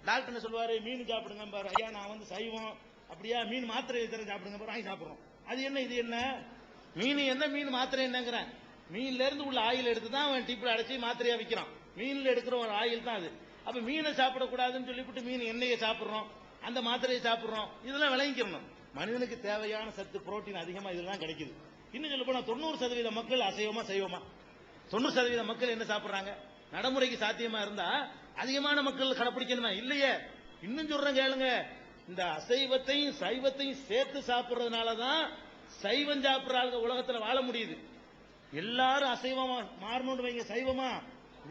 டாக்டர் சொல்லுவாரு மீன் சாப்பிடுங்க பாரு. ஐயா நான் வந்து சைவம், அப்படியா மீன் மாத்திரை தர சாப்பிடுங்க பாரு, வாங்கி சாப்பிடுறோம். அது என்ன இது என்ன மீன் என்ன மீன் மாத்திரை என்னங்கிறேன். மீன்ல இருந்து உள்ள ஆயில் எடுத்து தான் அவன் டிப்ல அடைச்சி மாத்திரையா விற்கிறான். மீன்ல எடுக்கிற ஒரு ஆயில் தான் அது. அப்ப மீனை சாப்பிடக்கூடாதுன்னு சொல்லிவிட்டு மீன் எண்ணெயை சாப்பிடுறோம், அந்த மாத்திரையை சாப்பிடுறோம். இதெல்லாம் விளங்கிக்கணும். மனிதனுக்கு தேவையான சத்து புரோட்டீன் அதிகமா இதெல்லாம் கிடைக்குது. இன்னும் சொல்ல போனா 90% மக்கள் அசைவமா செய்வோமா? 90% மக்கள் என்ன சாப்பிடுறாங்க? நடைமுறைக்கு சாத்தியமா இருந்தா அதிகமான மக்கள் கடைப்பிடிக்கணுமா? இல்லையே. இன்னும் சொல்றேன் கேளுங்க, இந்த அசைவத்தையும் சைவத்தையும் சேர்த்து சாப்பிடுறதுனாலதான் சைவம் சாப்பிடுற ஆளுங்க உலகத்துல வாழ முடியுது. எல்லாரும் அசைவமா மாறணும்னு வைங்க, சைவமா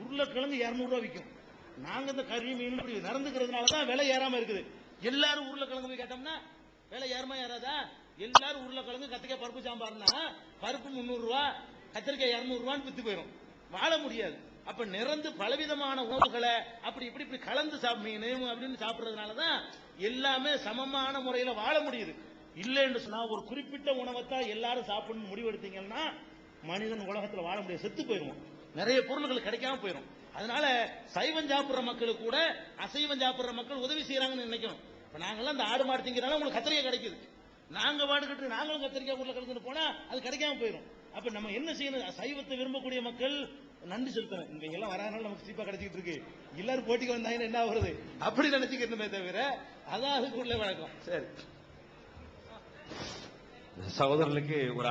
உருளைக்கிழங்கு 200 ரூபாய் விற்கும். நாங்க இந்த கறி மீன் நடந்துக்கிறதுனாலதான் விலை ஏறாம இருக்குது. எல்லாரும் உருளைக்கிழங்கு போய் கேட்டோம்னா விலை ஏறமா ஏறாதா? எல்லாரும் உருளைக்கிழங்கு கத்திரிக்காய் பருப்பு சாம்பார்னா பருப்பு 300 ரூபாய், கத்திரிக்காய் 200 ரூபான்னு வித்து போயிடும். வாழ முடியாது. அப்ப நிறந்து பலவிதமான உணவுகளை அப்படி இப்படி கலந்து மீன் அப்படின்னு சாப்பிடுறதுனாலதான் எல்லாமே சமமான முறையில வாழ முடியுது. இல்லைன்னு சொன்னா ஒரு குறிப்பிட்ட உணவைத்தான் எல்லாரும் சாப்பிடணும் முடிவெடுத்தீங்கன்னா மனிதன் உலகத்துல வாழ முடியாது, செத்து போயிடும். நிறைய பொருள்கள் கிடைக்காம போயிடும். அதனால சைவம் சாப்பிடுற மக்களுக்கு கூட அசைவம் சாப்பிடுற மக்கள் உதவி செய்யறாங்கன்னு நினைக்கணும். இப்ப நாங்கெல்லாம் இந்த ஆடு மாடு திங்கிறனால உங்களுக்கு கத்திரிக்காய் கிடைக்குது. நாங்க வாடுகிட்டு நாங்களும் கத்திரிக்காய் உள்ள கலந்துட்டு போனா அது கிடைக்காம போயிடும். அப்ப நம்ம என்ன செய்யணும்? சைவத்தை விரும்பக்கூடிய மக்கள் நன்றி செலுத்தணும். இங்க எல்லாம் வராதனால நமக்கு சீப்பா கிடைச்சிட்டு இருக்கு. எல்லாரும் போட்டிக்கு வந்தாங்கன்னா என்ன வருது அப்படி நினைச்சுக்கணுமே தவிர அதான் அதுக்கு உள்ள வழக்கம். சரி, சகோதரர்களுக்கு ஒரு